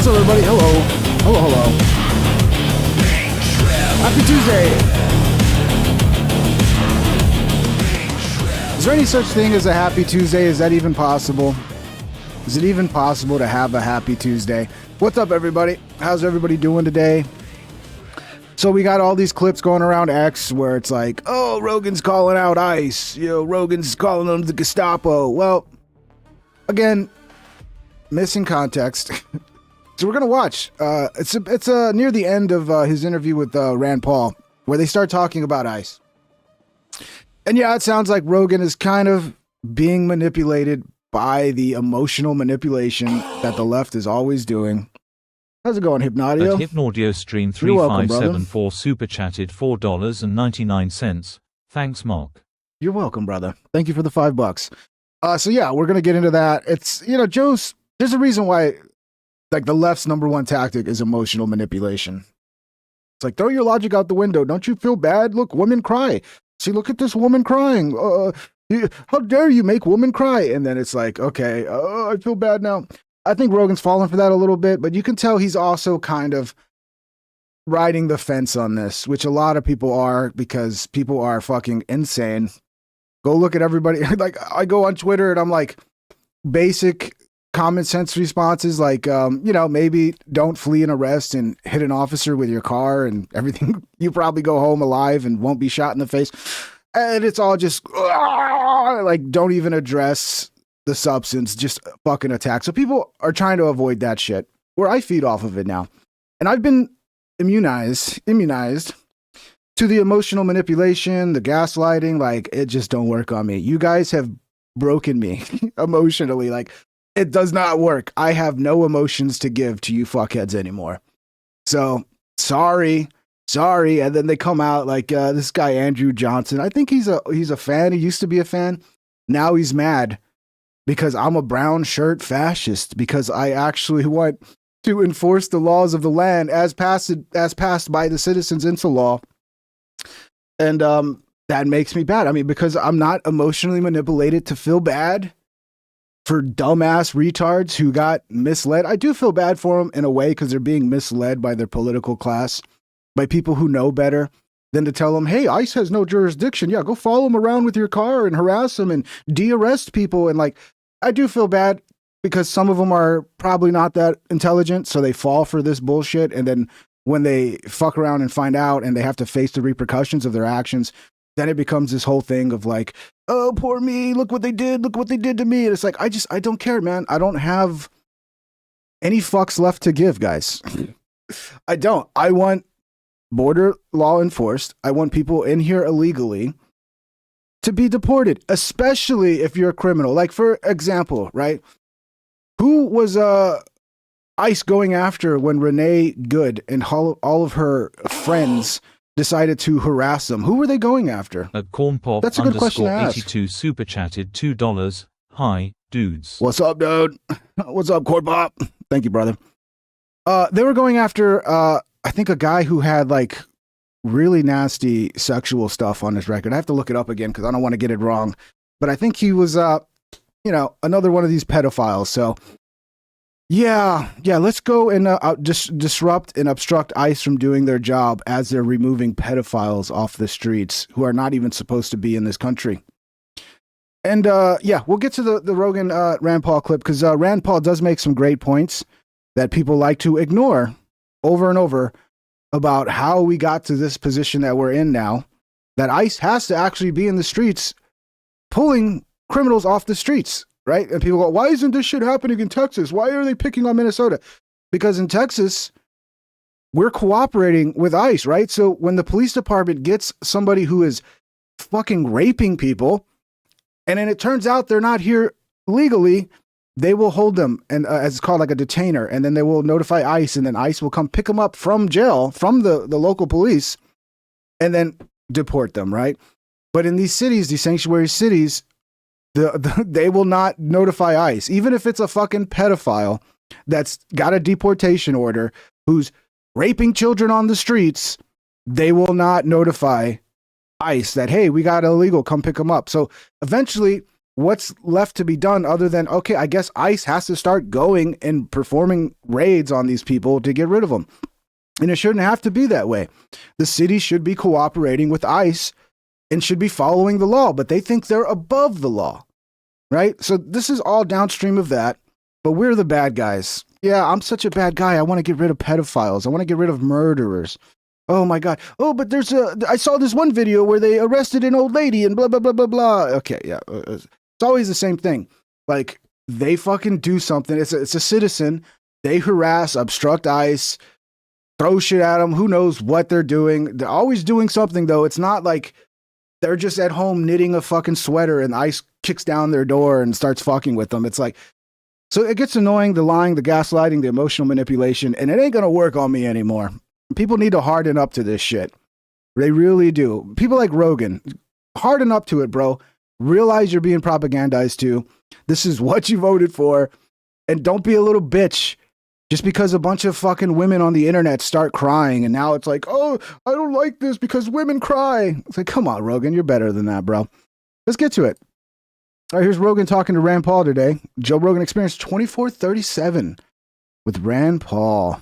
What's up, everybody? Hello. Hello. Happy Tuesday. Is there any such thing as a happy Tuesday? Is that even possible? Is it even possible to have a happy Tuesday? What's up, everybody? How's everybody doing today? So we got all these clips going around X where it's like, oh, Rogan's calling out ICE. Rogan's calling them the Gestapo. Well, again, missing context. So we're going to watch. It's near the end of his interview with Rand Paul, where they start talking about ICE. And yeah, it sounds like Rogan is kind of being manipulated by the emotional manipulation that the left is always doing. How's it going, Hypnodio? At Hypnodio Stream 3574 super chatted $4.99. Thanks, Mark. You're welcome, brother. Thank you for the $5. So yeah, we're gonna get into that. It's Joe's. There's a reason why, like, the left's number one tactic is emotional manipulation. It's like, throw your logic out the window. Don't you feel bad? Look, women cry. See, look at this woman crying. How dare you make women cry? And then it's like, okay, I feel bad now. I think Rogan's fallen for that a little bit, but you can tell he's also kind of riding the fence on this, which a lot of people are, because people are fucking insane. Go look at everybody. Like, I go on Twitter and I'm like, basic common sense responses like, maybe don't flee an arrest and hit an officer with your car and everything. You probably go home alive and won't be shot in the face. And it's all just like, don't even address the substance, just fucking attack. So people are trying to avoid that shit, where I feed off of it now. And I've been immunized to the emotional manipulation, the gaslighting. Like, it just don't work on me. You guys have broken me emotionally. Like, it does not work. I have no emotions to give to you fuckheads anymore. So sorry. And then they come out like this guy Andrew Johnson. I think he's a fan. He used to be a fan. Now he's mad because I'm a brown shirt fascist, because I actually want to enforce the laws of the land as passed by the citizens into law. And that makes me bad. I mean, because I'm not emotionally manipulated to feel bad for dumbass retards who got misled. I do feel bad for them in a way, because they're being misled by their political class, by people who know better than to tell them, hey, ICE has no jurisdiction. Yeah, go follow them around with your car and harass them and de-arrest people. And like, I do feel bad because some of them are probably not that intelligent, so they fall for this bullshit. And then when they fuck around and find out and they have to face the repercussions of their actions, then it becomes this whole thing of like, oh, poor me, look what they did to me. And it's like, I don't care, man. I don't have any fucks left to give, guys. I don't. I want border law enforced. I want people in here illegally to be deported, especially if you're a criminal. Like, for example, right? Who was ICE going after when Renee Good and all of her friends decided to harass them? Who were they going after? At Cornpop That's a good question to ask. 82 super chatted $2. Hi, dudes. What's up, dude? What's up, Cornpop? Thank you, brother. They were going after, I think, a guy who had like really nasty sexual stuff on his record. I have to look it up again because I don't want to get it wrong. But I think he was, another one of these pedophiles. So yeah, let's go and disrupt and obstruct ICE from doing their job as they're removing pedophiles off the streets who are not even supposed to be in this country. And we'll get to the Rogan Rand Paul clip, because Rand Paul does make some great points that people like to ignore over and over about how we got to this position that we're in now, that ICE has to actually be in the streets pulling criminals off the streets. Right? And people go, why isn't this shit happening in Texas? Why are they picking on Minnesota? Because in Texas, we're cooperating with ICE, right? So when the police department gets somebody who is fucking raping people, and then it turns out they're not here legally, they will hold them, and as it's called, like a detainer, and then they will notify ICE, and then ICE will come pick them up from jail, from the local police, and then deport them, right? But in these cities, these sanctuary cities, they will not notify ICE, even if it's a fucking pedophile that's got a deportation order who's raping children on the streets. They will not notify ICE that, hey, we got illegal, come pick them up. So eventually what's left to be done other than, okay, I guess ICE has to start going and performing raids on these people to get rid of them. And it shouldn't have to be that way. The city should be cooperating with ICE and should be following the law, but they think they're above the law, right? So this is all downstream of that, but we're the bad guys. Yeah, I'm such a bad guy. I want to get rid of pedophiles. I want to get rid of murderers. Oh my God. Oh, but I saw this one video where they arrested an old lady and blah, blah, blah, blah, blah. Okay, yeah. It's always the same thing. Like, they fucking do something. It's a citizen. They harass, obstruct ICE, throw shit at them. Who knows what they're doing? They're always doing something, though. It's not like they're just at home knitting a fucking sweater and ICE kicks down their door and starts fucking with them. It's like, so it gets annoying, the lying, the gaslighting, the emotional manipulation, and it ain't going to work on me anymore. People need to harden up to this shit. They really do. People like Rogan, harden up to it, bro. Realize you're being propagandized too. This is what you voted for. And don't be a little bitch just because a bunch of fucking women on the internet start crying. And now it's like, oh, I don't like this because women cry. It's like, come on, Rogan, you're better than that, bro. Let's get to it. All right, here's Rogan talking to Rand Paul today. Joe Rogan Experience 2437 with Rand Paul.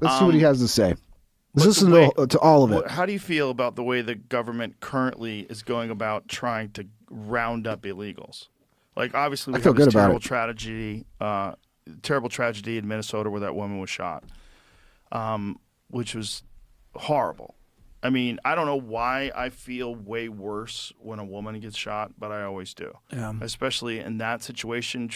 Let's see what he has to say. Let's listen to all of it. How do you feel about the way the government currently is going about trying to round up illegals? Like, obviously, we have this terrible tragedy in Minnesota where that woman was shot, which was horrible. I mean, I don't know why I feel way worse when a woman gets shot, but I always do. Yeah. Especially in that situation.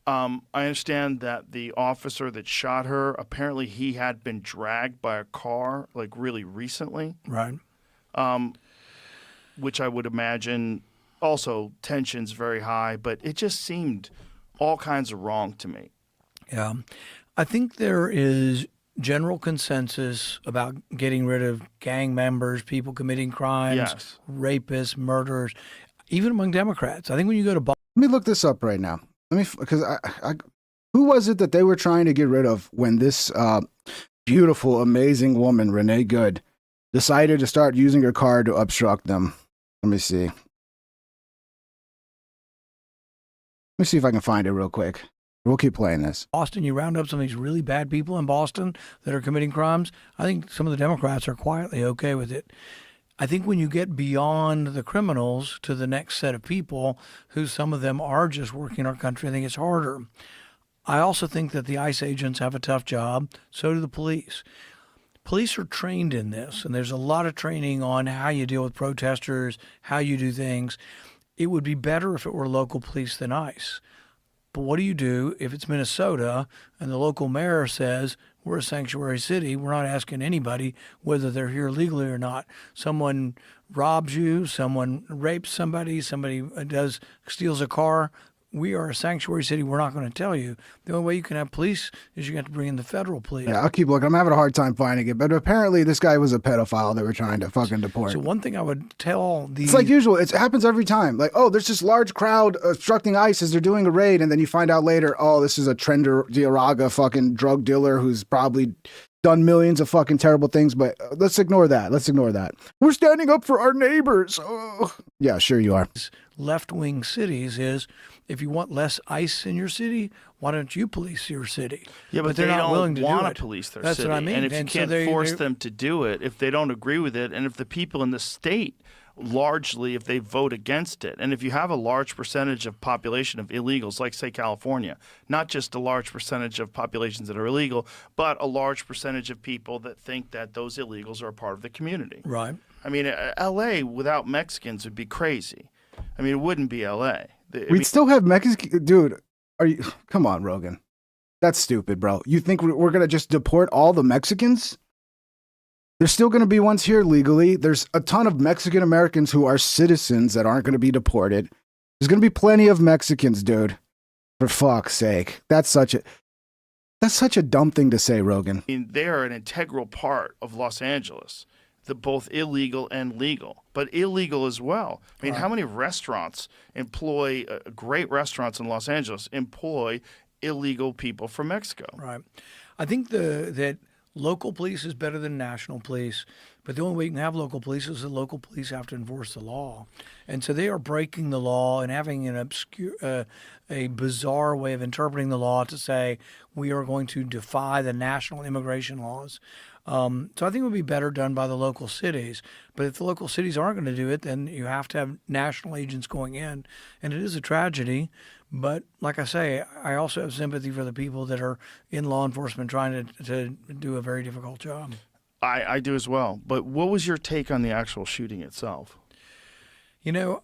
I understand that the officer that shot her, apparently he had been dragged by a car, like, really recently. Right. Which I would imagine also tension's very high, but it just seemed all kinds of wrong to me. Yeah. I think there is general consensus about getting rid of gang members, people committing crimes, yes, rapists, murderers, even among Democrats. I think when you go to let me look this up right now. Because who was it that they were trying to get rid of when this beautiful, amazing woman, Renee Good, decided to start using her car to obstruct them? Let me see. Let me see if I can find it real quick. We'll keep playing this. Boston, you round up some of these really bad people in Boston that are committing crimes. I think some of the Democrats are quietly okay with it. I think when you get beyond the criminals to the next set of people, who some of them are just working our country, I think it's harder. I also think that the ICE agents have a tough job. So do the police. Police are trained in this, and there's a lot of training on how you deal with protesters, how you do things. It would be better if it were local police than ICE. But what do you do if it's Minnesota and the local mayor says, we're a sanctuary city, we're not asking anybody whether they're here legally or not. Someone robs you, someone rapes somebody, somebody steals a car. We are a sanctuary city. We're not going to tell you. The only way you can have police is you have to bring in the federal police. Yeah, I'll keep looking. I'm having a hard time finding it. But apparently this guy was a pedophile they were trying to fucking deport. So one thing I would tell It's like usual. It happens every time. Like, oh, there's this large crowd obstructing ICE as they're doing a raid. And then you find out later, oh, this is a Diaraga fucking drug dealer who's probably done millions of fucking terrible things. But let's ignore that. We're standing up for our neighbors. Oh. Yeah, sure you are. Left-wing cities is, if you want less ICE in your city, why don't you police your city? Yeah, but they're not willing to want to police their That's city. What I mean. And if you can't force them to do it, if they don't agree with it, and if the people in the state largely, if they vote against it, and if you have a large percentage of population of illegals, like, say, California, not just a large percentage of populations that are illegal, but a large percentage of people that think that those illegals are a part of the community. Right. I mean, L.A. without Mexicans would be crazy. I mean, it wouldn't be L.A. We'd still have Mexican, dude. Come on, Rogan. That's stupid, bro. You think we're going to just deport all the Mexicans? There's still going to be ones here legally. There's a ton of Mexican Americans who are citizens that aren't going to be deported. There's going to be plenty of Mexicans, dude. For fuck's sake. That's such a dumb thing to say, Rogan. I mean, they are an integral part of Los Angeles. Both illegal and legal, but illegal as well. I mean, how many restaurants employ, great restaurants in Los Angeles employ illegal people from Mexico? Right. I think that local police is better than national police, but the only way you can have local police is the local police have to enforce the law. And so they are breaking the law and having an obscure, a bizarre way of interpreting the law to say we are going to defy the national immigration laws. So I think it would be better done by the local cities. But if the local cities aren't going to do it, then you have to have national agents going in. And it is a tragedy. But like I say, I also have sympathy for the people that are in law enforcement trying to do a very difficult job. I do as well. But what was your take on the actual shooting itself? You know,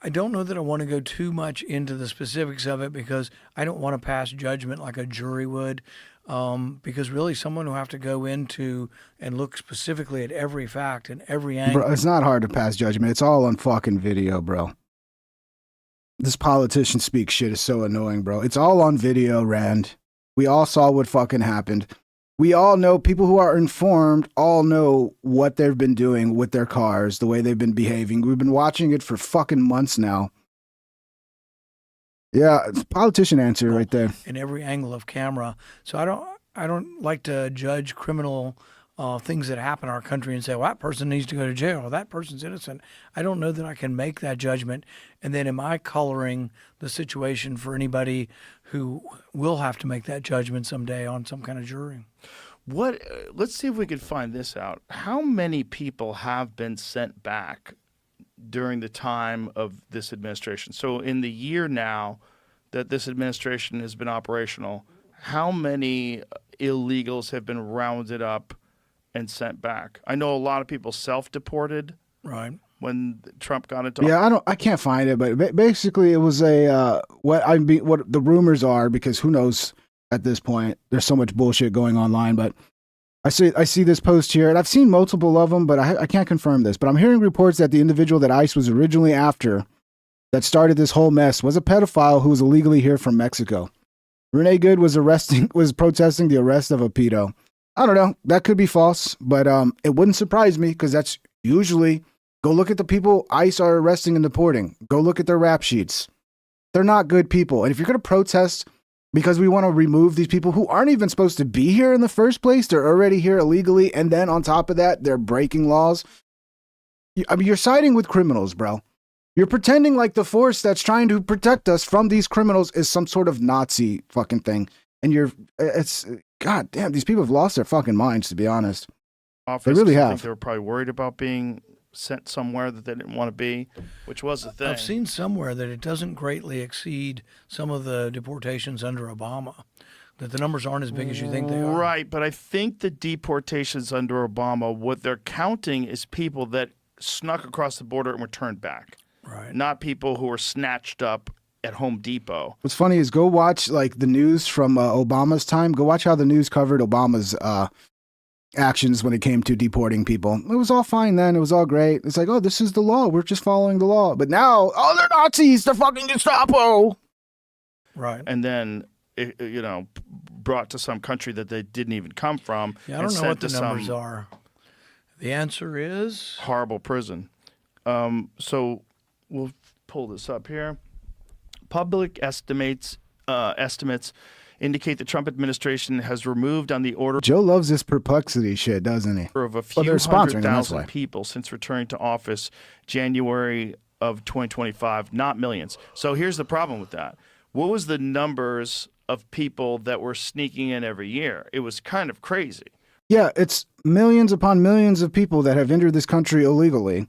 I don't know that I want to go too much into the specifics of it because I don't want to pass judgment like a jury would. Because really someone will have to go into and look specifically at every fact and every angle. Bro, it's not hard to pass judgment. It's all on fucking video, bro. This politician speak shit is so annoying, bro. It's all on video, Rand. We all saw what fucking happened. We all know, people who are informed all know what they've been doing with their cars, the way they've been behaving. We've been watching it for fucking months now. Yeah, it's politician answer right there. In every angle of camera. So I don't like to judge criminal things that happen in our country and say, well, that person needs to go to jail, or that person's innocent. I don't know that I can make that judgment. And then am I coloring the situation for anybody who will have to make that judgment someday on some kind of jury? Let's see if we can find this out. How many people have been sent back during the time of this administration? So in the year now that this administration has been operational, how many illegals have been rounded up and sent back? I know a lot of people self-deported. Right. When Trump got into Yeah, I can't find it, but basically it was what the rumors are, because who knows at this point. There's so much bullshit going online, but I see this post here, and I've seen multiple of them, but I can't confirm this. But I'm hearing reports that the individual that ICE was originally after, that started this whole mess, was a pedophile who was illegally here from Mexico. Renee Good was protesting the arrest of a pedo. I don't know. That could be false, but it wouldn't surprise me, because that's usually, go look at the people ICE are arresting and deporting. Go look at their rap sheets. They're not good people. And if you're going to protest because we want to remove these people who aren't even supposed to be here in the first place, they're already here illegally, and then on top of that, they're breaking laws. I mean, you're siding with criminals, bro. You're pretending like the force that's trying to protect us from these criminals is some sort of Nazi fucking thing. And God damn, these people have lost their fucking minds, to be honest. They really have. I think they were probably worried about being sent somewhere that they didn't want to be, which was the thing. I've seen somewhere that it doesn't greatly exceed some of the deportations under Obama, that the numbers aren't as big as you think they are. Right, but I think the deportations under Obama, what they're counting is people that snuck across the border and were turned back. Right. Not people who were snatched up at Home Depot. What's funny is go watch like the news from Obama's time. Go watch how the news covered Obama's actions when it came to deporting people. It was all fine then. It was all great. It's like, oh, this is the law. We're just following the law. But now, oh, they're Nazis. They're fucking Gestapo. Right. And then, brought to some country that they didn't even come from. Yeah, I don't know what the numbers are. The answer is horrible prison. So we'll pull this up here. Public estimates indicate the Trump administration has removed on the order. Joe loves this perplexity shit, doesn't he? Of a few 100,000 people since returning to office January of 2025, not millions. So here's the problem with that. What was the numbers of people that were sneaking in every year? It was kind of crazy. Yeah, it's millions upon millions of people that have entered this country illegally.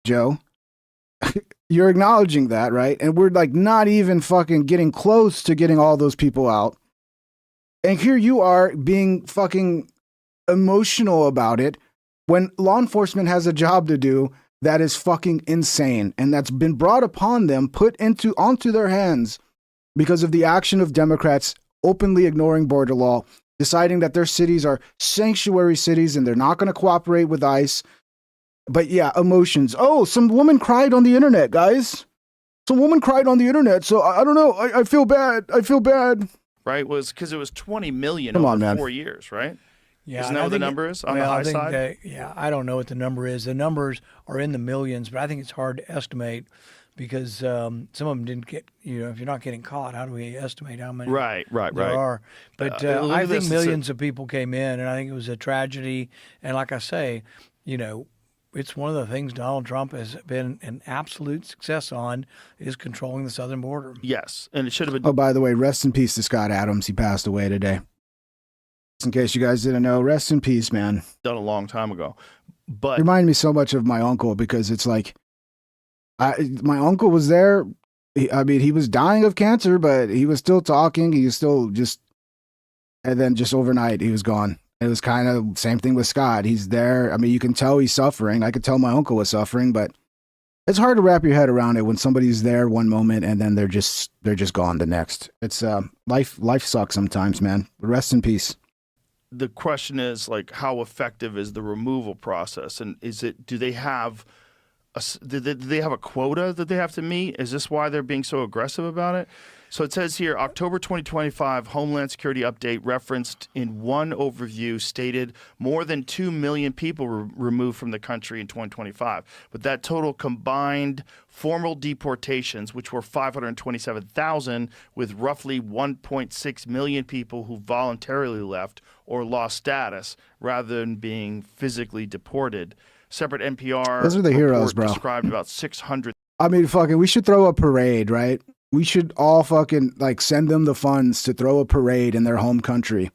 Joe, you're acknowledging that, right? And we're like not even fucking getting close to getting all those people out. And here you are being fucking emotional about it when law enforcement has a job to do that is fucking insane, and that's been brought upon them, onto their hands because of the action of Democrats openly ignoring border law, deciding that their cities are sanctuary cities and they're not going to cooperate with ICE. But yeah, emotions. Oh, some woman cried on the internet, guys. Some woman cried on the internet. So I don't know. I feel bad. I feel bad. Right? Was because it was 20 million Come over on, man. 4 years, right? Yeah, isn't that what the number is on the high side? I don't know what the number is. The numbers are in the millions, but I think it's hard to estimate because some of them didn't get, if you're not getting caught, how do we estimate how many Right. there are? But look I at think this. millions of people came in, and I think it was a tragedy. And like I say, it's one of the things Donald Trump has been an absolute success on is controlling the southern border. Yes, and it should have been. Oh, by the way, rest in peace to Scott Adams. He passed away today. Just in case you guys didn't know, rest in peace, man. Done a long time ago. But Reminded me so much of my uncle because it's like, my uncle was there. He was dying of cancer, but he was still talking. He was still and then just overnight, he was gone. It was kind of same thing with Scott. He's there. I mean, you can tell he's suffering. I could tell my uncle was suffering, but it's hard to wrap your head around it when somebody's there one moment and then they're just gone the next. It's life sucks sometimes, man. Rest in peace. The question is, like, how effective is the removal process, and do they have a quota that they have to meet? Is this why they're being so aggressive about it? So it says here, October 2025 Homeland Security update referenced in one overview stated more than 2 million people were removed from the country in 2025. But that total combined formal deportations, which were 527,000, with roughly 1.6 million people who voluntarily left or lost status rather than being physically deported. Separate NPR Those are the heroes, bro. Described about 600. I mean, we should throw a parade, right? We should all fucking send them the funds to throw a parade in their home country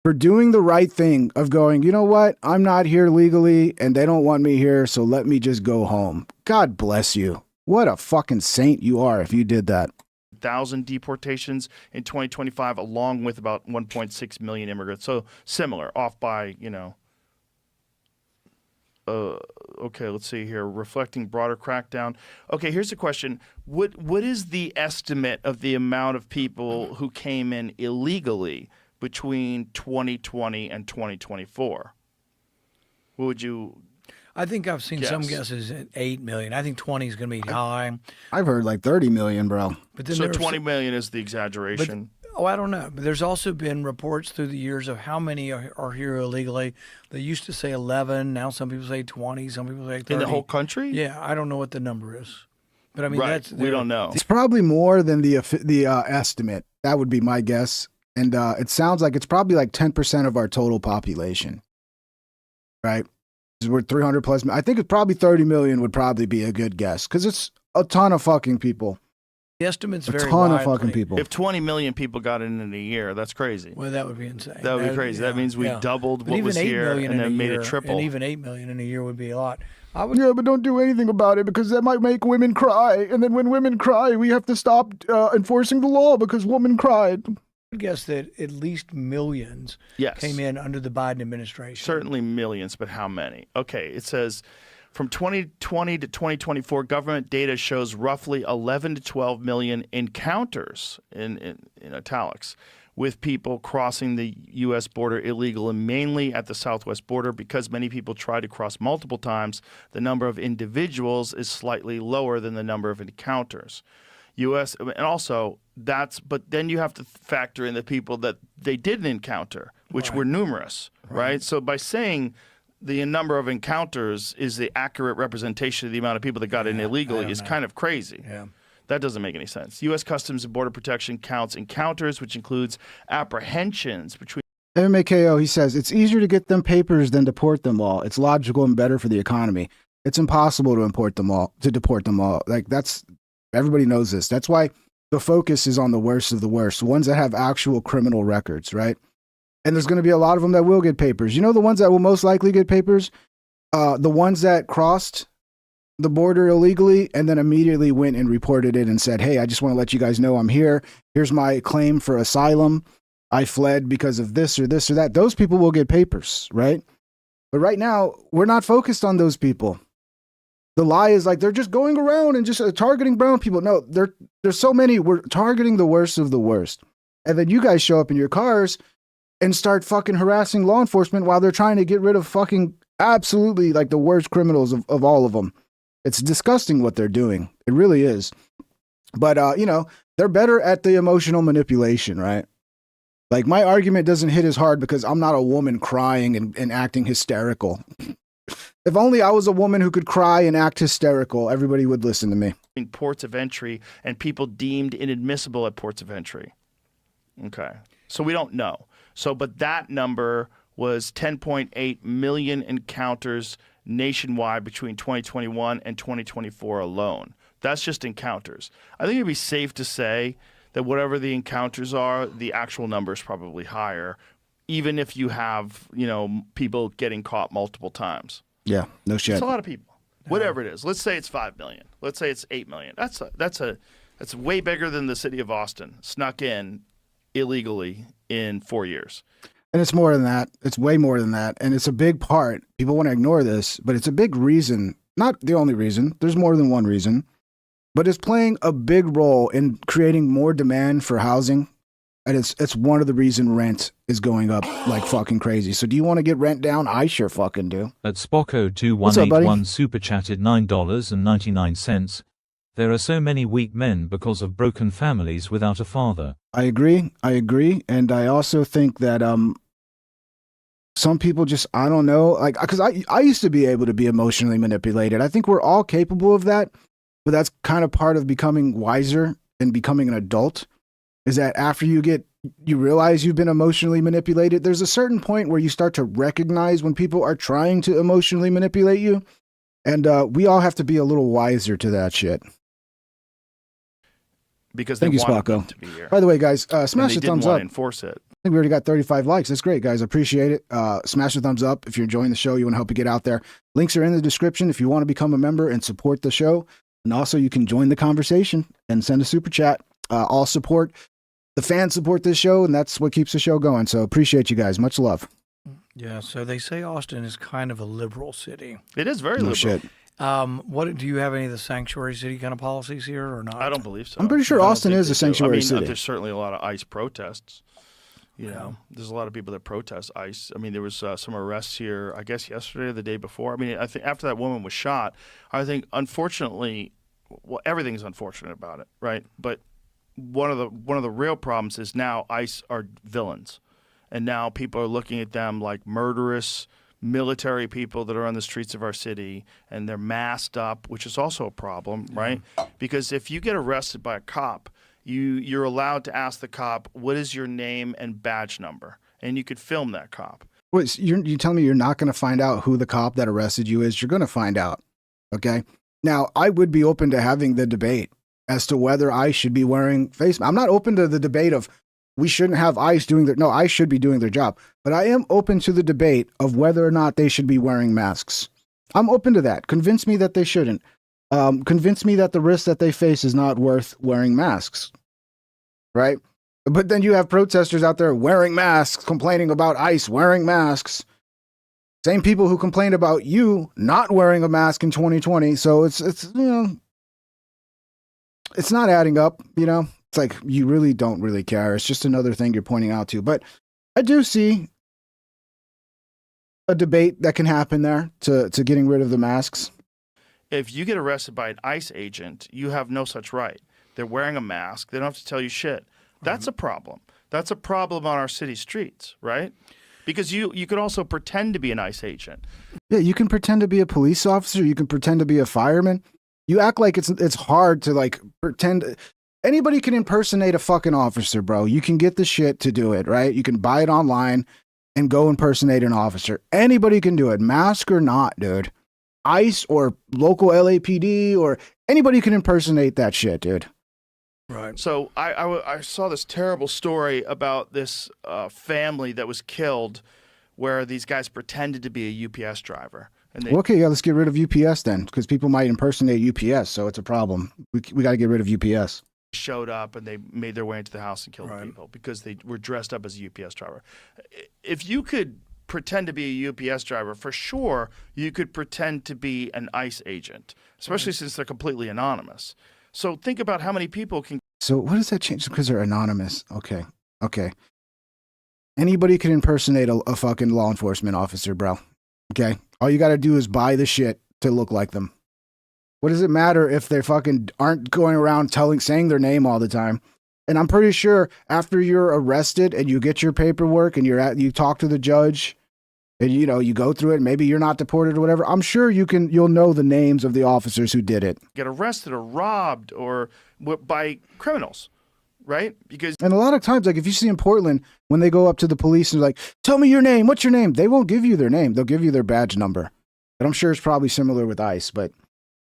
for doing the right thing of going, you know what? I'm not here legally and they don't want me here. So let me just go home. God bless you. What a fucking saint you are if you did that. 1,000 deportations in 2025, along with about 1.6 million immigrants. So similar, off by, okay, let's see here. Reflecting broader crackdown. Okay, here's the question. What is the estimate of the amount of people who came in illegally between 2020 and 2024? What would you I think I've seen guess? some guesses at 8 million. I think 20 is going to be high. I've heard 30 million, bro. But then So 20 million is the exaggeration. I don't know. But there's also been reports through the years of how many are here illegally. They used to say 11. Now some people say 20. Some people say 30. In the whole country? Yeah, I don't know what the number is. But I mean, right. We don't know. It's probably more than the estimate. That would be my guess. And it sounds like it's probably 10% of our total population. Right? We're 300 plus. I think it's probably 30 million would probably be a good guess because it's a ton of fucking people. The estimate's a very ton widely. of fucking people. If 20 million people got in a year, that's crazy. Well, that would be insane. That would be crazy. That means we doubled what was here and then made it triple. And even 8 million in a year would be a lot. Yeah, but don't do anything about it because that might make women cry. And then when women cry, we have to stop enforcing the law because women cried. I would guess that at least millions came in under the Biden administration. Certainly millions, but how many? Okay, it says from 2020 to 2024, government data shows roughly 11 to 12 million encounters, in italics, with people crossing the U.S. border illegally, mainly at the southwest border. Because many people try to cross multiple times, the number of individuals is slightly lower than the number of encounters. And also but then you have to factor in the people that they didn't encounter, which were numerous, right? So by saying the number of encounters is the accurate representation of the amount of people that got in illegally is kind of crazy. Yeah. That doesn't make any sense. U.S. Customs and Border Protection counts encounters, which includes apprehensions between. MAKO, he says, it's easier to get them papers than deport them all. It's logical and better for the economy. It's impossible to deport them all. Everybody knows this. That's why the focus is on the worst of the worst, ones that have actual criminal records, right? And there's going to be a lot of them that will get papers. You know the ones that will most likely get papers? The ones that crossed the border illegally and then immediately went and reported it and said, hey, I just want to let you guys know I'm here. Here's my claim for asylum. I fled because of this or this or that. Those people will get papers, right? But right now, we're not focused on those people. The lie is they're just going around and just targeting brown people. No, there's so many. We're targeting the worst of the worst. And then you guys show up in your cars and start fucking harassing law enforcement while they're trying to get rid of fucking absolutely the worst criminals of all of them. It's disgusting what they're doing. It really is. But, they're better at the emotional manipulation, right? My argument doesn't hit as hard because I'm not a woman crying and acting hysterical. If only I was a woman who could cry and act hysterical, everybody would listen to me. In ports of entry and people deemed inadmissible at ports of entry. Okay. So we don't know. But that number was 10.8 million encounters nationwide between 2021 and 2024 alone. That's just encounters. I think it'd be safe to say that whatever the encounters are, the actual number is probably higher, even if you have, people getting caught multiple times. Yeah, no shit. It's a lot of people. Whatever it is. Let's say it's 5 million. Let's say it's 8 million. That's way bigger than the city of Austin snuck in illegally in 4 years. And it's more than that. It's way more than that. And it's a big part. People want to ignore this, but it's a big reason. Not the only reason. There's more than one reason. But it's playing a big role in creating more demand for housing. And it's one of the reasons rent is going up like fucking crazy. So do you want to get rent down? I sure fucking do. At Spocko2181 super chatted $9.99. There are so many weak men because of broken families without a father. I agree. And I also think that some people just, I don't know, like, because I used to be able to be emotionally manipulated. I think we're all capable of that, but that's kind of part of becoming wiser and becoming an adult, is that after you realize you've been emotionally manipulated, there's a certain point where you start to recognize when people are trying to emotionally manipulate you. And we all have to be a little wiser to that shit. Because they Thank you, wanted them Spocko. to be here. By the way, guys, smash the thumbs up. Enforce it. I think we already got 35 likes. That's great, guys. I appreciate it. Smash the thumbs up if you're enjoying the show. You want to help it get out there. Links are in the description if you want to become a member and support the show. And also, you can join the conversation and send a super chat. All support. The fans support this show, and that's what keeps the show going. So appreciate you guys. Much love. Yeah, so they say Austin is kind of a liberal city. It is very No liberal. shit. What do you have any of the sanctuary city kind of policies here or not? I don't believe so. I'm pretty sure I don't Austin think is they a do. sanctuary city. There's certainly a lot of ICE protests. There's a lot of people that protest ICE. I mean, there was some arrests here, I guess yesterday or the day before. I mean, I think after that woman was shot, I think unfortunately, well, everything's unfortunate about it, right? But one of the real problems is now ICE are villains, and now people are looking at them like murderous military people that are on the streets of our city, and they're masked up, which is also a problem, right? Because if you get arrested by a cop, you're allowed to ask the cop, what is your name and badge number? And you could film that cop. Wait, so you telling me you're not going to find out who the cop that arrested you is? You're going to find out, okay? Now, I would be open to having the debate as to whether I should be wearing face masks. I'm not open to the debate of we shouldn't have ICE doing their... No, ICE should be doing their job. But I am open to the debate of whether or not they should be wearing masks. I'm open to that. Convince me that they shouldn't. Convince me that the risk that they face is not worth wearing masks. Right? But then you have protesters out there wearing masks, complaining about ICE wearing masks. Same people who complained about you not wearing a mask in 2020. So it's it's not adding up, It's like you really don't really care. It's just another thing you're pointing out to. But I do see a debate that can happen there to getting rid of the masks. If you get arrested by an ICE agent, you have no such right. They're wearing a mask. They don't have to tell you shit. That's a problem. That's a problem on our city streets, right? Because you could also pretend to be an ICE agent. Yeah, you can pretend to be a police officer. You can pretend to be a fireman. You act like it's hard to like pretend. Anybody can impersonate a fucking officer, bro. You can get the shit to do it, right? You can buy it online and go impersonate an officer. Anybody can do it, mask or not, dude. ICE or local LAPD or anybody can impersonate that shit, dude. Right. So I saw this terrible story about this family that was killed where these guys pretended to be a UPS driver. And Okay, yeah, let's get rid of UPS then, because people might impersonate UPS, so it's a problem. We got to get rid of UPS. Showed up and they made their way into the house and killed people because they were dressed up as a UPS driver. If you could pretend to be a UPS driver, for sure you could pretend to be an ICE agent, especially since they're completely anonymous. So think about how many people can... So what does that change? Because they're anonymous. Okay. Anybody can impersonate a fucking law enforcement officer, bro. Okay? All you got to do is buy the shit to look like them. What does it matter if they fucking aren't going around saying their name all the time? And I'm pretty sure after you're arrested and you get your paperwork and you talk to the judge and you go through it. Maybe you're not deported or whatever. I'm sure you'll know the names of the officers who did it. Get arrested or robbed or by criminals, right? Because and a lot of times, like if you see in Portland, when they go up to the police and they're like, "Tell me your name. What's your name?" They won't give you their name. They'll give you their badge number. And I'm sure it's probably similar with ICE, but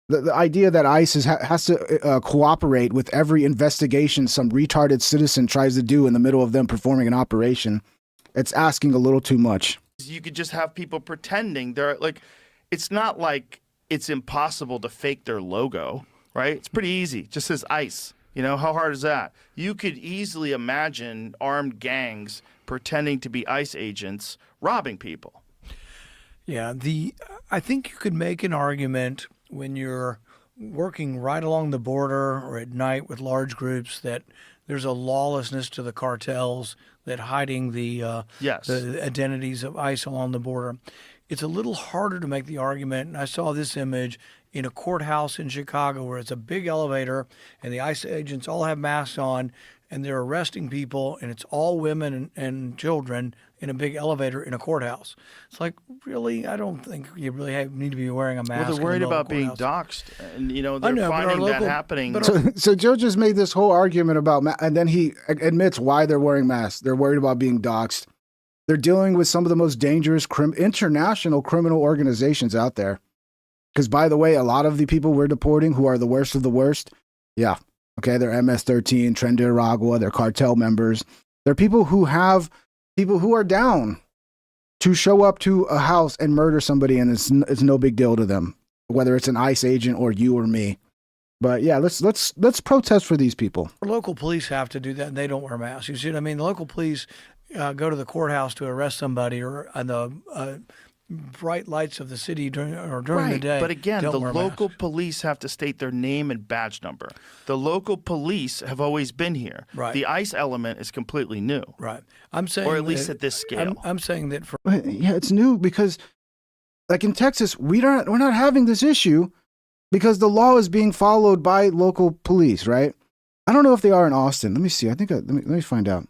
the idea that ICE has to cooperate with every investigation some retarded citizen tries to do in the middle of them performing an operation, it's asking a little too much. You could just have people pretending they're like, it's not like it's impossible to fake their logo, right? It's pretty easy. It just says ICE. How hard is that? You could easily imagine armed gangs pretending to be ICE agents robbing people. Yeah, I think you could make an argument when you're working right along the border or at night with large groups that there's a lawlessness to the cartels that hiding the identities of ICE along the border. It's a little harder to make the argument, and I saw this image in a courthouse in Chicago where it's a big elevator and the ICE agents all have masks on and they're arresting people, and it's all women and children in a big elevator in a courthouse. It's like, really? I don't think you really need to be wearing a mask. Well, they're worried about being doxxed, and they're finding that happening. So Joe just made this whole argument about, and then he admits why they're wearing masks. They're worried about being doxxed. They're dealing with some of the most dangerous international criminal organizations out there. Because, by the way, a lot of the people we're deporting who are the worst of the worst, yeah, okay, they're MS-13, Tren de Aragua, they're cartel members. They're people who are down to show up to a house and murder somebody, and it's no big deal to them, whether it's an ICE agent or you or me. But yeah, let's protest for these people. Local police have to do that, and they don't wear masks. You see what I mean? The local police go to the courthouse to arrest somebody, or the bright lights of the city during the day. But again, the local police have to state their name and badge number. The local police have always been here. Right. The ICE element is completely new. Right. I'm saying, or at least at this scale. I'm saying that yeah, it's new because, like in Texas, we're not having this issue because the law is being followed by local police, right? I don't know if they are in Austin. Let me see. Let me find out.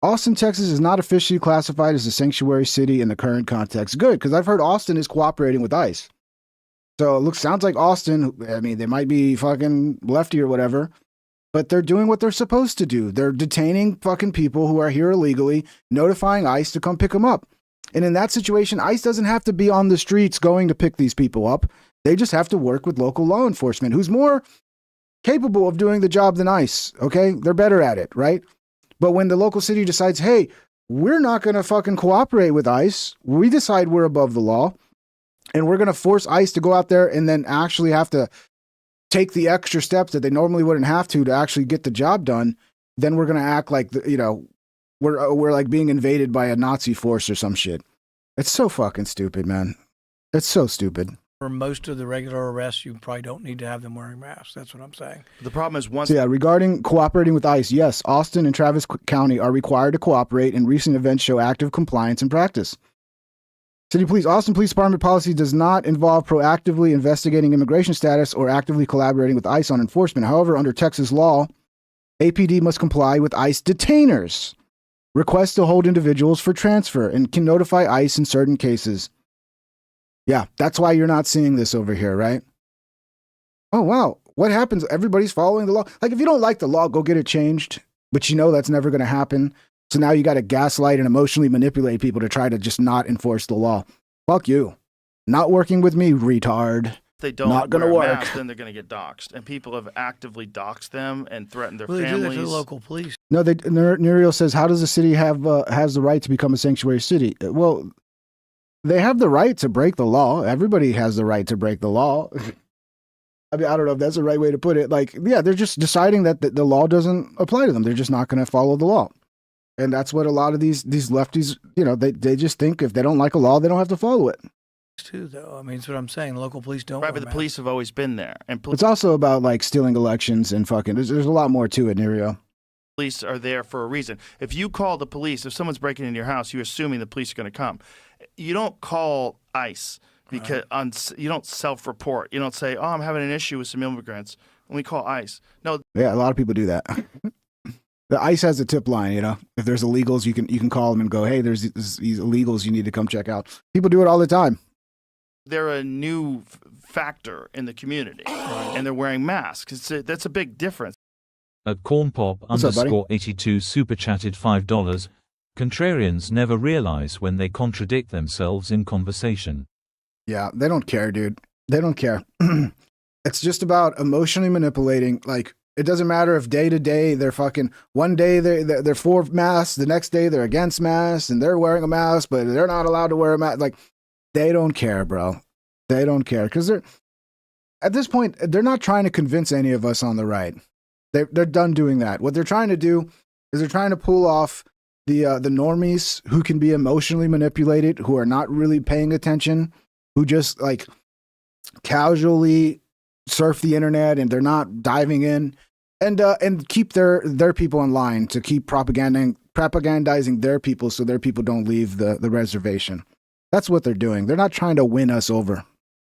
Austin, Texas is not officially classified as a sanctuary city in the current context. Good, because I've heard Austin is cooperating with ICE. So it sounds like Austin, I mean, they might be fucking lefty or whatever, but they're doing what they're supposed to do. They're detaining fucking people who are here illegally, notifying ICE to come pick them up. And in that situation, ICE doesn't have to be on the streets going to pick these people up. They just have to work with local law enforcement, who's more capable of doing the job than ICE, okay? They're better at it, right? But when the local city decides, hey, we're not going to fucking cooperate with ICE, we decide we're above the law, and we're going to force ICE to go out there and then actually have to take the extra steps that they normally wouldn't have to actually get the job done, then we're going to act like, we're like being invaded by a Nazi force or some shit. It's so fucking stupid, man. It's so stupid. For most of the regular arrests, you probably don't need to have them wearing masks. That's what I'm saying. The problem is regarding cooperating with ICE, yes, Austin and Travis County are required to cooperate, and recent events show active compliance and practice. Austin Police Department policy does not involve proactively investigating immigration status or actively collaborating with ICE on enforcement. However, under Texas law, APD must comply with ICE detainers' requests to hold individuals for transfer and can notify ICE in certain cases. Yeah, that's why you're not seeing this over here, right? Oh, wow. What happens? Everybody's following the law. Like, if you don't like the law, go get it changed. But that's never going to happen. So now you got to gaslight and emotionally manipulate people to try to just not enforce the law. Fuck you. Not working with me, retard. If they don't not gonna wear a work. mask, then they're going to get doxxed. And people have actively doxxed them and threatened their They do that families. to the local police. No, Nuriel says, how does the city has the right to become a sanctuary city? Well, they have the right to break the law. Everybody has the right to break the law. I mean, I don't know if that's the right way to put it. Like, yeah, they're just deciding that the law doesn't apply to them. They're just not going to follow the law. And that's what a lot of these lefties, they just think if they don't like a law, they don't have to follow it. Too, though. I mean, that's what I'm saying. Local police don't. Right, but the police have always been there. And It's also about like stealing elections and fucking, there's a lot more to it, Nuriel. Police are there for a reason. If you call the police, if someone's breaking into your house, you're assuming the police are going to come. You don't call ICE because you don't self-report. You don't say, "Oh, I'm having an issue with some immigrants." Let me call ICE. No. Yeah, a lot of people do that. The ICE has a tip line, you know. If there's illegals, you can call them and go, hey, there's these illegals you need to come check out. People do it all the time. They're a new factor in the community, and they're wearing masks. That's a big difference. At cornpop_82 super chatted $5. Contrarians never realize when they contradict themselves in conversation. Yeah, they don't care, dude. They don't care. It's just about emotionally manipulating. Like, it doesn't matter if day to day they're fucking, one day they're for masks, the next day they're against masks, and they're wearing a mask, but they're not allowed to wear a mask. Like, they don't care, bro. They don't care, because they're, at this point, they're not trying to convince any of us on the right. They're done doing that. What they're trying to do is they're trying to pull off the normies who can be emotionally manipulated, who are not really paying attention, who just like casually surf the internet and they're not diving in, and keep their people in line to keep propagandizing their people so their people don't leave the reservation. That's what they're doing. They're not trying to win us over.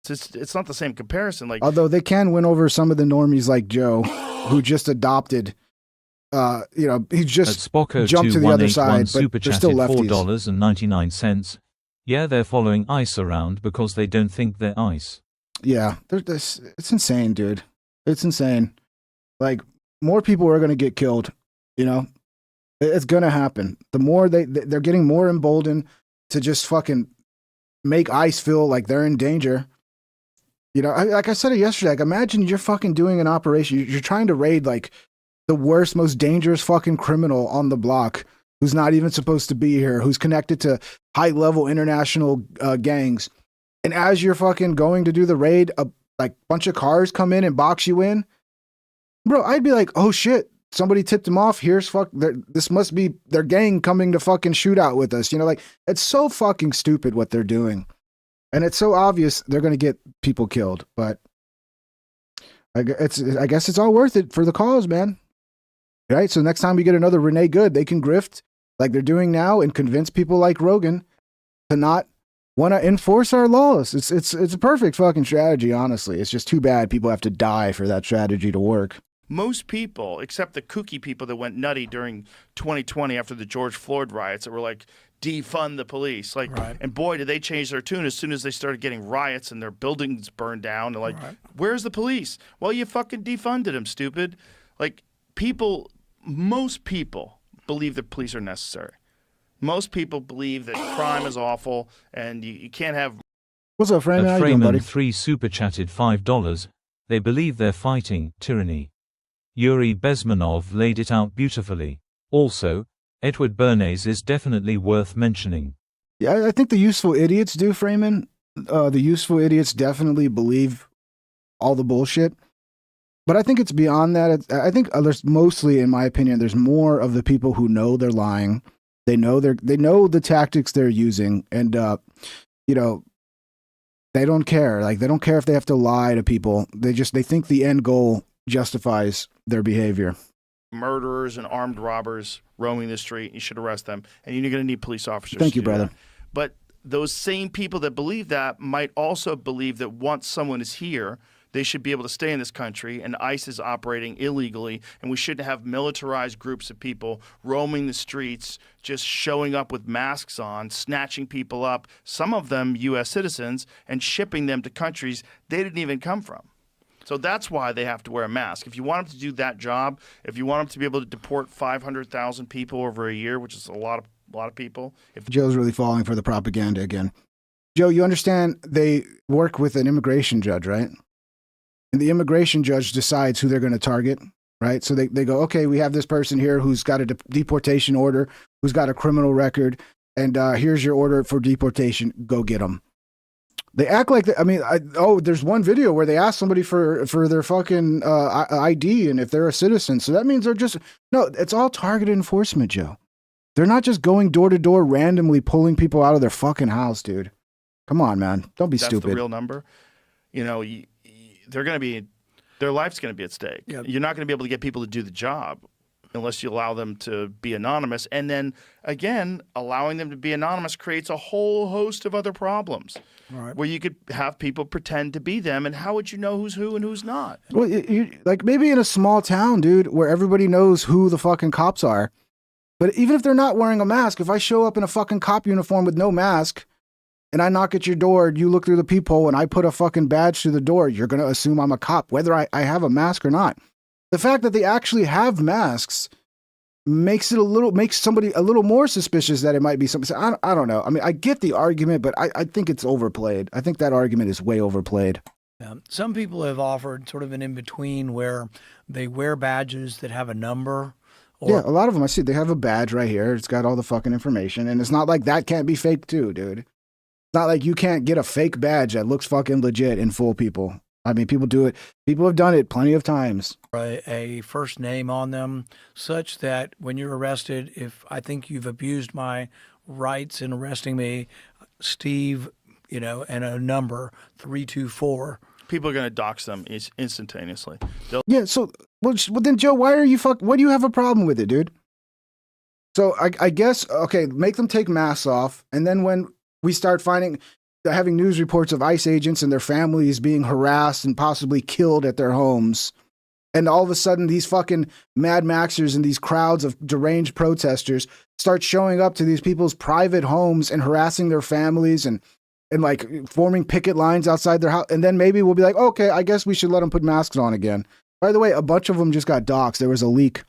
It's not the same comparison. Like, although they can win over some of the normies like Joe, who just adopted, he just jumped to the other side, but they're still lefties. $4.99. Yeah, they're following ICE around because they don't think they're ICE. Yeah, it's insane, dude. It's insane. Like, more people are going to get killed, you know? It's going to happen. The more they're getting more emboldened to just fucking make ICE feel like they're in danger. You know, like I said it yesterday, like, imagine you're fucking doing an operation. You're trying to raid, like, the worst, most dangerous fucking criminal on the block who's not even supposed to be here, who's connected to high-level international gangs. And as you're fucking going to do the raid, a bunch of cars come in and box you in. Bro, I'd be like, oh, shit. Somebody tipped them off. This must be their gang coming to fucking shoot out with us. You know, like, it's so fucking stupid what they're doing. And it's so obvious they're going to get people killed, but I guess it's all worth it for the cause, man. Right? So next time we get another Renee Good, they can grift like they're doing now and convince people like Rogan to not want to enforce our laws. It's a perfect fucking strategy, honestly. It's just too bad people have to die for that strategy to work. Most people, except the kooky people that went nutty during 2020 after the George Floyd riots, that were like, defund the police. Like, right. And boy, did they change their tune as soon as they started getting riots and their buildings burned down. They're like, right. Where's the police? Well, you fucking defunded them, stupid. Like, most people believe that police are necessary. Most people believe that crime is awful and you can't have... What's up, Freeman? How you doing, buddy? 3 super chatted $5. They believe they're fighting tyranny. Yuri Bezmenov laid it out beautifully. Also, Edward Bernays is definitely worth mentioning. Yeah, I think the useful idiots do, Freeman. The useful idiots definitely believe all the bullshit. But I think it's beyond that. I think there's mostly, in my opinion, there's more of the people who know they're lying. They know the tactics they're using, and they don't care. Like, they don't care if they have to lie to people. They think the end goal justifies their behavior. Murderers and armed robbers roaming the street. You should arrest them, and you're going to need police officers. Thank you, brother. But those same people that believe that might also believe that once someone is here, they should be able to stay in this country, and ICE is operating illegally, and we shouldn't have militarized groups of people roaming the streets, just showing up with masks on, snatching people up, some of them U.S. citizens, and shipping them to countries they didn't even come from. So that's why they have to wear a mask. If you want them to do that job, if you want them to be able to deport 500,000 people over a year, which is a lot of people. If Joe's really falling for the propaganda again. Joe, you understand they work with an immigration judge, right? And the immigration judge decides who they're going to target, right? So they go, okay, we have this person here who's got a deportation order, who's got a criminal record, and here's your order for deportation. Go get them. They act like there's one video where they ask somebody for their fucking ID and if they're a citizen. So that means it's all targeted enforcement, Joe. They're not just going door to door randomly pulling people out of their fucking house, dude. Come on, man. Don't be stupid. That's the real number. You know, their life's going to be at stake. Yep. You're not going to be able to get people to do the job. unless you allow them to be anonymous. And then again, allowing them to be anonymous creates a whole host of other problems. Right. Where you could have people pretend to be them, and how would you know who's who and who's not? Well, like maybe in a small town, dude, where everybody knows who the fucking cops are. But even if they're not wearing a mask, if I show up in a fucking cop uniform with no mask and I knock at your door, you look through the peephole and I put a fucking badge through the door, you're going to assume I'm a cop, whether I have a mask or not. The fact that they actually have masks makes somebody a little more suspicious that it might be something. I don't know. I mean, I get the argument, but I think it's overplayed. I think that argument is way overplayed. Some people have offered sort of an in-between where they wear badges that have a number. Yeah, a lot of them I see, they have a badge right here. It's got all the fucking information. And it's not like that can't be fake too, dude. It's not like you can't get a fake badge that looks fucking legit and fool people. I mean, people do it. People have done it plenty of times. A first name on them such that when you're arrested, if I think you've abused my rights in arresting me, Steve, and a number 324. People are going to dox them instantaneously. Yeah. So, well, then, Joe, why are you what do you have a problem with it, dude? So I guess, okay, make them take masks off. And then when we start having news reports of ICE agents and their families being harassed and possibly killed at their homes, and all of a sudden these fucking Mad Maxers and these crowds of deranged protesters start showing up to these people's private homes and harassing their families and like forming picket lines outside their house. And then maybe we'll be like, okay, I guess we should let them put masks on again. By the way, a bunch of them just got doxxed. There was a leak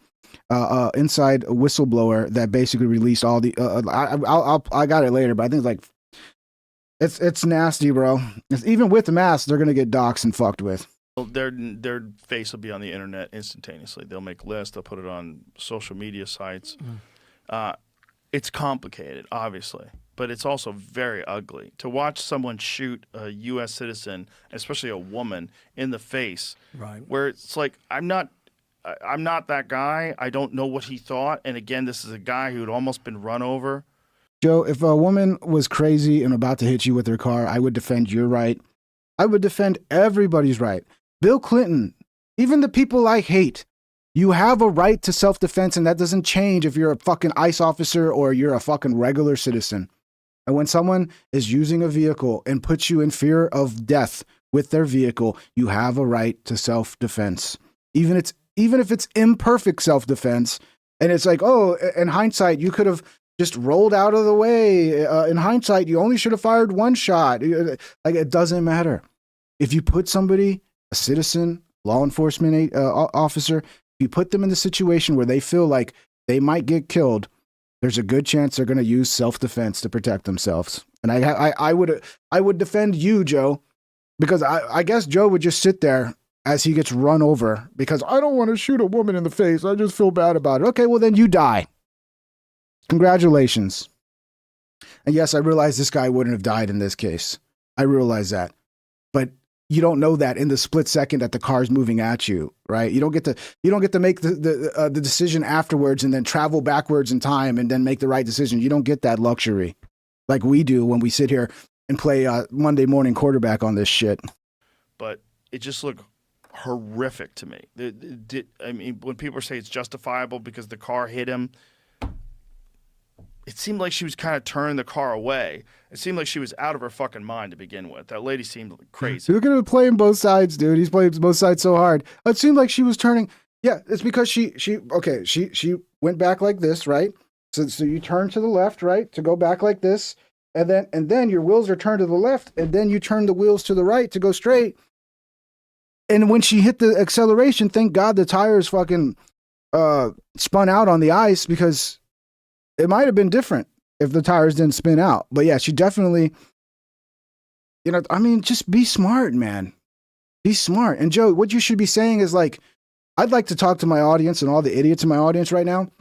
inside a whistleblower that basically released all the, I got it later, but I think it's like, it's nasty, bro. Even with the mask, they're going to get doxxed and fucked with. Their face will be on the internet instantaneously. They'll make lists. They'll put it on social media sites. It's complicated, obviously, but it's also very ugly. To watch someone shoot a U.S. citizen, especially a woman, in the face, right? Where it's like, I'm not that guy. I don't know what he thought. And again, this is a guy who had almost been run over. Joe, if a woman was crazy and about to hit you with her car, I would defend your right. I would defend everybody's right. Bill Clinton, even the people I hate, you have a right to self-defense, and that doesn't change if you're a fucking ICE officer or you're a fucking regular citizen. And when someone is using a vehicle and puts you in fear of death with their vehicle, you have a right to self-defense. Even if it's imperfect self-defense, and it's like, oh, in hindsight, you could have just rolled out of the way. In hindsight, you only should have fired one shot. Like, it doesn't matter. If you put somebody, a citizen, law enforcement officer, if you put them in the situation where they feel like they might get killed, there's a good chance they're going to use self-defense to protect themselves. And I would defend you, Joe, because I guess Joe would just sit there as he gets run over because I don't want to shoot a woman in the face. I just feel bad about it. Okay, well, then you die. Congratulations. And yes, I realize this guy wouldn't have died in this case. I realize that. But you don't know that in the split second that the car's moving at you, right? You don't get to make the decision afterwards and then travel backwards in time and then make the right decision. You don't get that luxury like we do when we sit here and play Monday morning quarterback on this shit. But it just looked horrific to me. I mean, when people say it's justifiable because the car hit him, it seemed like she was kind of turning the car away. It seemed like she was out of her fucking mind to begin with. That lady seemed crazy. You're going to play him both sides, dude. He's playing both sides so hard. It seemed like she was turning. Yeah, it's because she went back like this, right? So you turn to the left, right, to go back like this. And then your wheels are turned to the left. And then you turn the wheels to the right to go straight. And when she hit the acceleration, thank God the tires fucking spun out on the ice, because it might have been different if the tires didn't spin out. But yeah, she definitely, just be smart, man. Be smart. And Joe, what you should be saying is like, I'd like to talk to my audience and all the idiots in my audience right now.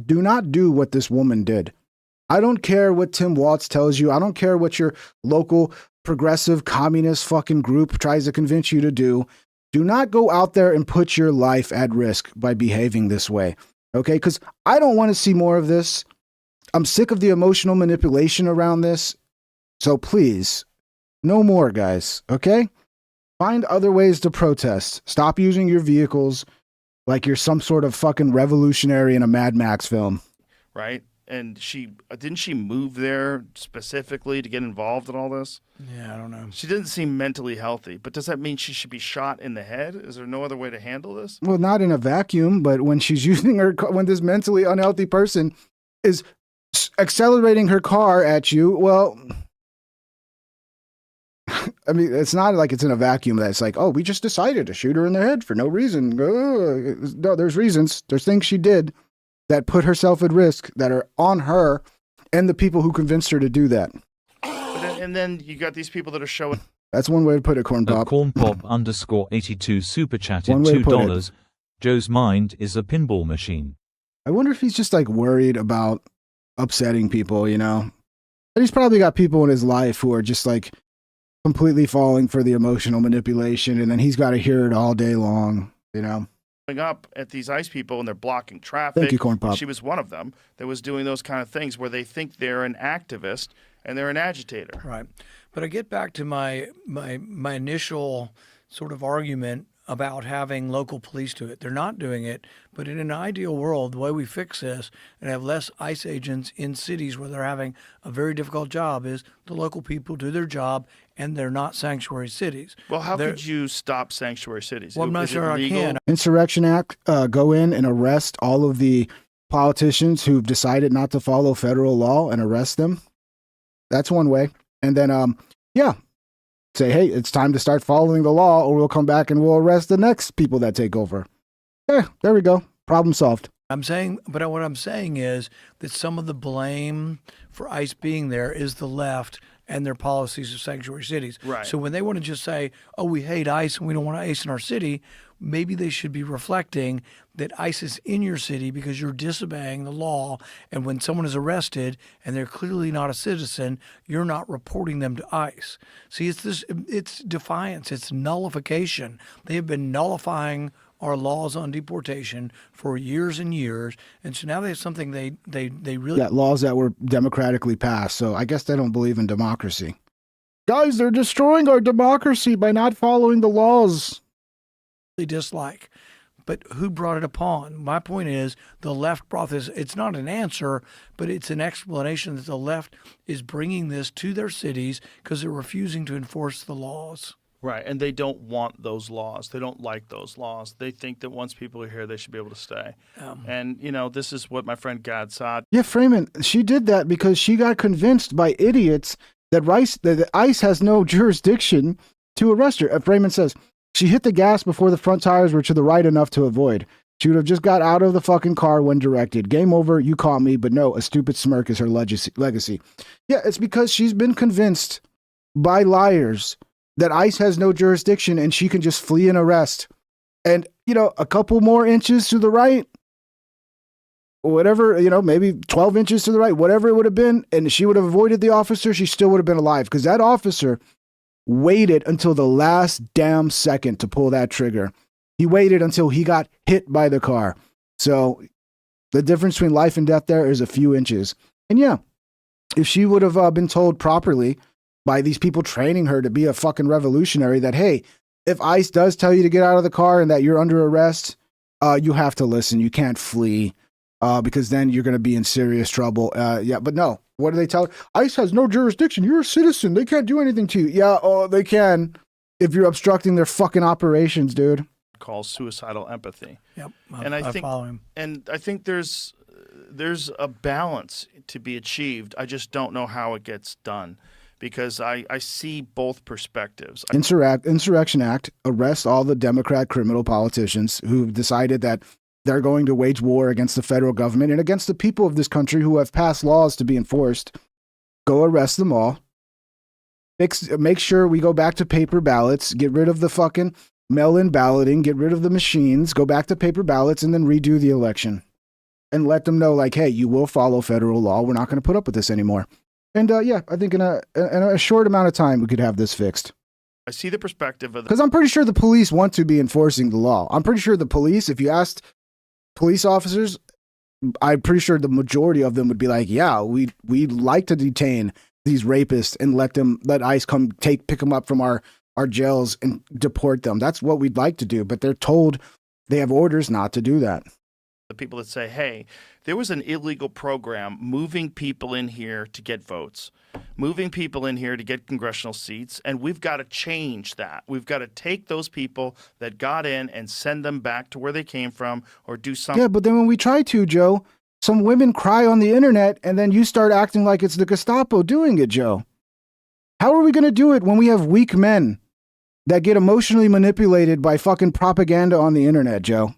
Do not do what this woman did. I don't care what Tim Waltz tells you. I don't care what your local progressive communist fucking group tries to convince you to do. Do not go out there and put your life at risk by behaving this way. Okay, because I don't want to see more of this. I'm sick of the emotional manipulation around this. So please, no more, guys. Okay? Find other ways to protest. Stop using your vehicles like you're some sort of fucking revolutionary in a Mad Max film. right? And didn't she move there specifically to get involved in all this? Yeah, I don't know. She didn't seem mentally healthy, but does that mean she should be shot in the head? Is there no other way to handle this? Well, not in a vacuum, but when she's using when this mentally unhealthy person is accelerating her car at you, well, I mean, it's not like it's in a vacuum that's like, oh, we just decided to shoot her in the head for no reason. No, there's reasons. There's things she did that put herself at risk that are on her and the people who convinced her to do that. And then you got these people that are showing. That's one way to put it, Corn Pop. Cornpop_82 super chatted One way to put it. $2. Joe's mind is a pinball machine. I wonder if he's just like worried about upsetting people, you know? And he's probably got people in his life who are just like completely falling for the emotional manipulation, and then he's got to hear it all day long, you know? Up at these ICE people and they're blocking traffic. Thank you, Corn Pop. She was one of them that was doing those kind of things where they think they're an activist and they're an agitator. Right. But I get back to my initial sort of argument about having local police do it. They're not doing it, but in an ideal world, the way we fix this and have less ICE agents in cities where they're having a very difficult job is the local people do their job and they're not sanctuary cities. Well, how could you stop sanctuary cities? Well, I'm not Is it sure I legal? can. Insurrection Act, go in and arrest all of the politicians who've decided not to follow federal law and arrest them. That's one way. And then, say, hey, it's time to start following the law or we'll come back and we'll arrest the next people that take over. Yeah, there we go. Problem solved. But what I'm saying is that some of the blame for ICE being there is the left and their policies of sanctuary cities. Right. So when they want to just say, oh, we hate ICE and we don't want ICE in our city, maybe they should be reflecting that ICE is in your city because you're disobeying the law. And when someone is arrested and they're clearly not a citizen, you're not reporting them to ICE. See, it's defiance. It's nullification. They have been nullifying our laws on deportation for years and years, and so now they have something they really laws that were democratically passed. So I guess they don't believe in democracy. Guys, they're destroying our democracy by not following the laws. dislike. But who brought it upon? My point is the left brought this. It's not an answer, but it's an explanation that the left is bringing this to their cities because they're refusing to enforce the laws. Right, and they don't want those laws. They don't like those laws. They think that once people are here, they should be able to stay. And, this is what my friend Gad Saad. Yeah, Freeman, she did that because she got convinced by idiots that ICE has no jurisdiction to arrest her. Freeman says, she hit the gas before the front tires were to the right enough to avoid. She would have just got out of the fucking car when directed. Game over, you caught me, but no, a stupid smirk is her legacy. Yeah, it's because she's been convinced by liars that ICE has no jurisdiction and she can just flee an arrest. And, a couple more inches to the right, whatever, maybe 12 inches to the right, whatever it would have been, and she would have avoided the officer, she still would have been alive because that officer waited until the last damn second to pull that trigger. He waited until he got hit by the car. So the difference between life and death there is a few inches. And yeah, if she would have been told properly by these people training her to be a fucking revolutionary that, hey, if ICE does tell you to get out of the car and that you're under arrest, you have to listen. You can't flee because then you're going to be in serious trouble. But no. What do they tell her? ICE has no jurisdiction. You're a citizen. They can't do anything to you. Yeah, they can if you're obstructing their fucking operations, dude. Calls suicidal empathy. Yep, I think follow him. And I think there's a balance to be achieved. I just don't know how it gets done. Because I see both perspectives. Insurrection Act, arrest all the Democrat criminal politicians who've decided that they're going to wage war against the federal government and against the people of this country who have passed laws to be enforced. Go arrest them all. Make sure we go back to paper ballots, get rid of the fucking mail-in balloting, get rid of the machines, go back to paper ballots, and then redo the election. And let them know, like, hey, you will follow federal law. We're not going to put up with this anymore. And I think in a short amount of time, we could have this fixed. I see the perspective of because I'm pretty sure the police want to be enforcing the law. I'm pretty sure the police, if you asked police officers, I'm pretty sure the majority of them would be like, yeah, we'd like to detain these rapists and let ICE come pick them up from our jails and deport them. That's what we'd like to do. But they're told They have orders not to do that. The people that say, hey, there was an illegal program moving people in here to get votes, moving people in here to get congressional seats, and we've got to change that. We've got to take those people that got in and send them back to where they came from or do something. Yeah, but then when we try to, Joe, some women cry on the internet and then you start acting like it's the Gestapo doing it, Joe. How are we going to do it when we have weak men that get emotionally manipulated by fucking propaganda on the internet, Joe?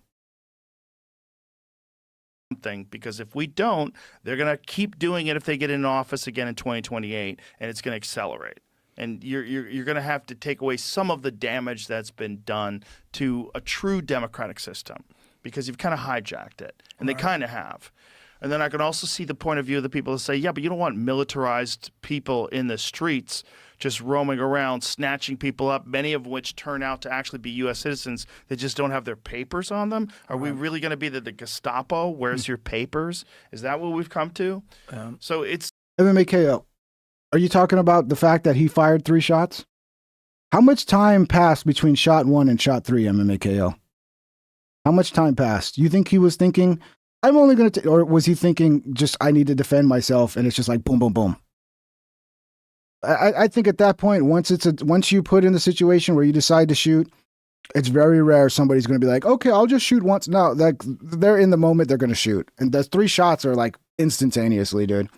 Thing, because if we don't, they're going to keep doing it if they get in office again in 2028, and it's going to accelerate. And you're going to have to take away some of the damage that's been done to a true democratic system because you've kind of hijacked it, and they kind of have. And then I can also see the point of view of the people that say, yeah, but you don't want militarized people in the streets just roaming around, snatching people up, many of which turn out to actually be U.S. citizens that just don't have their papers on them. Are we really going to be the Gestapo? Where's your papers? Is that what we've come to? So it's... MMA KO, are you talking about the fact that he fired 3 shots? How much time passed between shot 1 and shot 3, MMA KO? How much time passed? You think he was thinking, I'm only going to... Or was he thinking, just, I need to defend myself, and it's just like, boom, boom, boom? I think at that point, once you put in the situation where you decide to shoot, it's very rare somebody's going to be like, okay, I'll just shoot once. No, like they're in the moment, they're going to shoot. And those 3 shots are like instantaneously, dude.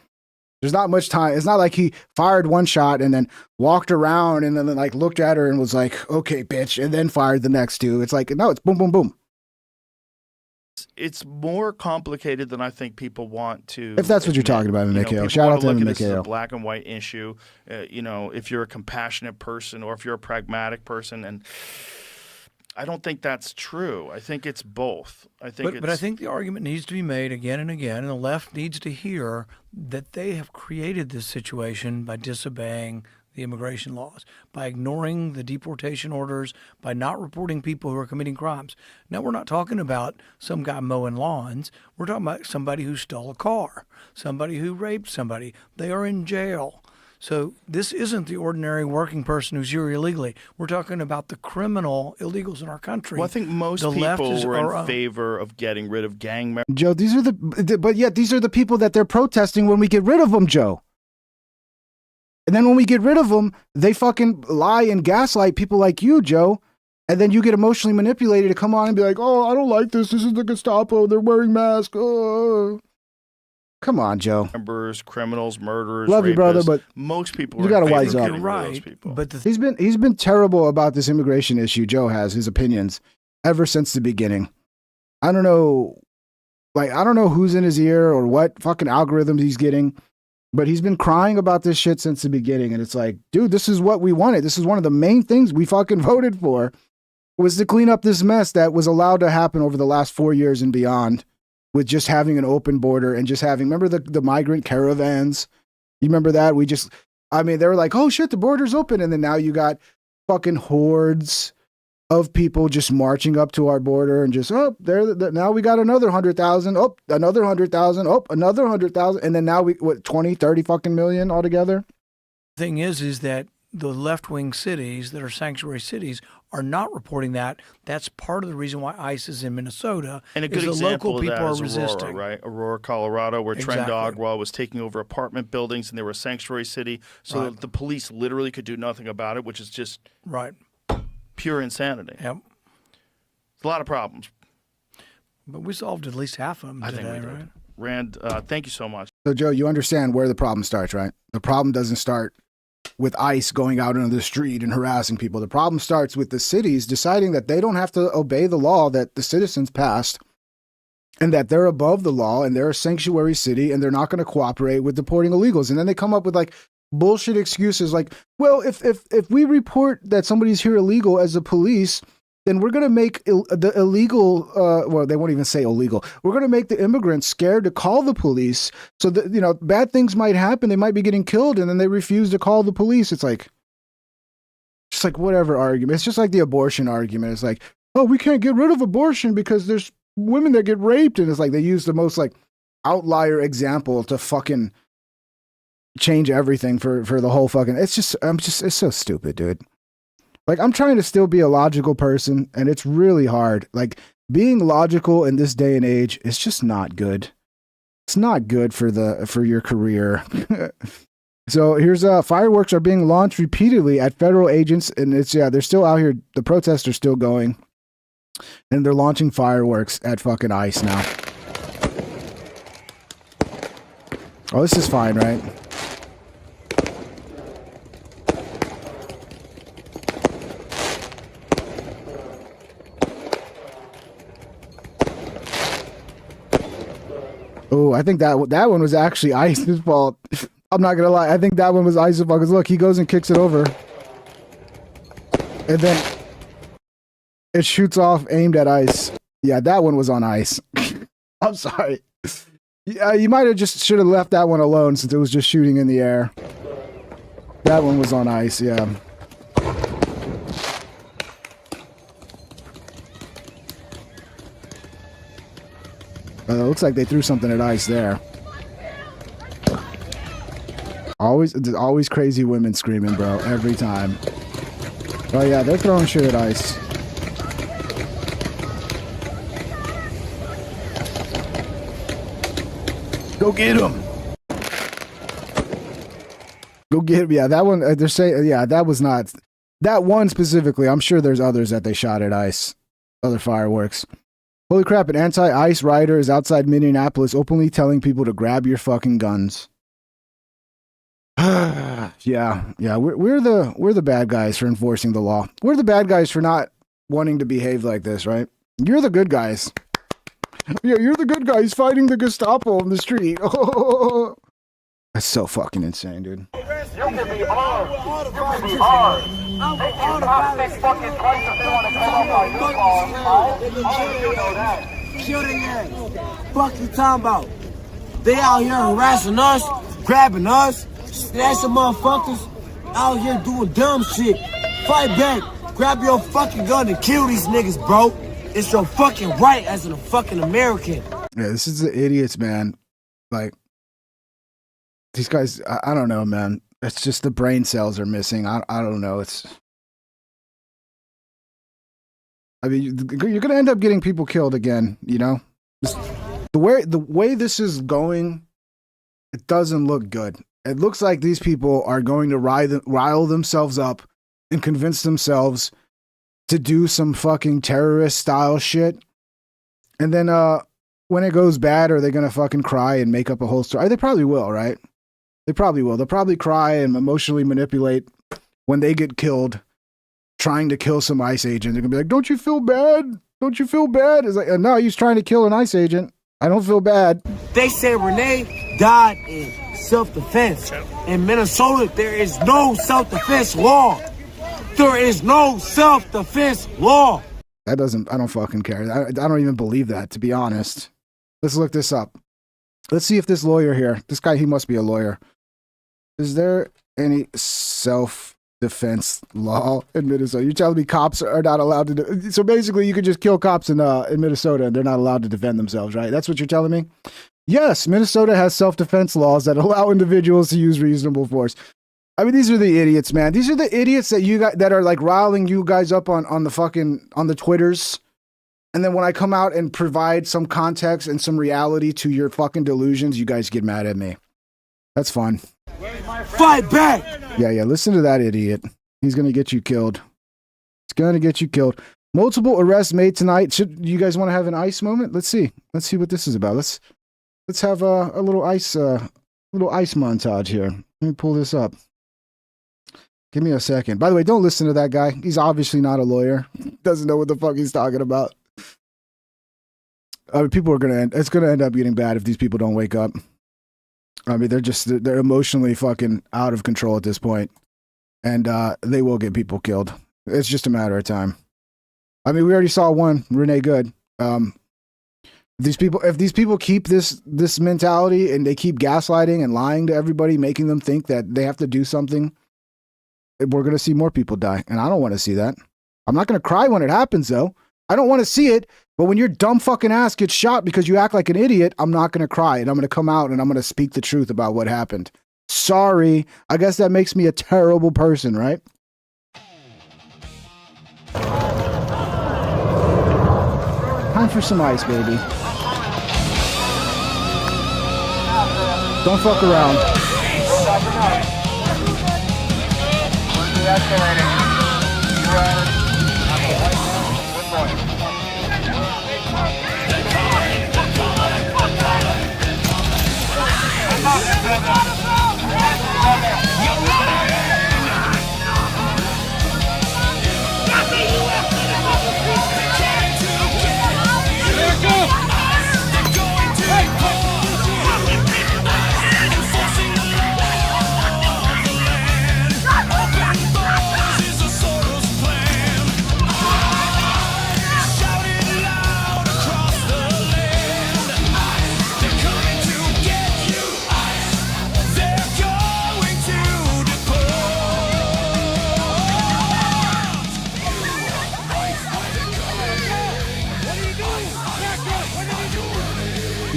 There's not much time. It's not like he fired 1 shot and then walked around and then like looked at her and was like, okay, bitch, and then fired the next 2. It's like, no, it's boom, boom, boom. It's more complicated than I think people want to. If that's what you're talking about, MKO. Shout out to MKO. This is a black and white issue. If you're a compassionate person or if you're a pragmatic person, and I don't think that's true. I think it's both. But I think the argument needs to be made again and again, and the left needs to hear that they have created this situation by disobeying the immigration laws, by ignoring the deportation orders, by not reporting people who are committing crimes. Now, we're not talking about some guy mowing lawns. We're talking about somebody who stole a car, somebody who raped somebody. They are in jail. So this isn't the ordinary working person who's here illegally. We're talking about the criminal illegals in our country. Well, I think most people were in favor of getting rid of gang members. Joe, these are the people that they're protesting when we get rid of them, Joe. And then when we get rid of them, they fucking lie and gaslight people like you, Joe. And then you get emotionally manipulated to come on and be like, oh, I don't like this. This is the Gestapo. They're wearing masks. Oh. Come on, Joe. Members, criminals, murderers, love rapists. You, brother, but most people you got to wise up. Right. But he's been terrible about this immigration issue. Joe has his opinions ever since the beginning. I don't know who's in his ear or what fucking algorithms he's getting. But he's been crying about this shit since the beginning. And it's like, dude, this is what we wanted. This is one of the main things we fucking voted for, was to clean up this mess that was allowed to happen over the last 4 years and beyond, with just having an open border and just having, remember the migrant caravans? You remember that? They were like, oh shit, the border's open. And then now you got fucking hordes of people just marching up to our border and just, now we got another 100,000, another 100,000, another 100,000. And then now 20, 30 fucking million altogether. The thing is that the left-wing cities that are sanctuary cities are not reporting that. That's part of the reason why ICE is in Minnesota. And a good example local people of that are is resisting. Aurora, right? Aurora, Colorado, where Exactly. Trent Dogwa was taking over apartment buildings and they were a sanctuary city. So Right. the police literally could do nothing about it, which is just Right. pure insanity. Yep. It's a lot of problems. But we solved at least half of them I today, think we did. right? Rand, thank you so much. So Joe, you understand where the problem starts, right? The problem doesn't start with ICE going out into the street and harassing people. The problem starts with the cities deciding that they don't have to obey the law that the citizens passed, and that they're above the law and they're a sanctuary city and they're not going to cooperate with deporting illegals. And then they come up with like bullshit excuses like, well, if we report that somebody's here illegal as the police, then we're going to make the illegal, well, they won't even say illegal. We're going to make the immigrants scared to call the police so that, bad things might happen. They might be getting killed, and then they refuse to call the police. It's like, just like whatever argument. It's just like the abortion argument. It's like, oh, we can't get rid of abortion because there's women that get raped. And it's like they use the most like outlier example to fucking change everything for the whole fucking, it's so stupid, dude. Like, I'm trying to still be a logical person, and it's really hard. Like, being logical in this day and age is just not good. It's not good for your career. So here's fireworks are being launched repeatedly at federal agents, and they're still out here. The protests are still going, and they're launching fireworks at fucking ICE now. Oh, this is fine, right? Oh, I think that one was actually ICE's fault. I'm not gonna lie. I think that one was ICE's fault. Because look, he goes and kicks it over, and then it shoots off aimed at ICE. Yeah, that one was on ICE. I'm sorry. Yeah, you might have just should have left that one alone since it was just shooting in the air. That one was on ICE. Yeah. Looks like they threw something at ICE there. There's always crazy women screaming, bro. Every time. Oh yeah, they're throwing shit at ICE. Go get him. Go get him. Yeah, that one. They're saying. Yeah, that was not. That one specifically. I'm sure there's others that they shot at ICE. Other fireworks. Holy crap, an anti-ICE rioter is outside Minneapolis openly telling people to grab your fucking guns. yeah, we're the bad guys for enforcing the law. We're the bad guys for not wanting to behave like this, right? You're the good guys. Yeah, you're the good guys fighting the Gestapo on the street. That's so fucking insane, dude. You can be armed. You can be armed. They can pop six fucking twice if they want to come up on your ball. You know that. Kill their ass. Fuck you talking about? They out here harassing us, grabbing us, snatching motherfuckers, out here doing dumb shit. Fight back. Grab your fucking gun and kill these niggas, bro. It's your fucking right as a fucking American. Yeah, this is the idiots, man. Like, these guys, I don't know, man. It's just the brain cells are missing. I don't know. I mean, you're going to end up getting people killed again, you know? The way this is going, it doesn't look good. It looks like these people are going to rile themselves up and convince themselves to do some fucking terrorist style shit. And then when it goes bad, are they going to fucking cry and make up a whole story? They probably will, right? They probably will. They'll probably cry and emotionally manipulate when they get killed, trying to kill some ICE agent. They're going to be like, don't you feel bad? Don't you feel bad? It's like, no, he's trying to kill an ICE agent. I don't feel bad. They say Renee died in self-defense. In Minnesota, there is no self-defense law. There is no self-defense law. I don't fucking care. I don't even believe that, to be honest. Let's look this up. Let's see if this lawyer here, this guy, he must be a lawyer. Is there any self-defense law in Minnesota? You're telling me cops are not allowed to do... So basically, you could just kill cops in Minnesota and they're not allowed to defend themselves, right? That's what you're telling me? Yes, Minnesota has self-defense laws that allow individuals to use reasonable force. I mean, these are the idiots, man. These are the idiots that you guys that are like riling you guys up on the Twitters. And then when I come out and provide some context and some reality to your fucking delusions, you guys get mad at me. That's fun. Fight back! Yeah, listen to that idiot. He's going to get you killed. He's going to get you killed. Multiple arrests made tonight. Should you guys want to have an ICE moment? Let's see. Let's see what this is about. Let's have a little ICE montage here. Let me pull this up. Give me a second. By the way, don't listen to that guy. He's obviously not a lawyer. Doesn't know what the fuck he's talking about. I mean, it's gonna end up getting bad if these people don't wake up. I mean, they're emotionally fucking out of control at this point, and they will get people killed. It's just a matter of time. I mean, we already saw one, Renee Good. If these people keep this mentality and they keep gaslighting and lying to everybody, making them think that they have to do something, we're gonna see more people die, and I don't want to see that. I'm not gonna cry when it happens, though. I don't want to see it, but when your dumb fucking ass gets shot because you act like an idiot, I'm not going to cry, and I'm going to come out and I'm going to speak the truth about what happened. Sorry. I guess that makes me a terrible person, right? time for some ice, baby. Don't fuck around.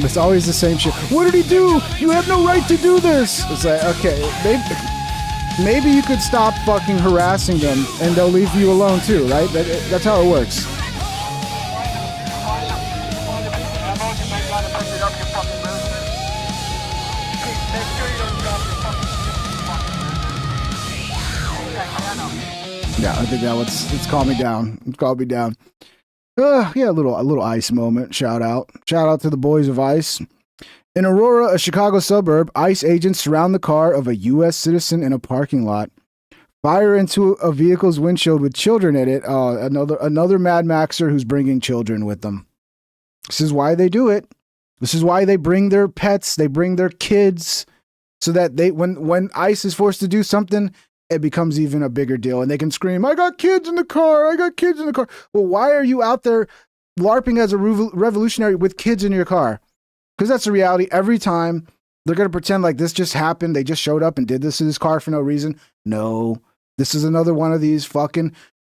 It's always the same shit. What did he do? You have no right to do this. It's like, okay, maybe you could stop fucking harassing them and they'll leave you alone too, right? That's how it works. Yeah, I think it's calm me down. It's calmed me down. Yeah, a little ICE moment. Shout out to the boys of ICE. In Aurora, a Chicago suburb, ICE agents surround the car of a U.S. citizen in a parking lot, fire into a vehicle's windshield with children in it. Another Mad Maxer who's bringing children with them. This is why they do it. This is why they bring their pets. They bring their kids, so that when ICE is forced to do something, it becomes even a bigger deal, and they can scream, "I got kids in the car! I got kids in the car!" Well, why are you out there LARPing as a revolutionary with kids in your car? Because that's the reality. Every time they're going to pretend like this just happened. They just showed up and did this to this car for no reason. No, this is another one of these fucking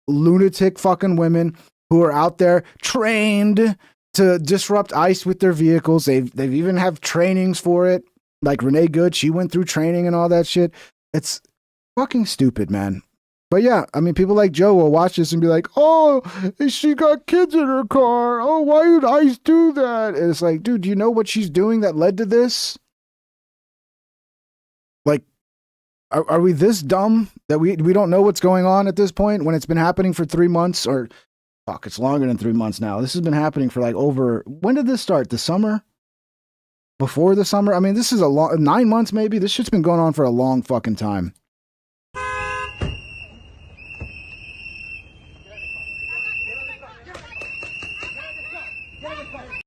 lunatic fucking women who are out there trained to disrupt ICE with their vehicles. They've even have trainings for it. Like Renee Good, she went through training and all that shit. It's fucking stupid, man. But yeah, I mean, people like Joe will watch this and be like, "Oh, she got kids in her car. Oh, why would ICE do that?" And it's like, dude, do you know what she's doing that led to this? Like, are we this dumb that we don't know what's going on at this point when it's been happening for 3 months? Or fuck, it's longer than 3 months now. This has been happening for like over, when did this start? The summer? Before the summer? I mean, this is 9 months maybe. This shit's been going on for a long fucking time.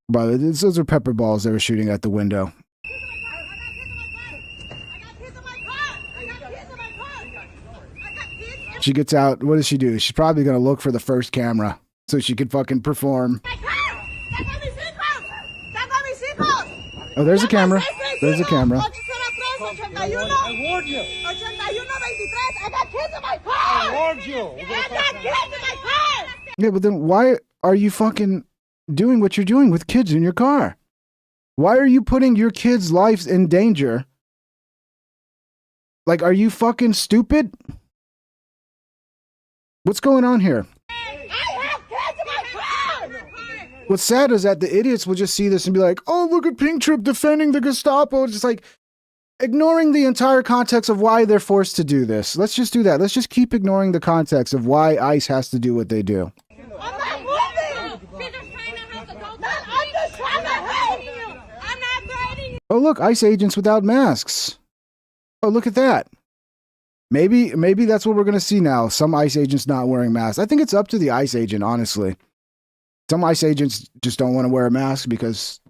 Brother, those are pepper balls they were shooting at the window. She gets out. What does she do? She's probably going to look for the first camera so she could fucking perform. Oh, there's a camera. There's a camera. I warned you. I got kids in my car. I warned you. I got kids in my car. Yeah, but then why are you fucking doing what you're doing with kids in your car? Why are you putting your kids' lives in danger? Like, are you fucking stupid? What's going on here? I have kids in my car. What's sad is that the idiots will just see this and be like, "Oh, look at Pink Trip defending the Gestapo." It's just like ignoring the entire context of why they're forced to do this. Let's just do that. Let's just keep ignoring the context of why ICE has to do what they do. I'm not moving. She's just trying to help the adults. I'm just trying to help you. I'm not threatening you. Oh, look, ICE agents without masks. Oh, look at that. Maybe that's what we're going to see now. Some ICE agents not wearing masks. I think it's up to the ICE agent, honestly. Some ICE agents just don't want to wear a mask because,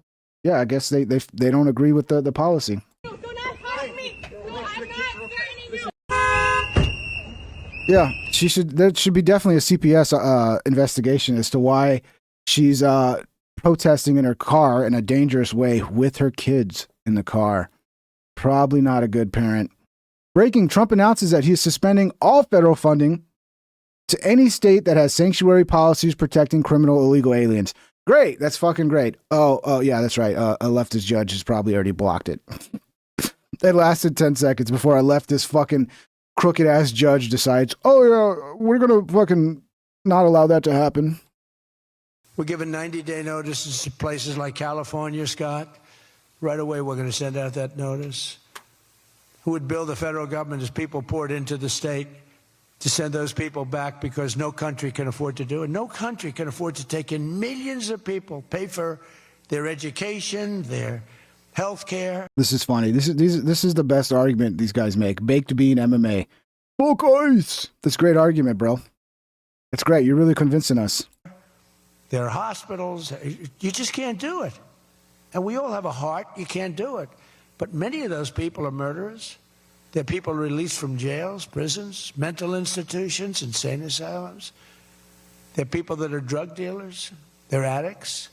yeah, I guess they don't agree with the policy. Do not hurt me. I'm not threatening you. Yeah, there should be definitely a CPS investigation as to why she's protesting in her car in a dangerous way with her kids in the car. Probably not a good parent. Breaking, Trump announces that he is suspending all federal funding to any state that has sanctuary policies protecting criminal illegal aliens. Great. That's fucking great. Oh, yeah, that's right. A leftist judge has probably already blocked it. It lasted 10 seconds before a leftist fucking crooked ass judge decides, "Oh, yeah, we're going to fucking not allow that to happen." We're giving 90-day notices to places like California, Scott. Right away, we're going to send out that notice. Who would bill the federal government as people poured into the state to send those people back because no country can afford to do it? No country can afford to take in millions of people, pay for their education, their health care. This is funny. This is the best argument these guys make. Baked bean MMA. Fuck ice. That's a great argument, bro. It's great. You're really convincing us. There are hospitals. You just can't do it. And we all have a heart. You can't do it. But many of those people are murderers. They're people released from jails, prisons, mental institutions, insane asylums. They're people that are drug dealers. They're addicts.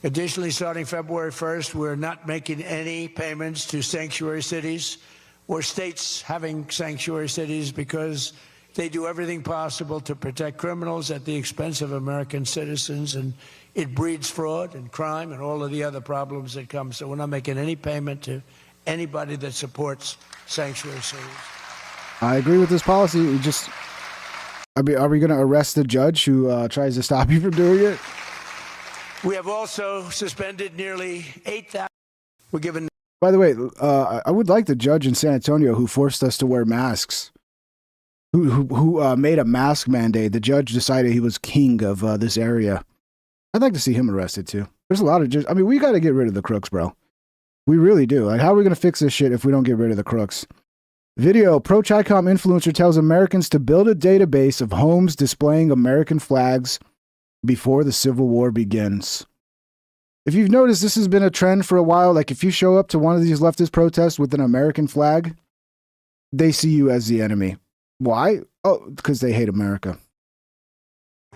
Additionally, starting February 1st, we're not making any payments to sanctuary cities or states having sanctuary cities because they do everything possible to protect criminals at the expense of American citizens, and it breeds fraud and crime and all of the other problems that come. So we're not making any payment to anybody that supports sanctuary cities. I agree with this policy. Are we going to arrest the judge who tries to stop you from doing it? We have also suspended nearly 8,000. We're giving. By the way, I would like the judge in San Antonio who forced us to wear masks, who made a mask mandate. The judge decided he was king of this area. I'd like to see him arrested too. There's a lot of judges. I mean, we got to get rid of the crooks, bro. We really do. Like, how are we going to fix this shit if we don't get rid of the crooks? Video, pro-Chi-Com influencer tells Americans to build a database of homes displaying American flags before the Civil War begins. If you've noticed, this has been a trend for a while. Like, if you show up to one of these leftist protests with an American flag, they see you as the enemy. Why? Oh, because they hate America.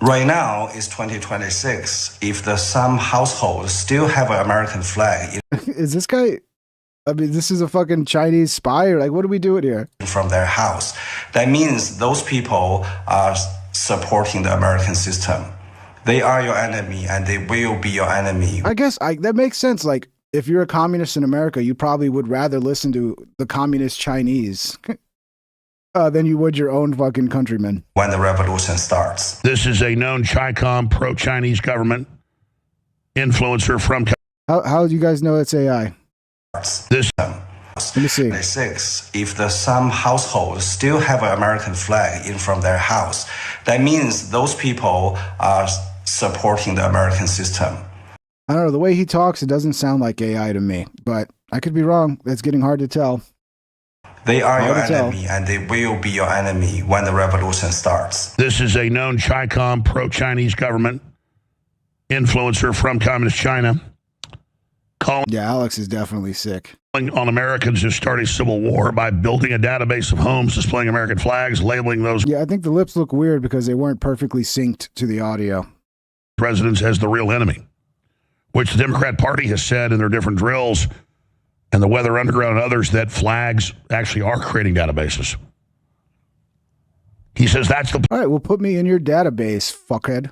Right now is 2026. If some households still have an American flag Is this guy... I mean, this is a fucking Chinese spy, or like, what are we doing here? From their house, that means those people are supporting the American system. They are your enemy, and they will be your enemy. I guess that makes sense. Like, if you're a communist in America, you probably would rather listen to the communist Chinese than you would your own fucking countrymen. When the revolution starts. This is a known Chi-Com pro-Chinese government influencer from... How do you guys know it's AI? This. Let me see. If some households still have an American flag in from their house, that means those people are supporting the American system. I don't know. The way he talks, it doesn't sound like AI to me, but I could be wrong. That's getting hard to tell. They are your enemy, and they will be your enemy when the revolution starts. This is a known Chi-Com pro-Chinese government influencer from communist China. Yeah, Alex is definitely sick. On Americans to start a civil war by building a database of homes displaying American flags, labeling those... Yeah, I think the lips look weird because they weren't perfectly synced to the audio. ...presidents as the real enemy, which the Democrat Party has said in their different drills, and the Weather Underground and others, that flags actually are creating databases. He says that's the... All right, well, put me in your database, fuckhead.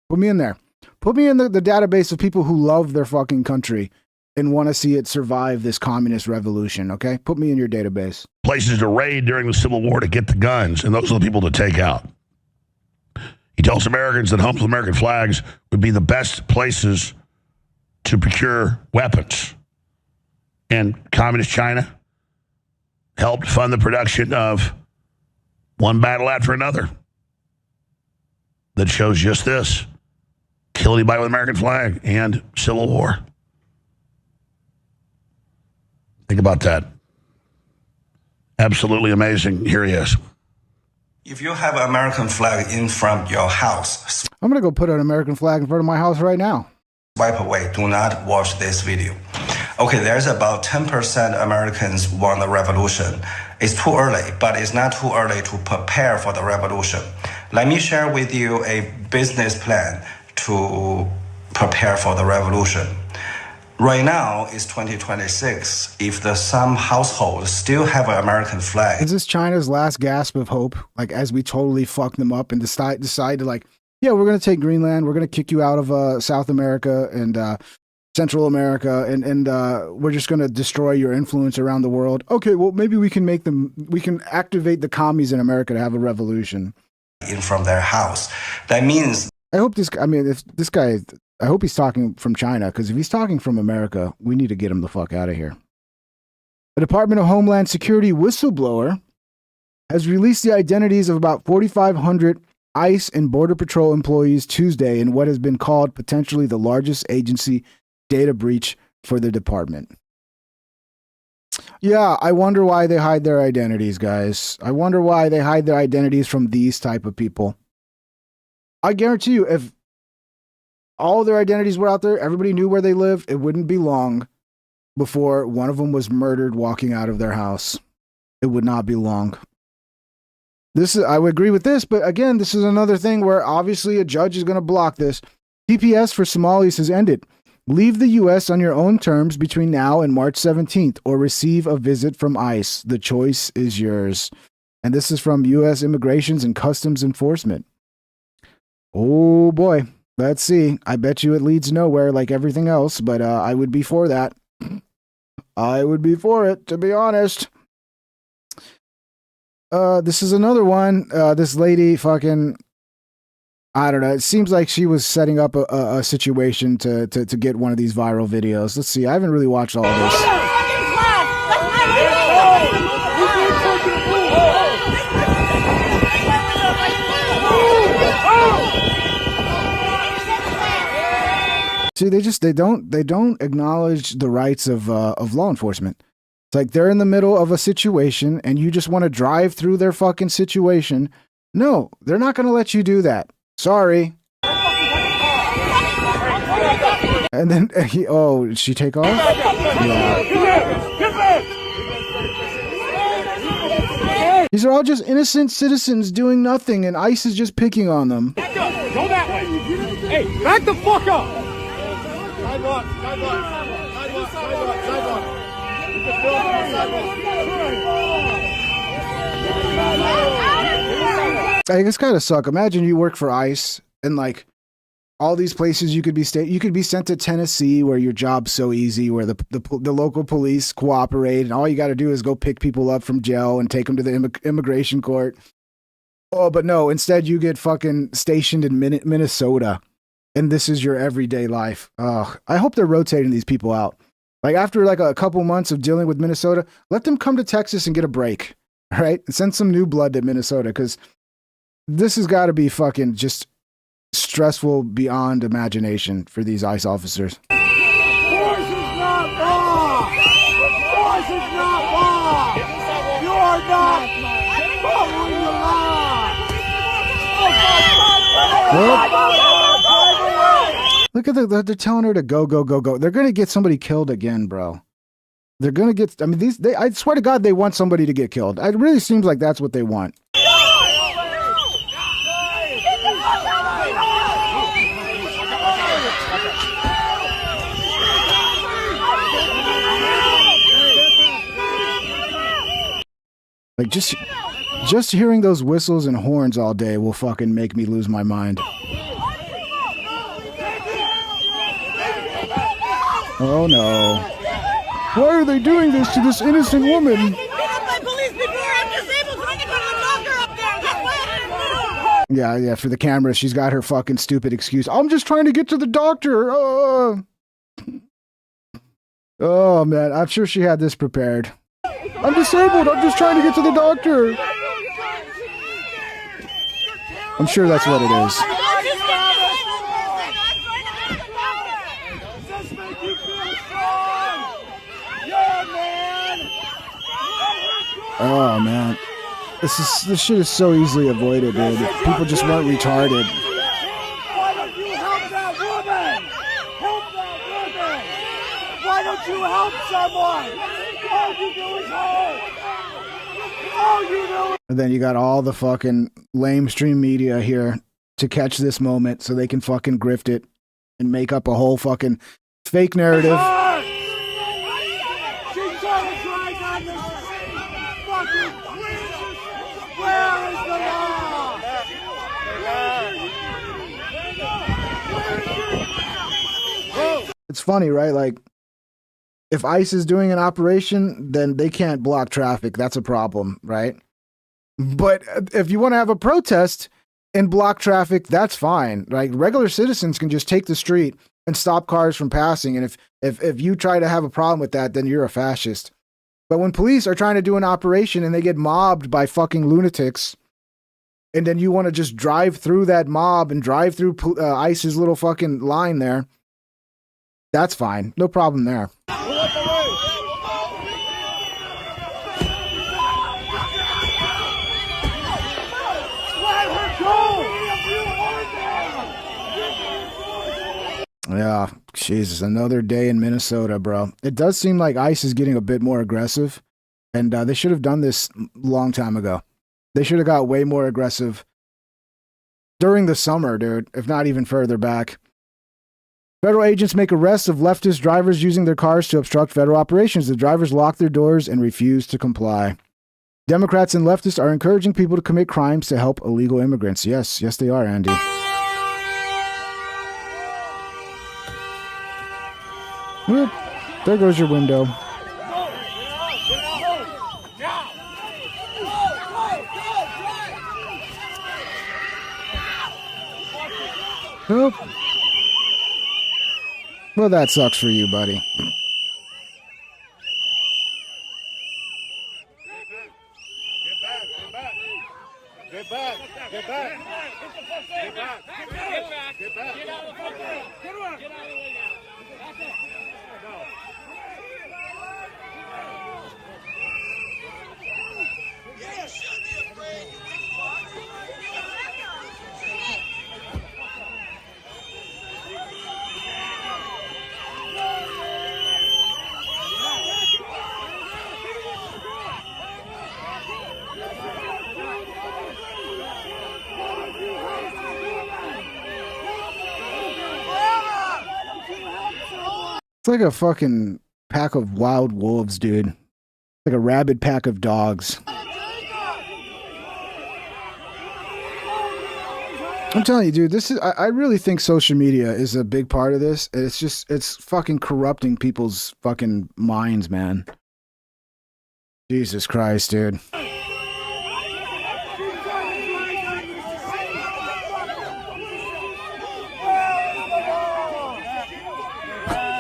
Put me in there. Put me in the database of people who love their fucking country and want to see it survive this communist revolution, okay? Put me in your database. Places to raid during the Civil War to get the guns, and those are the people to take out. He tells Americans that homes with American flags would be the best places to procure weapons. And communist China helped fund the production of one battle after another that shows just this: kill anybody with an American flag and Civil War. Think about that. Absolutely amazing. Here he is. If you have an American flag in front of your house, I'm going to go put an American flag in front of my house right now. Swipe away. Do not watch this video. Okay, there's about 10% Americans want the revolution. It's too early, but it's not too early to prepare for the revolution. Let me share with you a business plan to prepare for the revolution. Right now is 2026. If some households still have an American flag. Is this China's last gasp of hope? Like, as we totally fuck them up and decide to like, yeah, we're going to take Greenland. We're going to kick you out of South America and Central America. And we're just going to destroy your influence around the world. Okay, well, maybe we can activate the commies in America to have a revolution. In from their house. That means I hope this. I mean, if this guy, I hope he's talking from China, because if he's talking from America, we need to get him the fuck out of here. A Department of Homeland Security whistleblower has released the identities of about 4,500 ICE and Border Patrol employees Tuesday in what has been called potentially the largest agency data breach for the department. Yeah, I wonder why they hide their identities, guys. I wonder why they hide their identities from these type of people. I guarantee you, if all their identities were out there, everybody knew where they lived, it wouldn't be long before one of them was murdered walking out of their house. It would not be long. I would agree with this, but again, this is another thing where obviously a judge is going to block this. TPS for Somalis has ended. Leave the U.S. on your own terms between now and March 17th or receive a visit from ICE. The choice is yours. And this is from U.S. Immigrations and Customs Enforcement. Oh boy, let's see. I bet you it leads nowhere like everything else, but I would be for that. I would be for it, to be honest. This is another one. This lady fucking, I don't know. It seems like she was setting up a situation to get one of these viral videos. Let's see. I haven't really watched all of this. See, they don't acknowledge the rights of law enforcement. It's like they're in the middle of a situation and you just want to drive through their fucking situation. No, they're not going to let you do that. Sorry. And then did she take off? Yeah. These are all just innocent citizens doing nothing, and ICE is just picking on them. Back up. Go that way. Hey, back the fuck up. Sidewalk. Like, it's kind of suck. Imagine you work for ICE and like all these places you could be you could be sent to Tennessee where your job's so easy, where the local police cooperate, and all you got to do is go pick people up from jail and take them to the immigration court. Oh, but no, instead you get fucking stationed in Minnesota, and this is your everyday life. I hope they're rotating these people out. Like after like a couple months of dealing with Minnesota, let them come to Texas and get a break. All right, send some new blood to Minnesota, because this has got to be fucking just stressful beyond imagination for these ICE officers. Force is not law. Force is not law. You are not following the law. Look at they're telling her to go. They're going to get somebody killed again, bro. They're going to get, I mean, I swear to God, they want somebody to get killed. It really seems like that's what they want. Like just hearing those whistles and horns all day will fucking make me lose my mind. Oh no. Why are they doing this to this innocent woman? Yeah, for the camera, she's got her fucking stupid excuse. I'm just trying to get to the doctor. Oh man, I'm sure she had this prepared. I'm disabled. I'm just trying to get to the doctor. I'm sure that's what it is. Oh man, this shit is so easily avoided, dude. People just weren't retarded. Why don't you help that woman? Help that woman. Why don't you help someone? All you do is hurt. All you do. And then you got all the fucking lamestream media here to catch this moment so they can fucking grift it and make up a whole fucking fake narrative. She's trying to drag on this fucking. Where is the law? It's funny, right? Like, if ICE is doing an operation, then they can't block traffic. That's a problem, right? But if you want to have a protest, and block traffic, that's fine. Like regular citizens can just take the street and stop cars from passing. And if you try to have a problem with that, then you're a fascist. But when police are trying to do an operation and they get mobbed by fucking lunatics, and then you want to just drive through that mob and drive through ICE's little fucking line there, that's fine. No problem there. Yeah, Jesus, another day in Minnesota, bro. It does seem like ICE is getting a bit more aggressive, and they should have done this a long time ago. They should have got way more aggressive during the summer, dude, if not even further back. Federal agents make arrests of leftist drivers using their cars to obstruct federal operations. The drivers lock their doors and refuse to comply. Democrats and leftists are encouraging people to commit crimes to help illegal immigrants. Yes, they are, Andy. Whoop, there goes your window. Nope. Well, that sucks for you, buddy. Get back! Get back! Get back! Get back! Get out of the fucking way! Get out of the way now! Back up! No. You should be afraid. It's like a fucking pack of wild wolves, dude. Like a rabid pack of dogs. I'm telling you, dude, this is, I really think social media is a big part of this. It's fucking corrupting people's fucking minds, man. Jesus Christ, dude.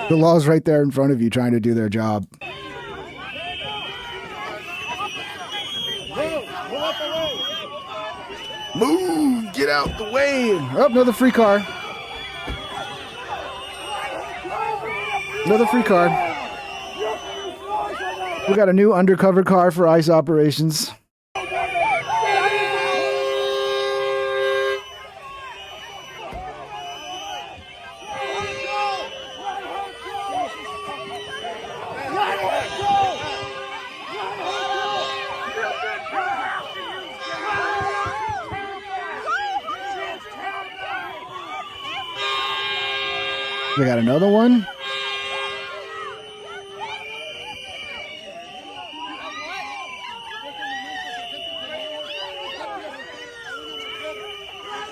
The law's right there in front of you trying to do their job. Move! Get out the way! Oh, another free car. Another free car. We got a new undercover car for ICE operations. We got another one.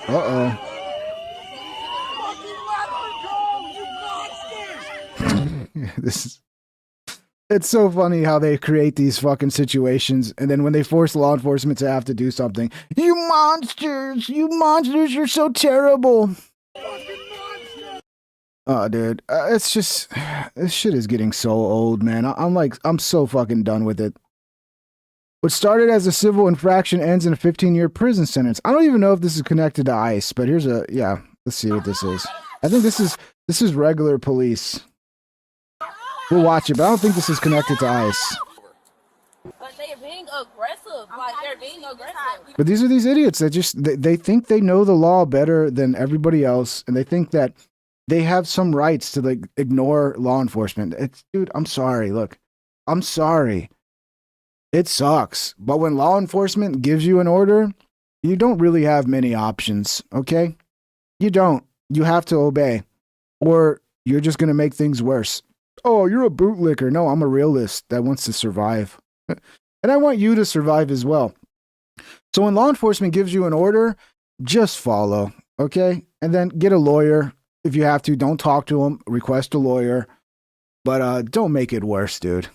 Uh-oh. It's so funny how they create these fucking situations, and then when they force law enforcement to have to do something, you monsters, you're so terrible. Oh, dude, it's just, this shit is getting so old, man. I'm so fucking done with it. What started as a civil infraction ends in a 15-year prison sentence. I don't even know if this is connected to ICE, but here's let's see what this is. I think this is regular police. We'll watch it, but I don't think this is connected to ICE. But they're being aggressive. Like, they're being aggressive. But these are these idiots that they think they know the law better than everybody else, and they think that they have some rights to, like, ignore law enforcement. Dude, I'm sorry. Look, I'm sorry. It sucks. But when law enforcement gives you an order, you don't really have many options, okay? You don't. You have to obey, or you're just going to make things worse. Oh, you're a bootlicker. No, I'm a realist that wants to survive. And I want you to survive as well. So when law enforcement gives you an order, just follow, okay? And then get a lawyer. If you have to, don't talk to them. Request a lawyer. But don't make it worse, dude.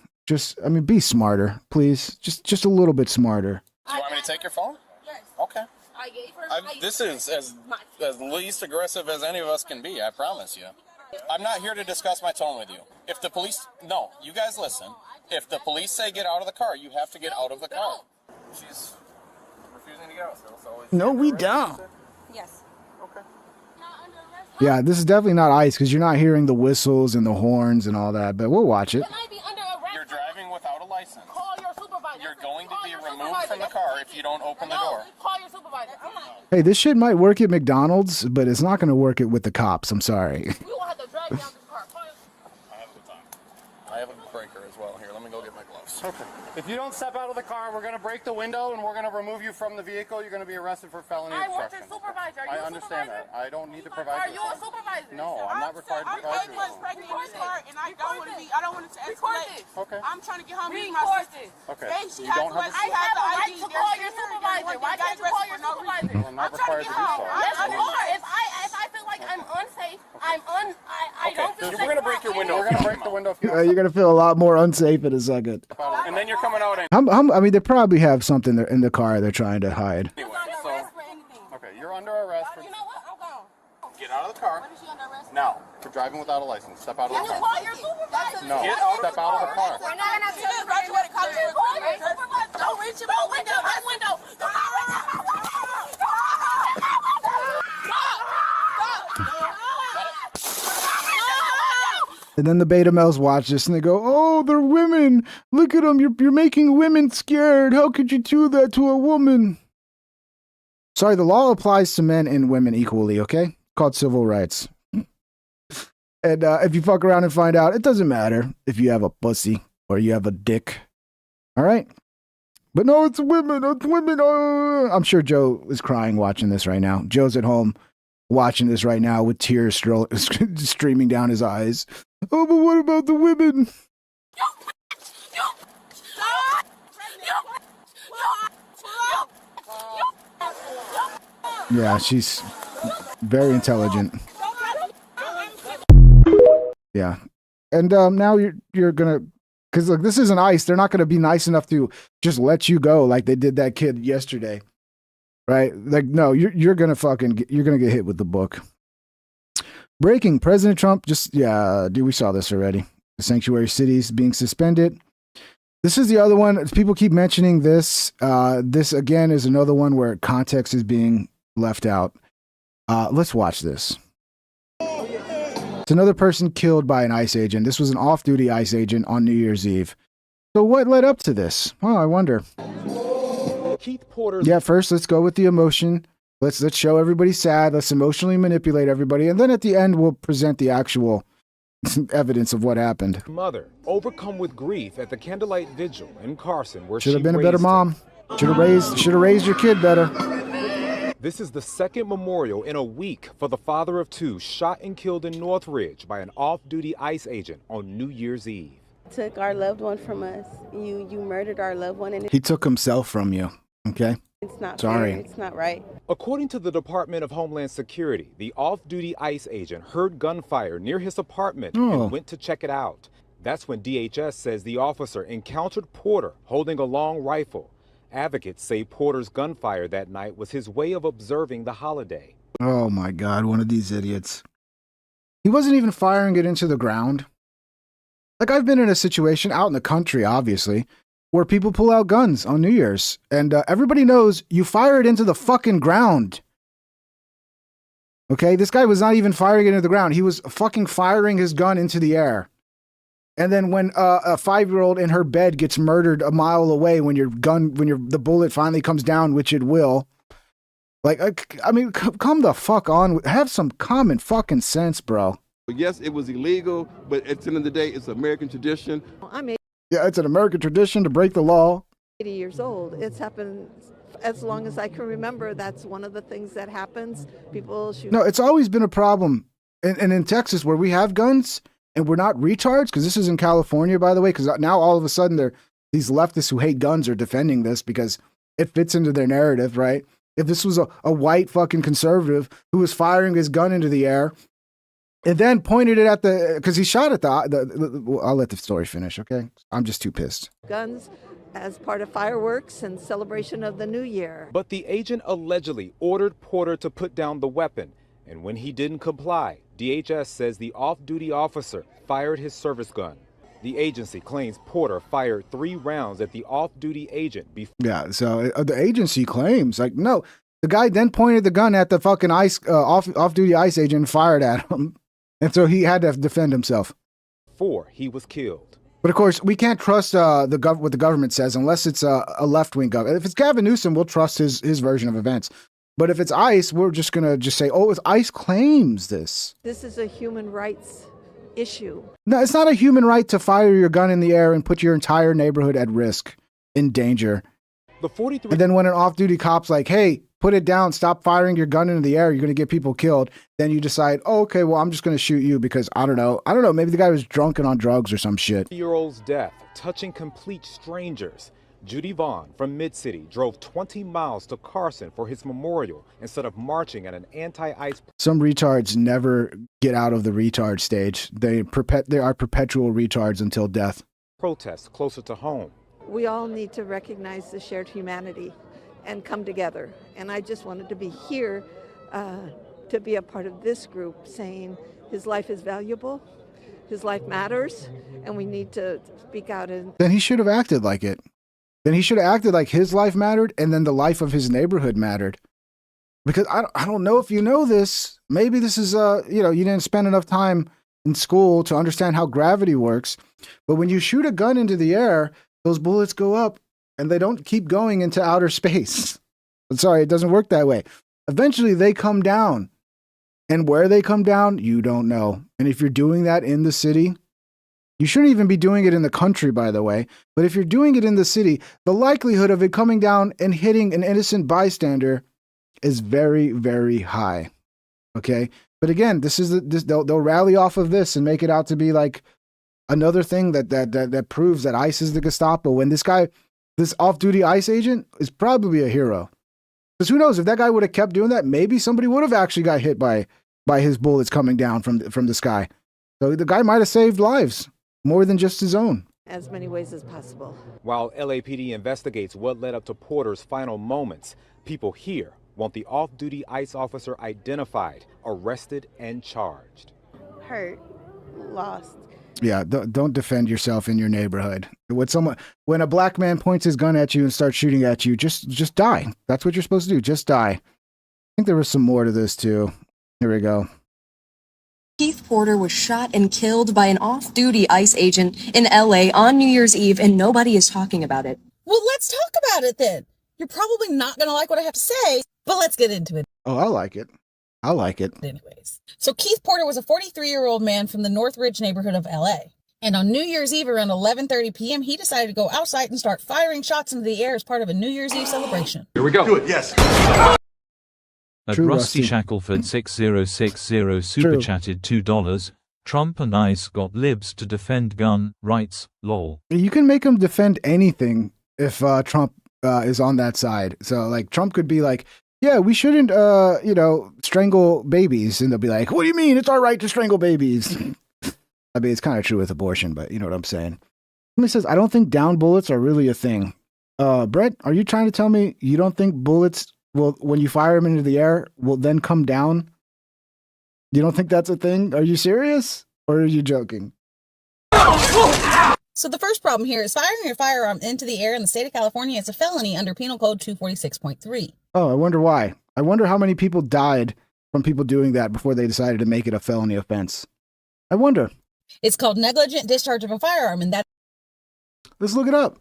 Be smarter, please. Just a little bit smarter. Do you want me to take your phone? Yes. Okay. I gave her. This is as least aggressive as any of us can be, I promise you. I'm not here to discuss my tone with you. If the police, no, you guys listen. If the police say get out of the car, you have to get out of the car. She's refusing to get out, so No, we don't. Yes. Okay. Yeah, this is definitely not ICE because you're not hearing the whistles and the horns and all that, but we'll watch it. You're driving without a license. Call your supervisor. You're going to be removed from the car if you don't open the door. Call your supervisor. Hey, this shit might work at McDonald's, but it's not going to work it with the cops. I'm sorry. We will have to drag down this car. I have a time. I have a breaker as well. Here, let me go get my gloves. Okay. If you don't step out of the car, we're going to break the window and we're going to remove you from the vehicle. You're going to be arrested for felony I want obstruction. your supervisor. Are you I a understand supervisor? that. I don't need to provide Are you you a supervisor? No, I'm not required to provide you. I'm pregnant in this car, and I don't want to be. I don't want it to escalate. Okay. I'm trying to get home with my Record sister. this. Okay. Hey, she You has don't the have she a- has the I ID. have to call your supervisor. Why can't you call your supervisor? I'm not required to do so. Yes, you are. If I feel like I'm unsafe, I don't feel safe. We're going to break your window. We're going to break the window if you You're going to feel a lot more unsafe in a second. and then you're coming out I mean, they probably have something there in the car they're trying to hide. anyway. So, okay, you're under arrest for. You know what? I'm gone. Get out of the car. When is she under arrest? Now, for driving without a license. Step out of the You car. call your supervisor. No, step out of the car. We're not gonna tell you graduated college. You call your supervisor. Don't reach your window. That window. And then the beta males watch this and they go, "Oh, they're women. Look at them. You're making women scared. How could you do that to a woman?" Sorry, the law applies to men and women equally, okay? Called civil rights. And if you fuck around and find out, it doesn't matter if you have a pussy or you have a dick. All right? But no, it's women. It's women. I'm sure Joe is crying watching this right now. Joe's at home watching this right now with tears streaming down his eyes. Oh, but what about the women? Yeah, she's very intelligent. Yeah. And now you're gonna, because look, this isn't ICE. They're not gonna be nice enough to just let you go like they did that kid yesterday, right? Like, no, you're gonna get hit with the book. Breaking: President Trump we saw this already. The sanctuary cities being suspended. This is the other one. People keep mentioning this. This again is another one where context is being left out. Let's watch this. It's another person killed by an ICE agent. This was an off-duty ICE agent on New Year's Eve. So what led up to this? Oh, I wonder. Keith Porter. Yeah, first let's go with the emotion. Let's show everybody sad. Let's emotionally manipulate everybody, and then at the end we'll present the actual evidence of what happened. Mother overcome with grief at the candlelight vigil in Carson, where Should she have been a better raised mom. Should have raised your kid better. This is the second memorial in a week for the father of two shot and killed in Northridge by an off-duty ICE agent on New Year's Eve. Took our loved one from us. You murdered our loved one, and He took himself from you. Okay. it's not Sorry. fair. It's not right. According to the Department of Homeland Security, the off-duty ICE agent heard gunfire near his apartment and went to check it out. That's when DHS says the officer encountered Porter holding a long rifle. Advocates say Porter's gunfire that night was his way of observing the holiday. Oh my God, one of these idiots. He wasn't even firing it into the ground. Like, I've been in a situation out in the country, obviously, where people pull out guns on New Year's, and everybody knows you fire it into the fucking ground. Okay, this guy was not even firing it into the ground. He was fucking firing his gun into the air. And then when a 5-year-old in her bed gets murdered a mile away, when the bullet finally comes down, which it will, like, I mean, come the fuck on. Have some common fucking sense, bro. Yes, it was illegal, but at the end of the day, it's American tradition. Yeah, it's an American tradition to break the law. 80 years old. It's happened as long as I can remember. That's one of the things that happens. People shoot. No, it's always been a problem. And in Texas, where we have guns and we're not retards, because this is in California, by the way, because now all of a sudden these leftists who hate guns are defending this because it fits into their narrative, right? If this was a white fucking conservative who was firing his gun into the air and then pointed it at because he shot at I'll let the story finish, okay? I'm just too pissed. Guns as part of fireworks and celebration of the new year. But the agent allegedly ordered Porter to put down the weapon, and when he didn't comply, DHS says the off-duty officer fired his service gun. The agency claims Porter fired 3 rounds at the off-duty agent before. Yeah, so the agency claims, like, no, the guy then pointed the gun at the fucking off-duty ICE agent and fired at him. And so he had to defend himself. He was killed. But of course, we can't trust what the government says unless it's a left-wing government. If it's Gavin Newsom, we'll trust his version of events. But if it's ICE, we're just going to say, oh, it's ICE claims this. This is a human rights issue. No, it's not a human right to fire your gun in the air and put your entire neighborhood at risk, in danger. The 43. And then when an off-duty cop's like, hey, put it down, stop firing your gun into the air, you're going to get people killed. Then you decide, oh, okay, well, I'm just going to shoot you because I don't know, maybe the guy was drunk and on drugs or some shit. Year-old's death, touching complete strangers. Judy Vaughn from Mid-City drove 20 miles to Carson for his memorial instead of marching at an anti-ICE. Some retards never get out of the retard stage. They are perpetual retards until death. Protest closer to home. We all need to recognize the shared humanity and come together. And I just wanted to be here to be a part of this group saying his life is valuable, his life matters, and we need to speak out. Then he should have acted like it. Then he should have acted like his life mattered and then the life of his neighborhood mattered. Because I don't know if you know this. Maybe this is, you didn't spend enough time in school to understand how gravity works. But when you shoot a gun into the air, those bullets go up and they don't keep going into outer space. I'm sorry, it doesn't work that way. Eventually they come down. And where they come down, you don't know. And if you're doing that in the city, you shouldn't even be doing it in the country, by the way. But if you're doing it in the city, the likelihood of it coming down and hitting an innocent bystander is very, very high. Okay? But again, they'll rally off of this and make it out to be like another thing that proves that ICE is the Gestapo. When this off-duty ICE agent is probably a hero. Because who knows, if that guy would have kept doing that, maybe somebody would have actually got hit by his bullets coming down from the sky. So the guy might have saved lives. More than just his own. As many ways as possible. While LAPD investigates what led up to Porter's final moments, people here want the off-duty ICE officer identified, arrested, and charged. Hurt, lost. Yeah, don't defend yourself in your neighborhood. When a black man points his gun at you and starts shooting at you, just die. That's what you're supposed to do. Just die. I think there was some more to this too. Here we go. Keith Porter was shot and killed by an off-duty ICE agent in LA on New Year's Eve, and nobody is talking about it. Well, let's talk about it then. You're probably not going to like what I have to say, but let's get into it. Oh, I like it. Anyways. So Keith Porter was a 43-year-old man from the Northridge neighborhood of LA. And on New Year's Eve around 11:30 p.m., he decided to go outside and start firing shots into the air as part of a New Year's Eve celebration. Here we go. Do it, yes. At True, Rusty Rusty. Shackelford 6060 super True. chatted $2. Trump and ICE got libs to defend gun rights, lol. You can make him defend anything if Trump is on that side. So like Trump could be like, yeah, we shouldn't, strangle babies. And they'll be like, what do you mean? It's our right to strangle babies. I mean, it's kind of true with abortion, but you know what I'm saying. Somebody says, I don't think down bullets are really a thing. Brett, are you trying to tell me you don't think bullets will, when you fire them into the air, will then come down? You don't think that's a thing? Are you serious? Or are you joking? So the first problem here is firing your firearm into the air in the state of California is a felony under Penal Code 246.3. Oh, I wonder why. I wonder how many people died from people doing that before they decided to make it a felony offense. I wonder. It's called negligent discharge of a firearm, and that. Let's look it up.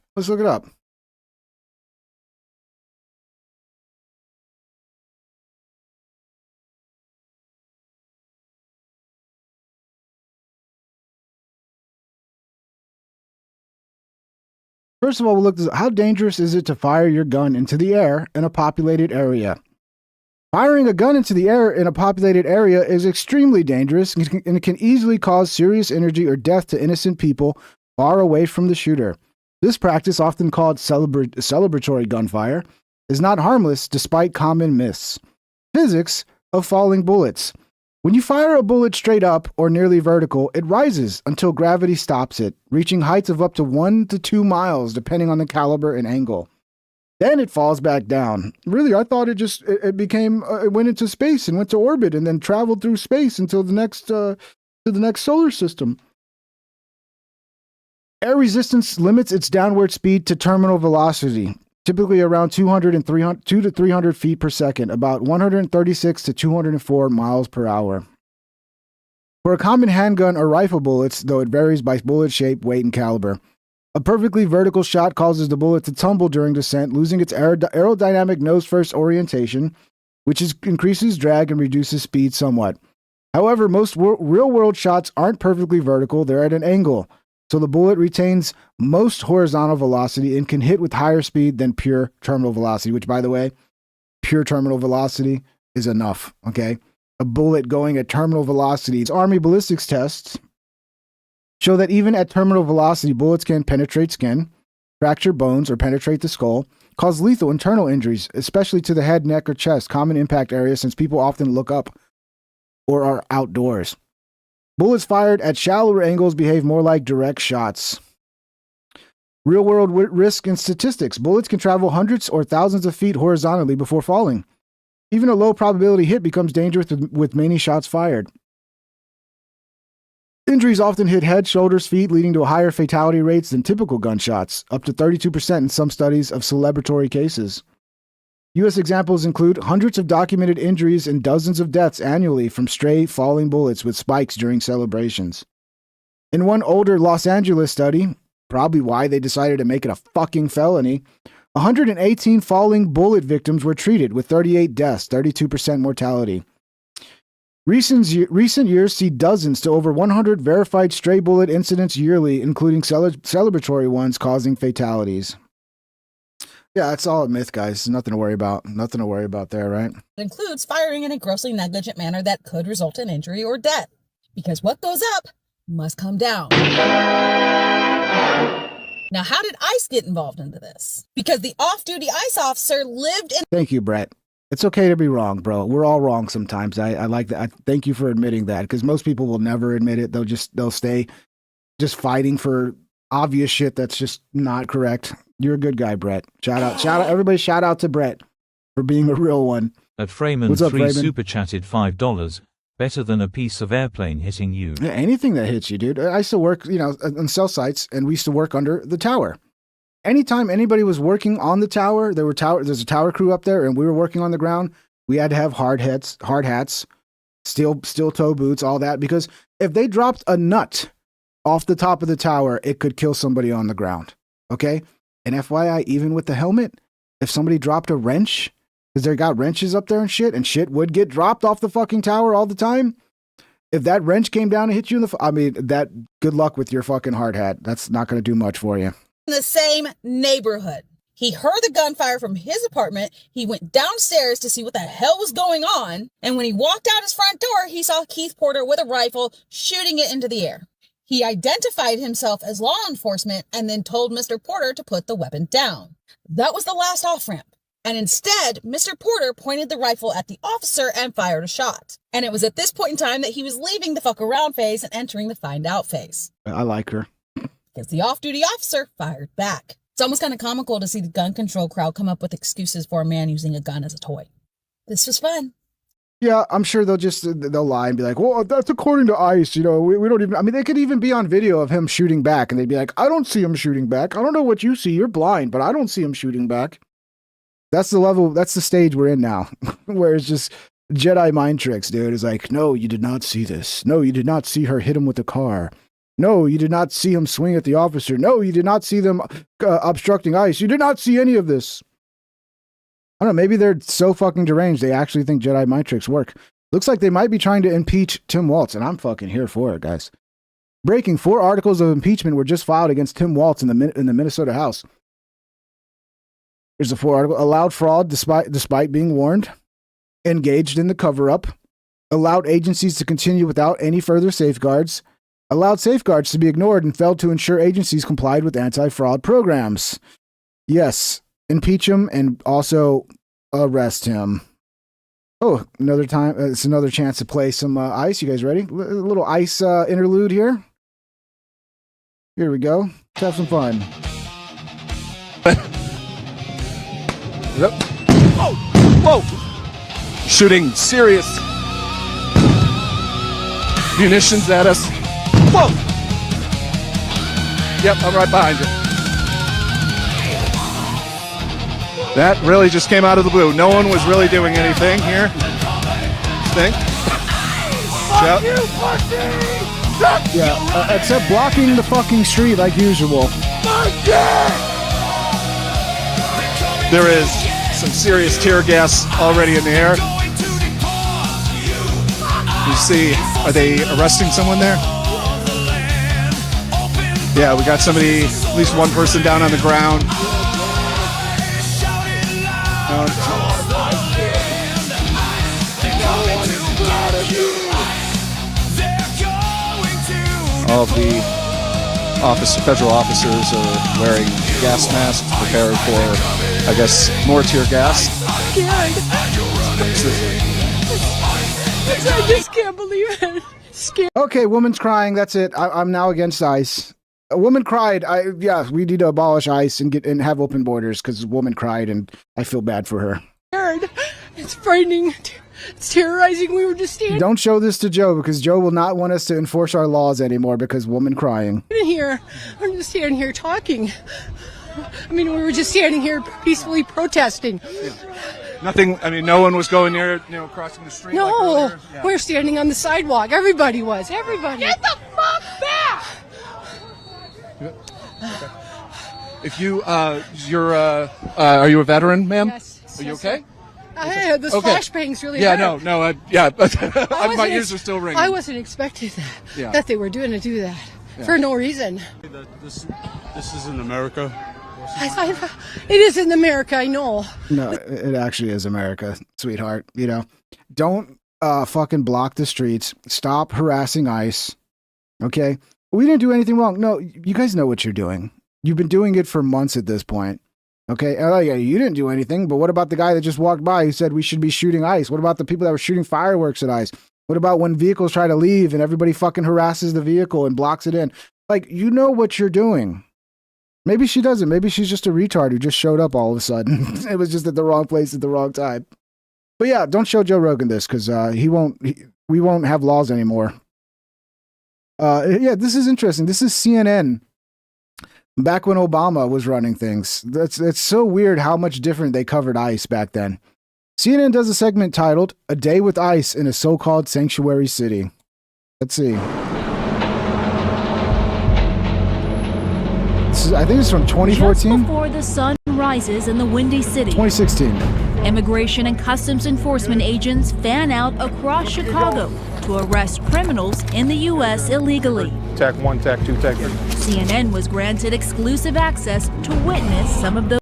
First of all, we'll look at how dangerous is it to fire your gun into the air in a populated area. Firing a gun into the air in a populated area is extremely dangerous and it can easily cause serious injury or death to innocent people far away from the shooter. This practice, often called celebratory gunfire, is not harmless despite common myths. Physics of falling bullets. When you fire a bullet straight up or nearly vertical, it rises until gravity stops it, reaching heights of up to 1 to 2 miles, depending on the caliber and angle. Then it falls back down. Really, I thought it went into space and went to orbit and then traveled through space until the next solar system. Air resistance limits its downward speed to terminal velocity, typically around 200 to 300 feet per second, about 136 to 204 miles per hour. For a common handgun or rifle bullets, though it varies by bullet shape, weight, and caliber, a perfectly vertical shot causes the bullet to tumble during descent, losing its aerodynamic nose-first orientation, which increases drag and reduces speed somewhat. However, most real-world shots aren't perfectly vertical, they're at an angle, so the bullet retains most horizontal velocity and can hit with higher speed than pure terminal velocity, which, by the way, pure terminal velocity is enough, okay? A bullet going at terminal velocities. Army ballistics tests show that even at terminal velocity, bullets can penetrate skin, fracture bones, or penetrate the skull, cause lethal internal injuries, especially to the head, neck, or chest, common impact areas since people often look up or are outdoors. Bullets fired at shallower angles behave more like direct shots. Real-world risk and statistics. Bullets can travel hundreds or thousands of feet horizontally before falling. Even a low probability hit becomes dangerous with many shots fired. Injuries often hit head, shoulders, feet, leading to higher fatality rates than typical gunshots, up to 32% in some studies of celebratory cases. U.S. examples include hundreds of documented injuries and dozens of deaths annually from stray falling bullets with spikes during celebrations. In one older Los Angeles study, probably why they decided to make it a fucking felony, 118 falling bullet victims were treated with 38 deaths, 32% mortality. Recent years see dozens to over 100 verified stray bullet incidents yearly, including celebratory ones causing fatalities. Yeah, it's all a myth, guys. Nothing to worry about. Nothing to worry about there, right? It includes firing in a grossly negligent manner that could result in injury or death. Because what goes up must come down. Now, how did ICE get involved into this? Because the off-duty ICE officer lived in... Thank you, Brett. It's okay to be wrong, bro. We're all wrong sometimes. I like that. I thank you for admitting that, because most people will never admit it. They'll stay just fighting for obvious shit that's just not correct. You're a good guy, Brett. Shout out, everybody shout out to Brett for being a real one. At Freeman, What's up, 3 Freeman? super chatted $5. Better than a piece of airplane hitting you. Yeah, anything that hits you, dude. I used to work, on cell sites, and we used to work under the tower. Anytime anybody was working on the tower, there's a tower crew up there, and we were working on the ground. We had to have hard hats, steel toe boots, all that, because if they dropped a nut off the top of the tower, it could kill somebody on the ground. Okay? And FYI, even with the helmet, if somebody dropped a wrench, because they got wrenches up there and shit would get dropped off the fucking tower all the time. If that wrench came down and hit you in the, good luck with your fucking hard hat. That's not going to do much for you. the same neighborhood. He heard the gunfire from his apartment. He went downstairs to see what the hell was going on. And when he walked out his front door, he saw Keith Porter with a rifle shooting it into the air. He identified himself as law enforcement and then told Mr. Porter to put the weapon down. That was the last off-ramp. And instead, Mr. Porter pointed the rifle at the officer and fired a shot. And it was at this point in time that he was leaving the fuck around phase and entering the find out phase. I like her. Because the off-duty officer fired back. It's almost kind of comical to see the gun control crowd come up with excuses for a man using a gun as a toy. This was fun. Yeah, I'm sure they'll lie and be like, well, that's according to ICE. You know, we don't even, I mean, they could even be on video of him shooting back and they'd be like, I don't see him shooting back. I don't know what you see. You're blind, but I don't see him shooting back. That's the level, that's the stage we're in now, where it's just Jedi mind tricks, dude. It's like, no, you did not see this. No, you did not see her hit him with the car. No, you did not see him swing at the officer. No, you did not see them obstructing ICE. You did not see any of this. I don't know, maybe they're so fucking deranged they actually think Jedi mind tricks work. Looks like they might be trying to impeach Tim Walz, and I'm fucking here for it, guys. Breaking 4 articles of impeachment were just filed against Tim Walz in the Minnesota House. Here's the 4 article. Allowed fraud despite being warned. Engaged in the cover-up. Allowed agencies to continue without any further safeguards. Allowed safeguards to be ignored and failed to ensure agencies complied with anti-fraud programs. Yes, impeach him and also arrest him. Oh, another time. It's another chance to play some ice. You guys ready? A little ice interlude here. Here we go. Let's have some fun. Yep. Whoa! Shooting serious munitions at us. Whoa! Yep, I'm right behind you. That really just came out of the blue. No one was really doing anything here. Think? Fuck you, pussy! Fuck Yeah, except blocking the fucking street like usual. Fuck you! There is some serious tear gas already in the air. You see, are they arresting someone there? Yeah, we got somebody, at least one person down on the ground. All of the federal officers are wearing gas masks, prepared for, I guess, more tear gas. I just can't believe it. Scared. Okay, woman's crying. That's it. I'm now against ICE. A woman cried. Yeah, we need to abolish ICE and have open borders because a woman cried, and I feel bad for her. It's frightening. It's terrorizing. We were just standing Don't show this to Joe because Joe will not want us to enforce our laws anymore because woman crying. here. We're just standing here talking. I mean, we were just standing here peacefully protesting. Nothing, I mean, no one was going near, crossing the street. No, like earlier? Yeah. we're standing on the sidewalk. Everybody was. Everybody. Get the fuck back! If you, are you a veteran, ma'am? Yes. Are you okay? Those flashbangs really Yeah, hurt. my ears are still ringing. I wasn't expecting that, that they were doing to do that for no reason. This is in America. It is in America, I know. No, it actually is America, sweetheart. Don't fucking block the streets. Stop harassing ICE. Okay? We didn't do anything wrong. No, you guys know what you're doing. You've been doing it for months at this point. Okay? You didn't do anything, but what about the guy that just walked by who said we should be shooting ICE? What about the people that were shooting fireworks at ICE? What about when vehicles try to leave and everybody fucking harasses the vehicle and blocks it in? You know what you're doing. Maybe she doesn't. Maybe she's just a retard who just showed up all of a sudden. It was just at the wrong place at the wrong time. But yeah, don't show Joe Rogan this because we won't have laws anymore. Yeah, this is interesting. This is CNN. Back when Obama was running things. It's so weird how much different they covered ICE back then. CNN does a segment titled "A Day with ICE in a So-Called Sanctuary City." Let's see. I think it's from 2014. Just before the sun rises in the Windy City. 2016. Immigration and Customs Enforcement agents fan out across Chicago to arrest criminals in the U.S. illegally. Tac 1, Tac 2, Tac 3. CNN was granted exclusive access to witness some of those.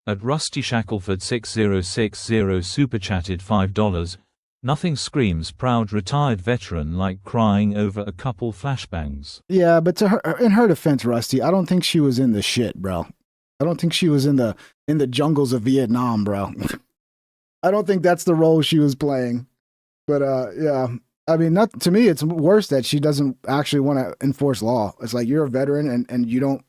At Rusty Shackelford 6060 super chatted $5. Nothing screams proud retired veteran like crying over a couple flashbangs. Yeah, but in her defense, Rusty, I don't think she was in the shit, bro. I don't think she was in the jungles of Vietnam, bro. I don't think that's the role she was playing. But yeah, I mean, to me, it's worse that she doesn't actually want to enforce law. It's like you're a veteran and you don't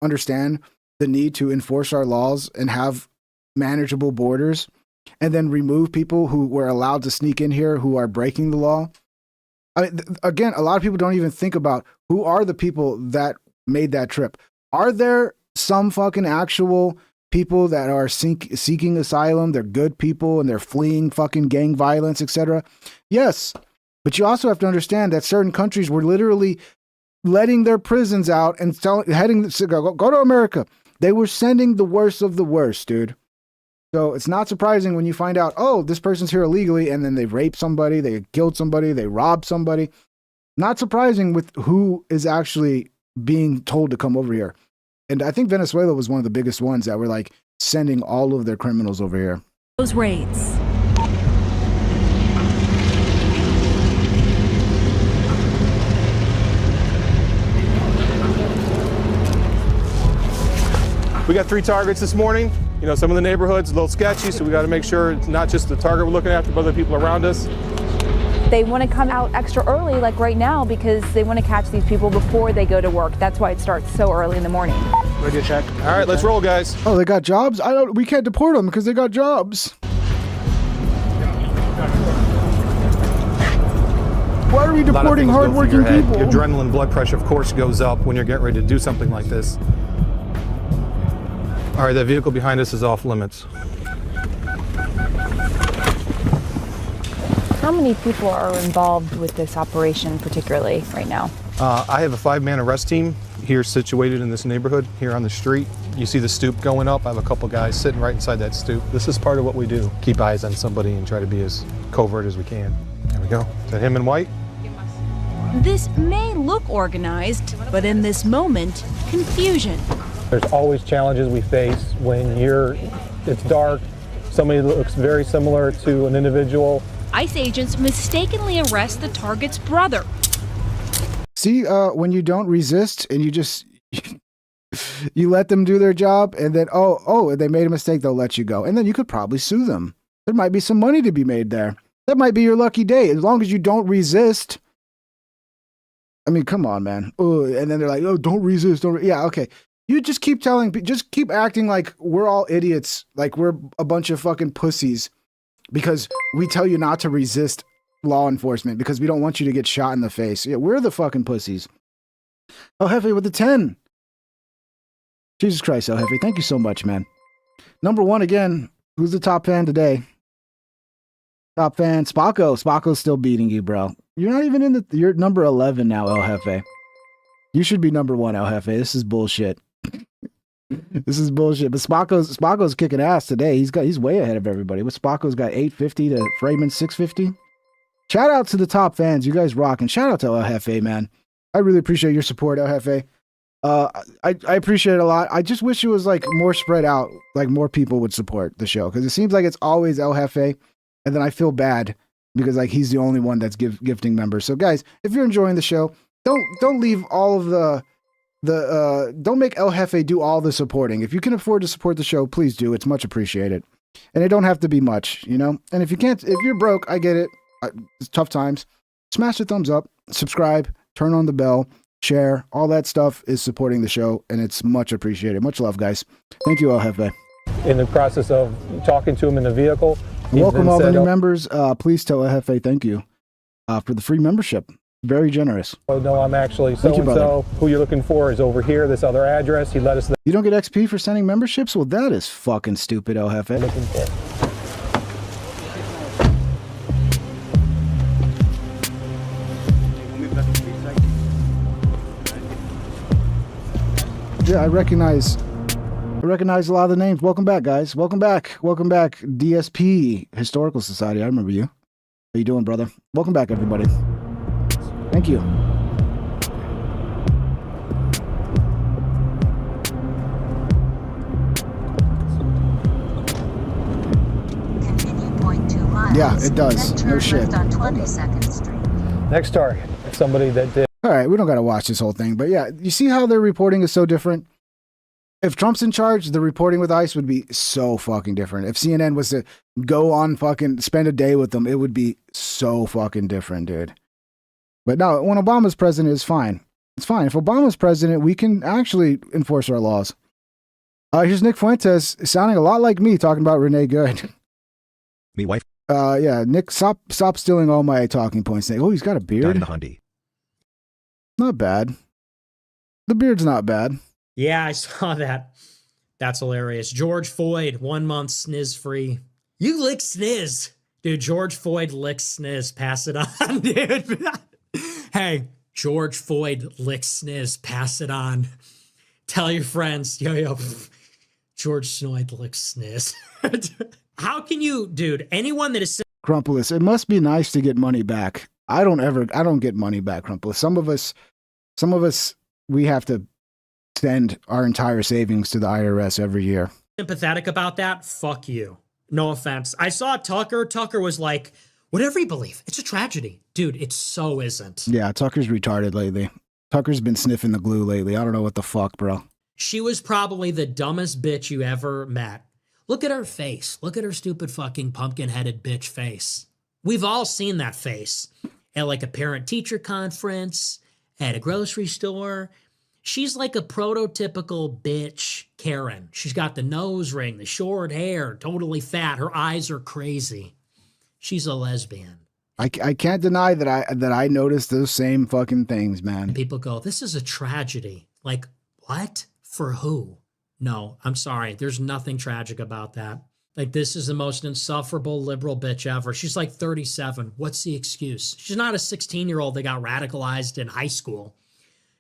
understand the need to enforce our laws and have manageable borders, and then remove people who were allowed to sneak in here who are breaking the law. I mean, again, a lot of people don't even think about who are the people that made that trip. Are there some fucking actual people that are seeking asylum? They're good people and they're fleeing fucking gang violence, etc. Yes, but you also have to understand that certain countries were literally letting their prisons out and go to America. They were sending the worst of the worst, dude. So it's not surprising when you find out, oh, this person's here illegally, and then they raped somebody, they killed somebody, they robbed somebody. Not surprising with who is actually being told to come over here. And I think Venezuela was one of the biggest ones that were like sending all of their criminals over here. Those raids. We got 3 targets this morning. You know, some of the neighborhoods a little sketchy, so we got to make sure it's not just the target we're looking after, but other people around us. They want to come out extra early, like right now, because they want to catch these people before they go to work. That's why it starts so early in the morning. Ready to check? All right, let's roll, guys. Oh, they got jobs? We can't deport them because they got jobs. Why are we deporting hardworking people? Your adrenaline, blood pressure, of course, goes up when you're getting ready to do something like this. All right, that vehicle behind us is off limits. How many people are involved with this operation, particularly right now? I have a 5-man arrest team here situated in this neighborhood, here on the street. You see the stoop going up. I have a couple guys sitting right inside that stoop. This is part of what we do. Keep eyes on somebody and try to be as covert as we can. There we go. Is that him in white? This may look organized, but in this moment, confusion. There's always challenges we face when it's dark, somebody looks very similar to an individual. ICE agents mistakenly arrest the target's brother. See, when you don't resist and you just you let them do their job, and then oh, they made a mistake, they'll let you go, and then you could probably sue them. There might be some money to be made there. That might be your lucky day, as long as you don't resist. I mean, come on, man. Ooh, and then they're like, oh, don't resist. Yeah, okay. You just keep just keep acting like we're all idiots, like we're a bunch of fucking pussies, because we tell you not to resist law enforcement because we don't want you to get shot in the face. Yeah, we're the fucking pussies. El Jefe with the 10. Jesus Christ, El Jefe. Thank you so much, man. Number 1 again. Who's the top fan today? Top fan, Spacco. Spacco's still beating you, bro. You're not even you're number 11 now, El Jefe. You should be number 1, El Jefe. This is bullshit. This is bullshit. But Spacco's kicking ass today. He's way ahead of everybody. But Spacco's got 850 to Freeman 650. Shout out to the top fans. You guys rock. And shout out to El Jefe, man. I really appreciate your support, El Jefe. I appreciate it a lot. I just wish it was like more spread out, like more people would support the show, because it seems like it's always El Jefe, and then I feel bad because like he's the only one that's gifting members. So guys, if you're enjoying the show, don't leave all of the don't make El Jefe do all the supporting. If you can afford to support the show, please do. It's much appreciated, and it don't have to be much, you know. And if you can't, if you're broke, I get it. It's tough times. Smash the thumbs up, subscribe, turn on the bell, share. All that stuff is supporting the show, and it's much appreciated. Much love, guys. Thank you, El Jefe. In the process of talking to him in the vehicle. Welcome all the new members. Please tell El Jefe thank you for the free membership. Very generous. Oh, no, I'm actually so-and-so. Who you're looking for is over here, this other address. He let us know. You don't get XP for sending memberships? Well, that is fucking stupid, El Jefe. Looking for. Yeah, I recognize a lot of the names. Welcome back, guys. Welcome back. Welcome back, DSP Historical Society. I remember you. How you doing, brother? Welcome back, everybody. Thank you. Yeah, it does. No shit. On 22nd Street. Next target, somebody that did. All right, we don't got to watch this whole thing, but yeah, you see how their reporting is so different? If Trump's in charge, the reporting with ICE would be so fucking different. If CNN was to go on fucking spend a day with them, it would be so fucking different, dude. But no, when Obama's president, it's fine. It's fine. If Obama's president, we can actually enforce our laws. Here's Nick Fuentes sounding a lot like me talking about Renee Good. Me wife. Yeah, Nick, stop stealing all my talking points. Oh, he's got a beard. Died in the Hyundai. Not bad. The beard's not bad. Yeah, I saw that. That's hilarious. George Floyd, 1 month sniz free. You lick sniz. Dude, George Floyd licks sniz. Pass it on, dude. Hey, George Floyd licks sniz. Pass it on. Tell your friends. Yo. George Floyd licks sniz. How can you, dude, anyone that is... Crumpulus, it must be nice to get money back. I don't get money back, Crumpulus. Some of us, we have to send our entire savings to the IRS every year. Sympathetic about that? Fuck you. No offense. I saw Tucker. Tucker was like, whatever you believe, it's a tragedy. Dude, it so isn't. Yeah, Tucker's retarded lately. Tucker's been sniffing the glue lately. I don't know what the fuck, bro. She was probably the dumbest bitch you ever met. Look at her face. Look at her stupid fucking pumpkin-headed bitch face. We've all seen that face at like a parent-teacher conference, at a grocery store. She's like a prototypical bitch Karen. She's got the nose ring, the short hair, totally fat. Her eyes are crazy. She's a lesbian. I can't deny that I noticed those same fucking things, man. And people go, this is a tragedy. Like, what? For who? No, I'm sorry. There's nothing tragic about that. Like, this is the most insufferable liberal bitch ever. She's like 37. What's the excuse? She's not a 16-year-old that got radicalized in high school.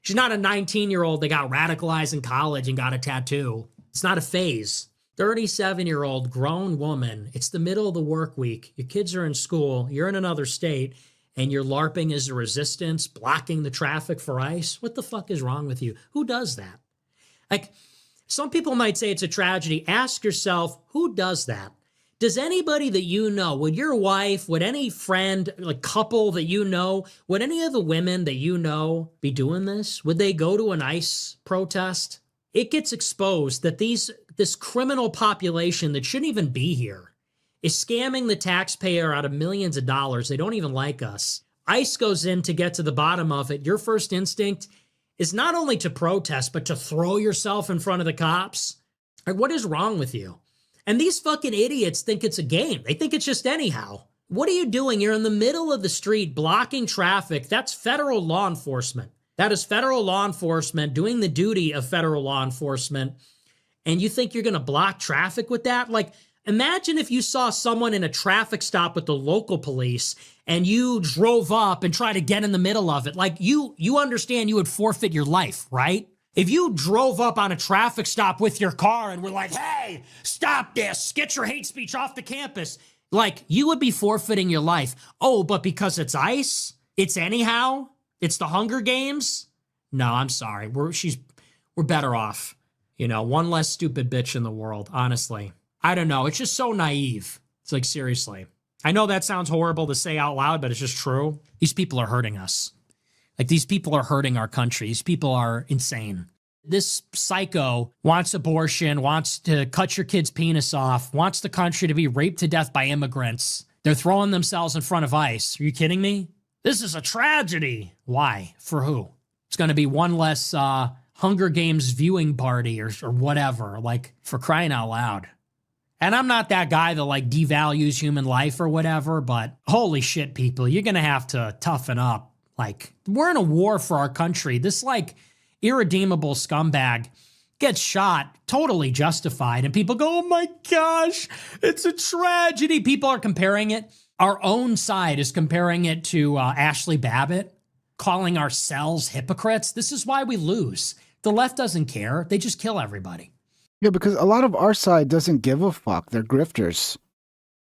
She's not a 19-year-old that got radicalized in college and got a tattoo. It's not a phase. 37-year-old grown woman. It's the middle of the work week. Your kids are in school. You're in another state. And you're LARPing as a resistance, blocking the traffic for ICE. What the fuck is wrong with you? Who does that? Like, some people might say it's a tragedy. Ask yourself, who does that? Does anybody that you know, would your wife, would any friend, like couple that you know, would any of the women that you know be doing this? Would they go to an ICE protest? It gets exposed that this criminal population that shouldn't even be here is scamming the taxpayer out of millions of dollars. They don't even like us. ICE goes in to get to the bottom of it. Your first instinct is not only to protest, but to throw yourself in front of the cops. Like, what is wrong with you? And these fucking idiots think it's a game. They think it's just anyhow. What are you doing? You're in the middle of the street blocking traffic. That's federal law enforcement. That is federal law enforcement doing the duty of federal law enforcement. And you think you're going to block traffic with that? Like, imagine if you saw someone in a traffic stop with the local police and you drove up and tried to get in the middle of it. Like, you understand you would forfeit your life, right? If you drove up on a traffic stop with your car and were like, hey, stop this, get your hate speech off the campus, like, you would be forfeiting your life. Oh, but because it's ICE, it's anyhow, it's the Hunger Games. No, I'm sorry. We're better off. You know, one less stupid bitch in the world, honestly. I don't know. It's just so naive. It's like, seriously. I know that sounds horrible to say out loud, but it's just true. These people are hurting us. Like, these people are hurting our country. These people are insane. This psycho wants abortion, wants to cut your kid's penis off, wants the country to be raped to death by immigrants. They're throwing themselves in front of ICE. Are you kidding me? This is a tragedy. Why? For who? It's going to be one less Hunger Games viewing party or whatever, like, for crying out loud. And I'm not that guy that like devalues human life or whatever, but holy shit, people, you're going to have to toughen up. Like, we're in a war for our country. This like irredeemable scumbag gets shot, totally justified. And people go, oh my gosh, it's a tragedy. People are comparing it. Our own side is comparing it to Ashley Babbitt, calling ourselves hypocrites. This is why we lose. The left doesn't care. They just kill everybody. Yeah, because a lot of our side doesn't give a fuck. They're grifters.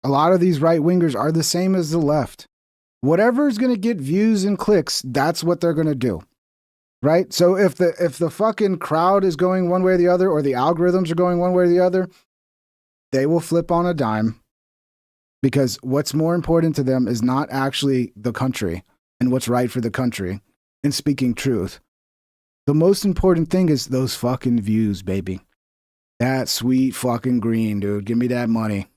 A lot of these right-wingers are the same as the left. Whatever is going to get views and clicks, that's what they're going to do. Right? So if the fucking crowd is going one way or the other, or the algorithms are going one way or the other, they will flip on a dime. Because what's more important to them is not actually the country and what's right for the country and speaking truth. The most important thing is those fucking views, baby. That sweet fucking green, dude. Give me that money.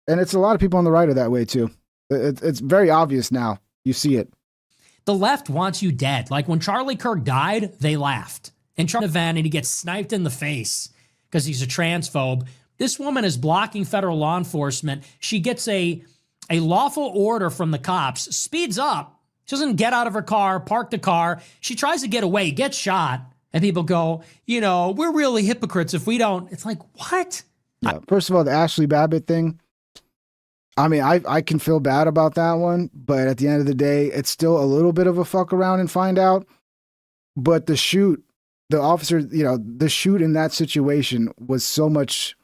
And it's a lot of people on the right are that way too. It's very obvious now. You see it. The left wants you dead. Like when Charlie Kirk died, they laughed. And Charlie event and he gets sniped in the face because he's a transphobe. This woman is blocking federal law enforcement. She gets a lawful order from the cops, speeds up. She doesn't get out of her car, park the car. She tries to get away, gets shot. And people go, you know, we're really hypocrites if we don't. It's like, what? Yeah, first of all, the Ashley Babbitt thing. I mean, I can feel bad about that one, but at the end of the day, it's still a little bit of a fuck around and find out. But the shoot, the officer, you know, the shoot in that situation was so much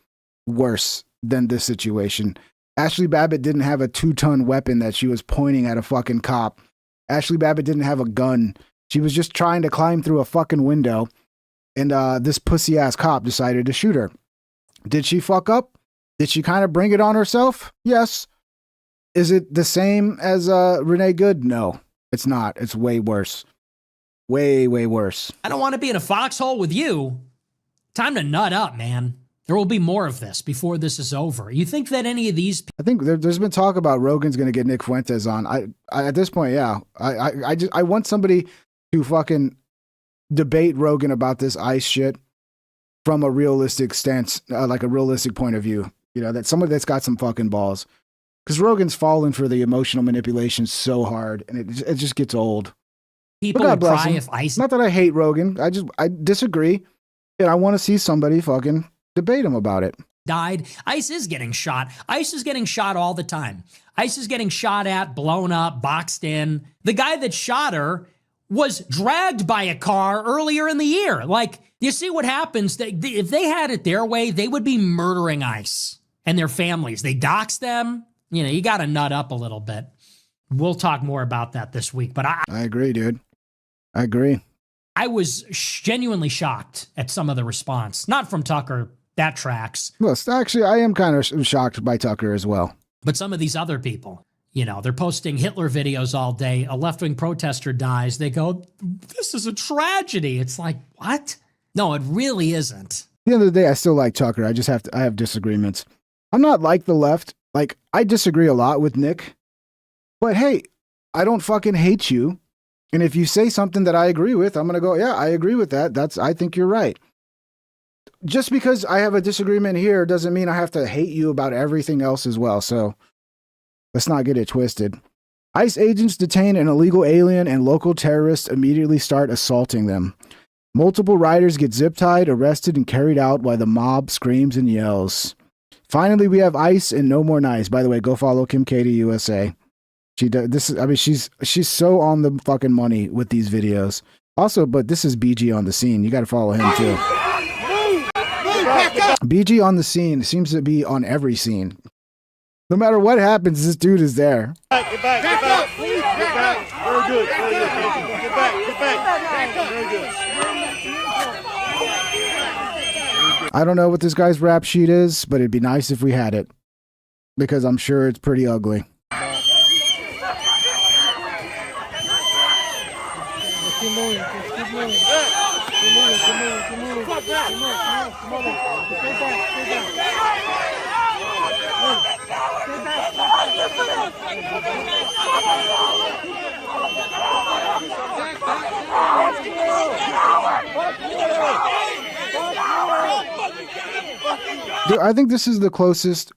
worse than this situation. Ashley Babbitt didn't have a 2-ton weapon that she was pointing at a fucking cop. Ashley Babbitt didn't have a gun. She was just trying to climb through a fucking window, and this pussy-ass cop decided to shoot her. Did she fuck up? Did she kind of bring it on herself? Yes. Is it the same as Renee Good? No, it's not. It's way worse. Way, way worse. I don't want to be in a foxhole with you. Time to nut up, man. There will be more of this before this is over. You think that any of these I think there's been talk about Rogan's going to get Nick Fuentes on. I at this point, yeah. I want somebody to fucking debate Rogan about this ICE shit from a realistic stance, like a realistic point of view. You know, that somebody that's got some fucking balls. Because Rogan's fallen for the emotional manipulation so hard, and it just gets old. people God would bless cry him. if ICE Not that I hate Rogan. I disagree. And I want to see somebody fucking debate him about it. died. ICE is getting shot. ICE is getting shot all the time. ICE is getting shot at, blown up, boxed in. The guy that shot her was dragged by a car earlier in the year. Like, you see what happens? If they had it their way, they would be murdering ICE and their families. They dox them. You know, you got to nut up a little bit. We'll talk more about that this week. But I agree, dude. I agree. I was genuinely shocked at some of the response. Not from Tucker. That tracks. Well, actually, I am kind of shocked by Tucker as well. But some of these other people, you know, they're posting Hitler videos all day. A left-wing protester dies. They go, this is a tragedy. It's like, what? No, it really isn't. At the end of the day, I still like Tucker. I have disagreements. I'm not like the left. Like, I disagree a lot with Nick. But hey, I don't fucking hate you. And if you say something that I agree with, I'm going to go, yeah, I agree with that. I think you're right. Just because I have a disagreement here doesn't mean I have to hate you about everything else as well. So let's not get it twisted. ICE agents detain an illegal alien and local terrorists immediately start assaulting them. Multiple riders get zip-tied, arrested, and carried out while the mob screams and yells. Finally, we have ICE and no more nice. By the way, go follow Kim Katie USA. She does this. I mean, she's so on the fucking money with these videos. Also, but this is BG on the scene. You got to follow him too. BG on the scene seems to be on every scene. No matter what happens, this dude is there. Get back. Get back. Very good. Get back. Very good. I don't know what this guy's rap sheet is, but it'd be nice if we had it. Because I'm sure it's pretty ugly. Dude, I think this is the closest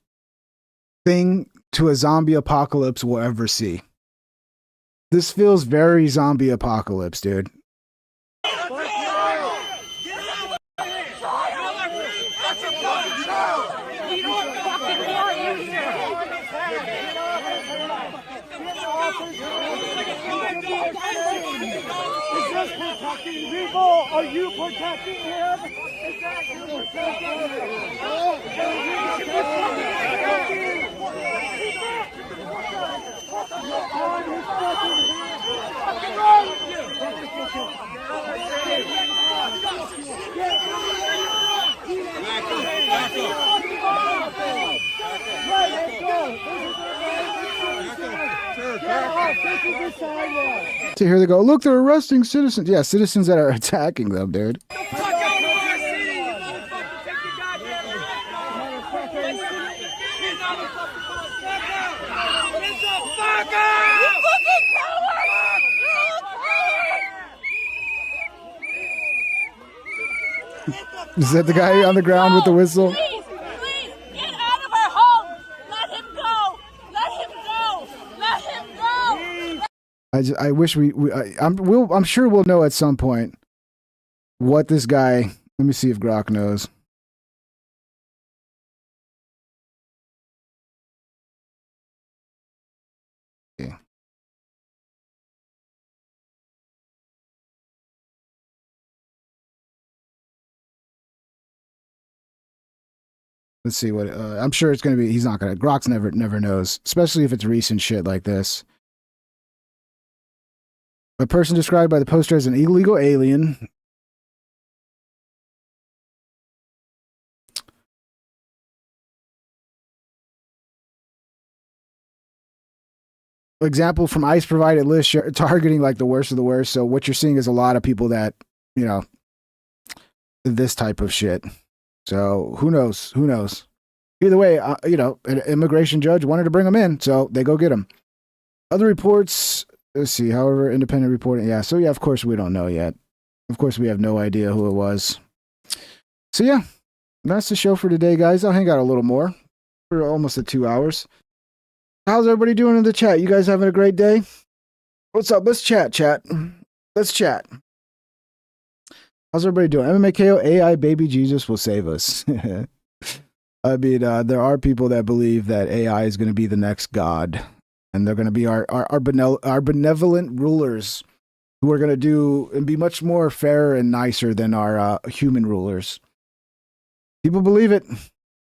thing to a zombie apocalypse we'll ever see. This feels very zombie apocalypse, dude. Is this protecting people? Are you protecting him? Is that you So here they go. Look, they're arresting citizens. Yeah, citizens that are attacking them, dude. Is that the guy on the ground with the whistle? Please, get out of our home. Let him go. Let him go. Let him go. I wish I'm sure we'll know at some point what this guy. Let me see if Grok knows. Okay. Let's see what I'm sure it's going to be. He's not going to. Grok's never knows, especially if it's recent shit like this. A person described by the poster as an illegal alien. Example from ICE provided list targeting like the worst of the worst. So what you're seeing is a lot of people that, you know, this type of shit. So who knows? Who knows? Either way, an immigration judge wanted to bring him in, so they go get him. Other reports, let's see, however, independent reporting. Yeah, so yeah, of course we don't know yet. Of course we have no idea who it was. So yeah, that's the show for today, guys. I'll hang out a little more. We're almost at 2 hours. How's everybody doing in the chat? You guys having a great day? What's up? Let's chat. Let's chat. How's everybody doing? MMAKO, AI baby Jesus will save us. I mean, there are people that believe that AI is going to be the next God, and they're going to be our benevolent rulers who are going to do and be much more fair and nicer than our human rulers. People believe it.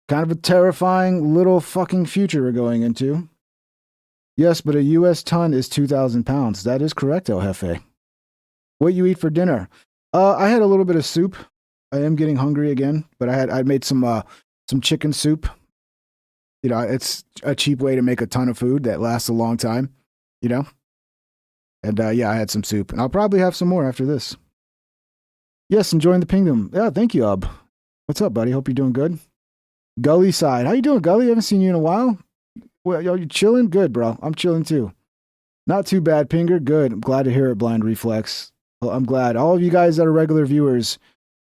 Kind of a terrifying little fucking future we're going into. Yes, but a U.S. ton is 2,000 pounds. That is correct, El Jefe. What you eat for dinner? I had a little bit of soup. I am getting hungry again, but I made some chicken soup. You know, it's a cheap way to make a ton of food that lasts a long time, you know? And yeah, I had some soup, and I'll probably have some more after this. Yes, enjoying the kingdom. Yeah, thank you, Ub. What's up, buddy? Hope you're doing good. Gully side. How you doing, Gully? Haven't seen you in a while. Well, you chilling? Good, bro. I'm chilling too. Not too bad, Pinger. Good. I'm glad to hear it, Blind Reflex. Well, I'm glad. All of you guys that are regular viewers,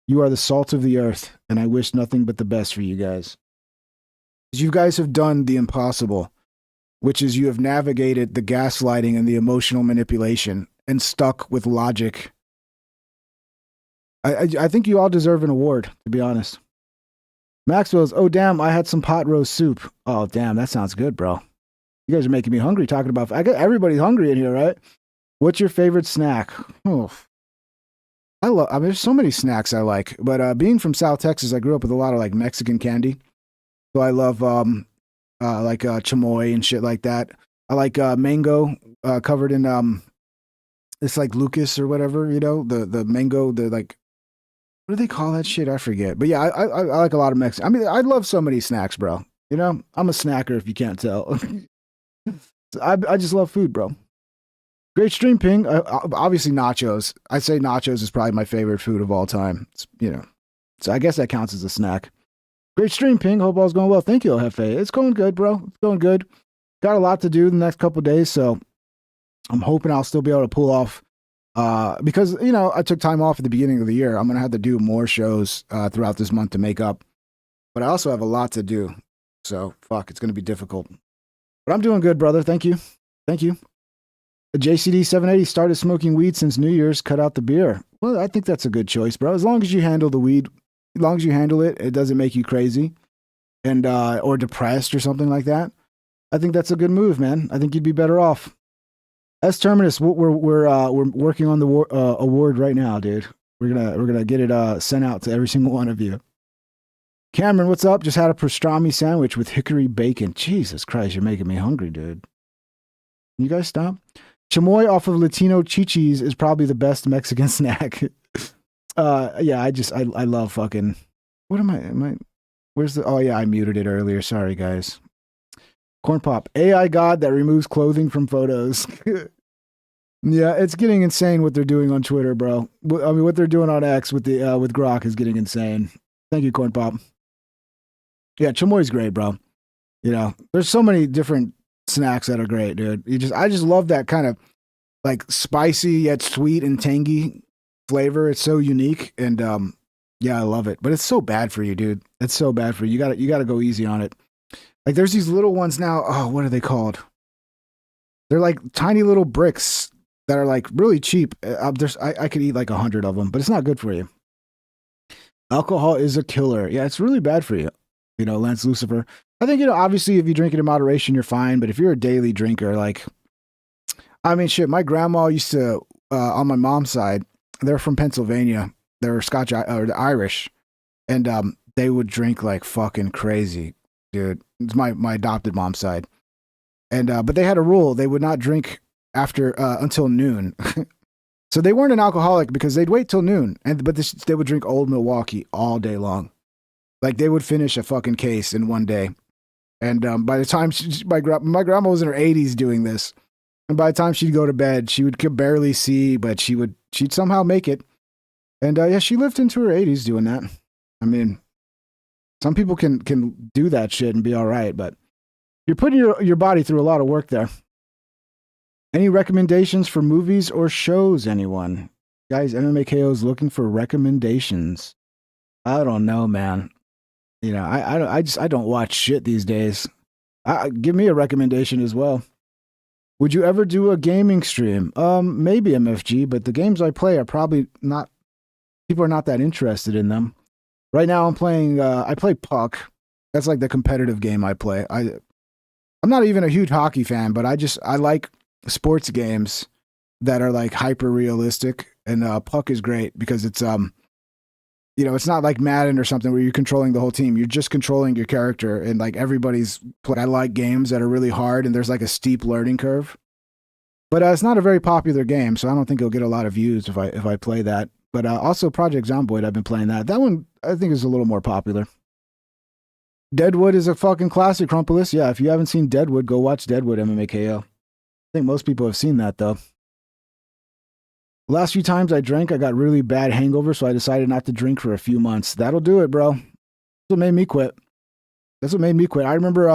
you are the salt of the earth, and I wish nothing but the best for you guys. You guys have done the impossible, which is you have navigated the gaslighting and the emotional manipulation and stuck with logic. I think you all deserve an award, to be honest. Maxwell's, oh, damn, I had some pot roast soup. Oh, damn, that sounds good, bro. You guys are making me hungry talking about... I got everybody's hungry in here, right? What's your favorite snack? Oh, I mean, there's so many snacks I like, but being from South Texas, I grew up with a lot of like Mexican candy. So I love chamoy and shit like that. I like mango covered in it's like Lucas or whatever, you know, the mango, the like, what do they call that shit? I forget. But yeah, I like a lot of Mexican. I mean, I love so many snacks, bro. You know, I'm a snacker if you can't tell. I just love food, bro. Great stream, Ping. Obviously, nachos. I'd say nachos is probably my favorite food of all time. It's, you know, so I guess that counts as a snack. Great stream, Ping. Hope all's going well. Thank you, El Jefe. It's going good, bro. It's going good. Got a lot to do the next couple of days, so I'm hoping I'll still be able to pull off. Because, you know, I took time off at the beginning of the year. I'm going to have to do more shows throughout this month to make up. But I also have a lot to do. So, fuck, it's going to be difficult. But I'm doing good, brother. Thank you. Thank you. JCD 780 started smoking weed since New Year's, cut out the beer. Well, I think that's a good choice, bro. As long as you handle the weed, as long as you handle it, it doesn't make you crazy and or depressed or something like that. I think that's a good move, man. I think you'd be better off. S Terminus, we're working on the award right now, dude. We're gonna get it sent out to every single one of you. Cameron, what's up? Just had a pastrami sandwich with hickory bacon. Jesus Christ, you're making me hungry, dude. Can you guys stop? Chamoy off of Latino Chichis is probably the best Mexican snack. Yeah, I love fucking. What am I? Where's the? Oh yeah, I muted it earlier. Sorry, guys. Corn Pop, AI God that removes clothing from photos. Yeah, it's getting insane what they're doing on Twitter, bro. I mean, what they're doing on X with the with Grok is getting insane. Thank you, Corn Pop. Yeah, chamoy's great, bro. You know, there's so many different snacks that are great, dude. I just love that kind of like spicy yet sweet and tangy flavor. It's so unique, and yeah, I love it. But it's so bad for you, dude. It's so bad for you. You gotta go easy on it. Like there's these little ones now. Oh, what are they called? They're like tiny little bricks that are like really cheap. I could eat like 100 of them, but it's not good for you. Alcohol is a killer. Yeah, it's really bad for you. You know, Lance Lucifer. I think, you know, obviously if you drink it in moderation, you're fine. But if you're a daily drinker, like, I mean, shit, my grandma used to, on my mom's side, they're from Pennsylvania. They're Scotch or Irish. And they would drink like fucking crazy, dude. It's my adopted mom's side. And, but they had a rule. They would not drink after, until noon. So they weren't an alcoholic because they'd wait till noon. But they would drink Old Milwaukee all day long. Like they would finish a fucking case in one day. And by the time my grandma was in her 80s doing this, and by the time she'd go to bed, she could barely see, but she'd somehow make it. And yeah, she lived into her 80s doing that. I mean, Some people can do that shit and be all right, but you're putting your body through a lot of work there. Any recommendations for movies or shows, anyone? Guys, MMA KO is looking for recommendations. I don't know, man. You know, I don't watch shit these days. Give me a recommendation as well. Would you ever do a gaming stream? Maybe MFG, but the games I play are probably not, people are not that interested in them. Right now I'm playing, I play Puck. That's like the competitive game I play. I'm not even a huge hockey fan, but I like sports games that are like hyper realistic, and Puck is great because it's you know, it's not like Madden or something where you're controlling the whole team. You're just controlling your character, and like everybody's play. I like games that are really hard and there's like a steep learning curve. But it's not a very popular game, so I don't think it'll get a lot of views if I play that. But also Project Zomboid, I've been playing that. That one I think is a little more popular. Deadwood is a fucking classic, Crumpulus. Yeah, if you haven't seen Deadwood, go watch Deadwood MMA KO. I think most people have seen that though. The last few times I drank, I got really bad hangover, so I decided not to drink for a few months. That'll do it, bro. That's what made me quit. I remember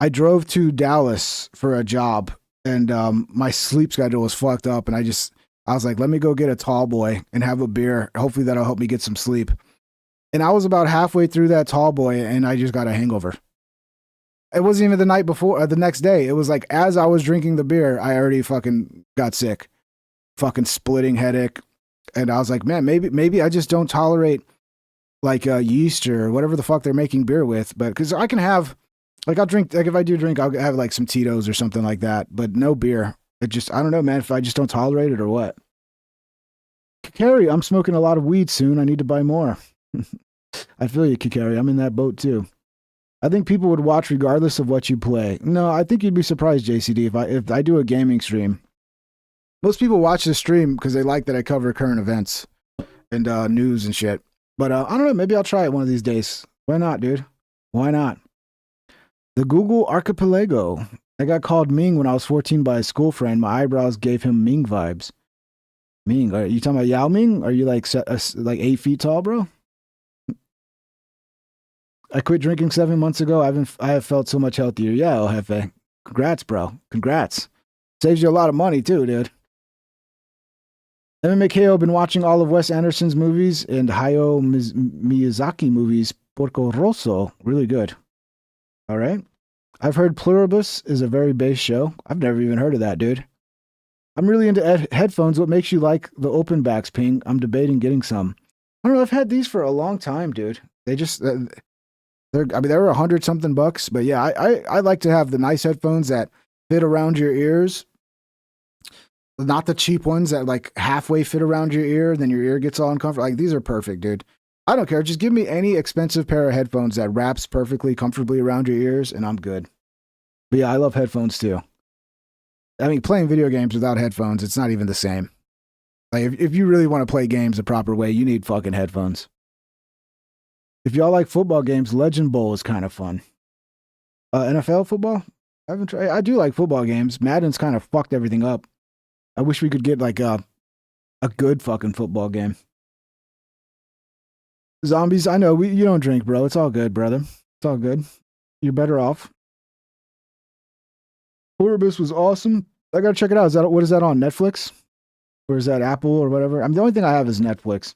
I drove to Dallas for a job, and my sleep schedule was fucked up, and I was like, let me go get a tall boy and have a beer. Hopefully that'll help me get some sleep. And I was about halfway through that tall boy, and I just got a hangover. It wasn't even the night before, or the next day. It was like as I was drinking the beer, I already fucking got sick. Fucking splitting headache. And I was like, man, maybe I just don't tolerate like yeast or whatever the fuck they're making beer with. But because I can have, like, I'll drink, like if I do drink, I'll have like some Tito's or something like that, but no beer. It just, I don't know, man, if I just don't tolerate it or what. Kikari, I'm smoking a lot of weed soon. I need to buy more. I feel you, Kikari. I'm in that boat too. I think people would watch regardless of what you play. No, I think you'd be surprised, JCD, if I do a gaming stream. Most people watch the stream because they like that I cover current events and news and shit. But I don't know. Maybe I'll try it one of these days. Why not, dude? Why not? The Google Archipelago. I got called Ming when I was 14 by a school friend. My eyebrows gave him Ming vibes. Ming? Are you talking about Yao Ming? Are you like 8 feet tall, bro? I quit drinking 7 months ago. I have felt so much healthier. Yeah, El Jefe. Congrats, bro. Congrats. Saves you a lot of money too, dude. MMA KO been watching all of Wes Anderson's movies and Hayao Miyazaki movies. Porco Rosso, really good. All right. I've heard Pluribus is a very base show. I've never even heard of that, dude. I'm really into headphones. What makes you like the open backs, Ping? I'm debating getting some. I don't know. I've had these for a long time, dude. They just, they were $100-something bucks, but yeah, I like to have the nice headphones that fit around your ears. Not the cheap ones that like halfway fit around your ear, then your ear gets all uncomfortable. Like, these are perfect, dude. I don't care. Just give me any expensive pair of headphones that wraps perfectly, comfortably around your ears, and I'm good. But yeah, I love headphones too. I mean, playing video games without headphones, it's not even the same. Like, if you really want to play games the proper way, you need fucking headphones. If y'all like football games, Legend Bowl is kind of fun. NFL football? I haven't tried. I do like football games. Madden's kind of fucked everything up. I wish we could get like a good fucking football game. Zombies, I know you don't drink, bro. It's all good, brother. It's all good. You're better off. Pluribus was awesome. I gotta check it out. What is that on Netflix? Or is that Apple or whatever? I mean, the only thing I have is Netflix.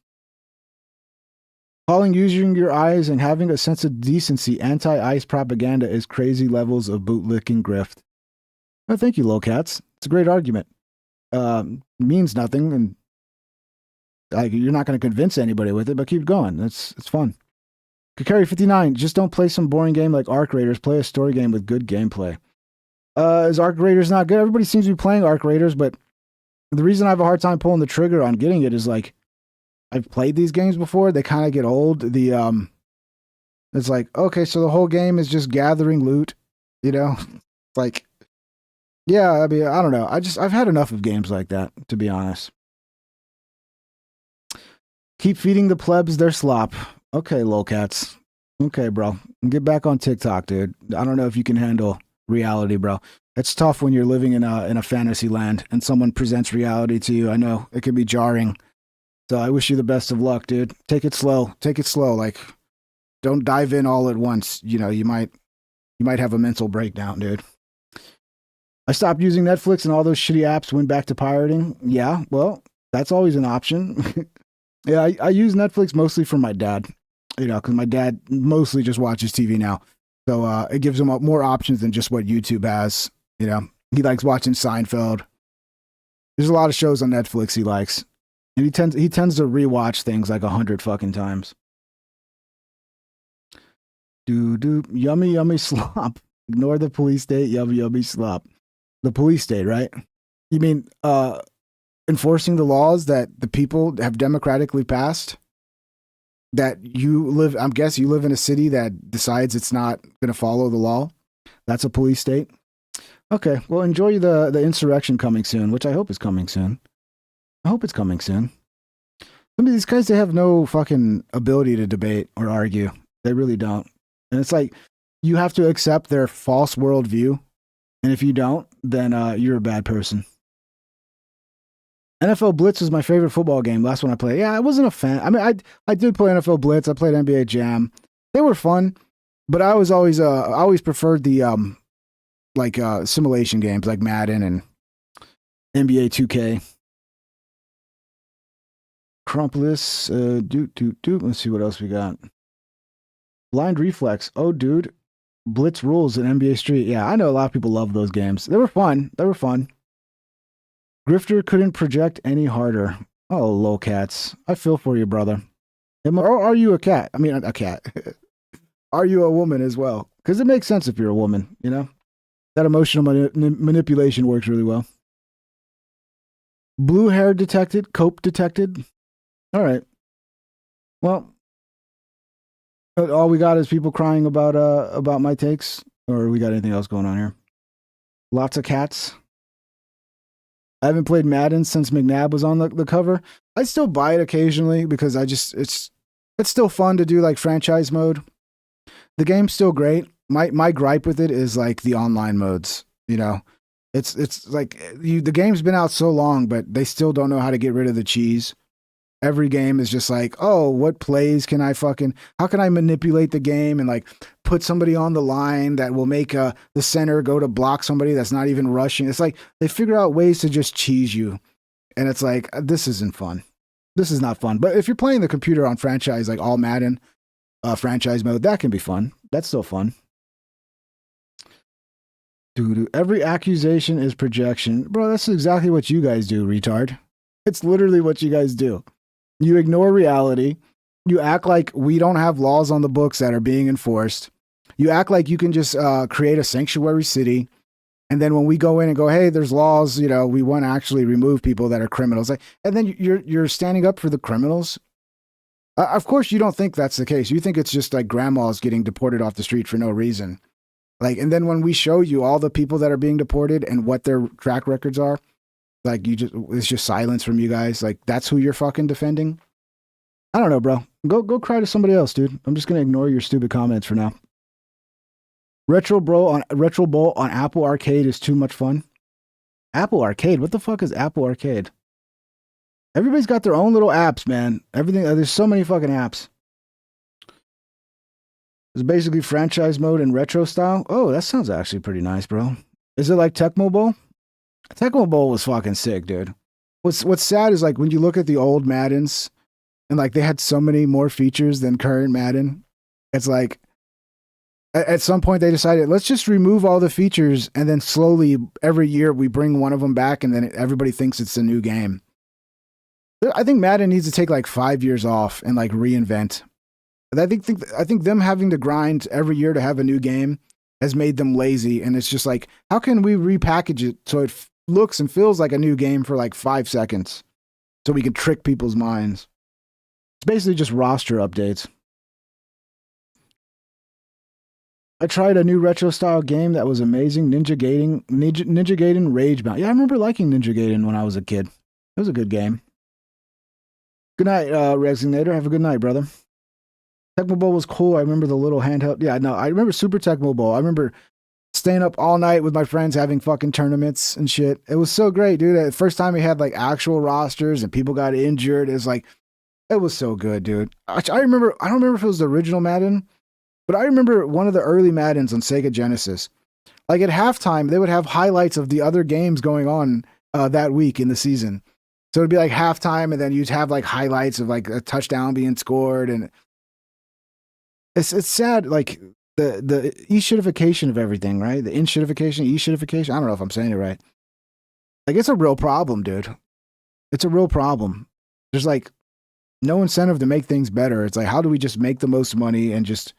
Calling using your eyes and having a sense of decency, anti-ICE propaganda is crazy levels of bootlicking grift. Oh, thank you, Lowcats. It's a great argument. Means nothing, and you're not going to convince anybody with it, but keep going. It's fun. Kakari 59, just don't play some boring game like Arc Raiders. Play a story game with good gameplay. Is Arc Raiders not good? Everybody seems to be playing Arc Raiders, but the reason I have a hard time pulling the trigger on getting it is like, I've played these games before. They kind of get old. It's like, okay, so the whole game is just gathering loot, you know? Like, yeah, I mean, I don't know. I've had enough of games like that, to be honest. Keep feeding the plebs their slop. Okay, lolcats. Okay, bro. Get back on TikTok, dude. I don't know if you can handle reality, bro. It's tough when you're living in a fantasy land and someone presents reality to you. I know it can be jarring. So I wish you the best of luck, dude. Take it slow. Take it slow. Like, don't dive in all at once. You know, you might have a mental breakdown, dude. I stopped using Netflix and all those shitty apps went back to pirating. Yeah, well, that's always an option. Yeah, I use Netflix mostly for my dad, you know, because my dad mostly just watches TV now. So it gives him more options than just what YouTube has. You know, he likes watching Seinfeld. There's a lot of shows on Netflix he likes. And he tends to rewatch things like 100 fucking times. Yummy, yummy slop. Ignore the police state, yummy, yummy slop. The police state, right? You mean enforcing the laws that the people have democratically passed? That I guess you live in a city that decides it's not going to follow the law? That's a police state? Okay, well, enjoy the insurrection coming soon, which I hope is coming soon. I hope it's coming soon. Some of these guys, they have no fucking ability to debate or argue. They really don't. And it's like, you have to accept their false worldview. And if you don't, then you're a bad person. NFL Blitz was my favorite football game. Last one I played. Yeah, I wasn't a fan. I mean, I did play NFL Blitz. I played NBA Jam. They were fun, but I was always preferred the simulation games like Madden and NBA 2K. Crumpless. Let's see what else we got. Blind Reflex. Oh, dude. Blitz rules in NBA Street. Yeah, I know a lot of people love those games. They were fun. Grifter couldn't project any harder. Oh, lolcats. I feel for you, brother. Or are you a cat? I mean, a cat. Are you a woman as well? Because it makes sense if you're a woman, you know? That emotional manipulation works really well. Blue hair detected. Cope detected. All right. Well, all we got is people crying about my takes, or we got anything else going on here? Lots of cats. I haven't played Madden since McNabb was on the cover. I still buy it occasionally because it's still fun to do like franchise mode. The game's still great. My gripe with it is like the online modes. You know, it's like the game's been out so long, but they still don't know how to get rid of the cheese. Every game is just like, oh, what plays can I how can I manipulate the game and like put somebody on the line that will make the center go to block somebody that's not even rushing. It's like they figure out ways to just cheese you. And it's like, this isn't fun. This is not fun. But if you're playing the computer on franchise, like all Madden franchise mode, that can be fun. That's still fun. Every accusation is projection. Bro, that's exactly what you guys do, retard. It's literally what you guys do. You ignore reality. You act like we don't have laws on the books that are being enforced. You act like you can just create a sanctuary city. And then when we go in and go, hey, there's laws, you know, we want to actually remove people that are criminals. And then you're standing up for the criminals. Of course, you don't think that's the case. You think it's just like grandmas getting deported off the street for no reason. Like, and then when we show you all the people that are being deported and what their track records are, like it's just silence from you guys. Like that's who you're fucking defending. I don't know, bro. Go cry to somebody else, dude. I'm just gonna ignore your stupid comments for now. Retro Bowl on Apple Arcade is too much fun. Apple Arcade? What the fuck is Apple Arcade? Everybody's got their own little apps, man. Everything. There's so many fucking apps. It's basically franchise mode and retro style. Oh, that sounds actually pretty nice, bro. Is it like Tecmo Bowl? Tecmo Bowl was fucking sick, dude. What's sad is like when you look at the old Maddens and like they had so many more features than current Madden. It's like at some point they decided, let's just remove all the features and then slowly every year we bring one of them back and then everybody thinks it's a new game. I think Madden needs to take like 5 years off and like reinvent. I think them having to grind every year to have a new game has made them lazy. And it's just like, how can we repackage it so it looks and feels like a new game for like 5 seconds so we can trick people's minds? It's basically just roster updates. I tried a new retro style game that was amazing. Ninja Gaiden Rage Bound. Yeah, I remember liking Ninja Gaiden when I was a kid. It was a good game. Good night, Resignator. Have a good night, brother. Tecmo Bowl was cool. I remember the little handheld. Yeah, no, I remember Super Tecmo Bowl. I remember staying up all night with my friends having fucking tournaments and shit. It was so great, dude. The first time we had like actual rosters and people got injured. It was like, It was so good, dude. I remember, I don't remember if it was the original Madden, but I remember one of the early Maddens on Sega Genesis. Like at halftime, they would have highlights of the other games going on that week in the season. So it'd be like halftime, and then you'd have like highlights of like a touchdown being scored, and it's sad, like the e-shitification of everything, right? The in-shitification, e-shitification. I don't know if I'm saying it right. Like it's a real problem, dude. It's a real problem. There's like no incentive to make things better. It's like, how do we just make the most money and just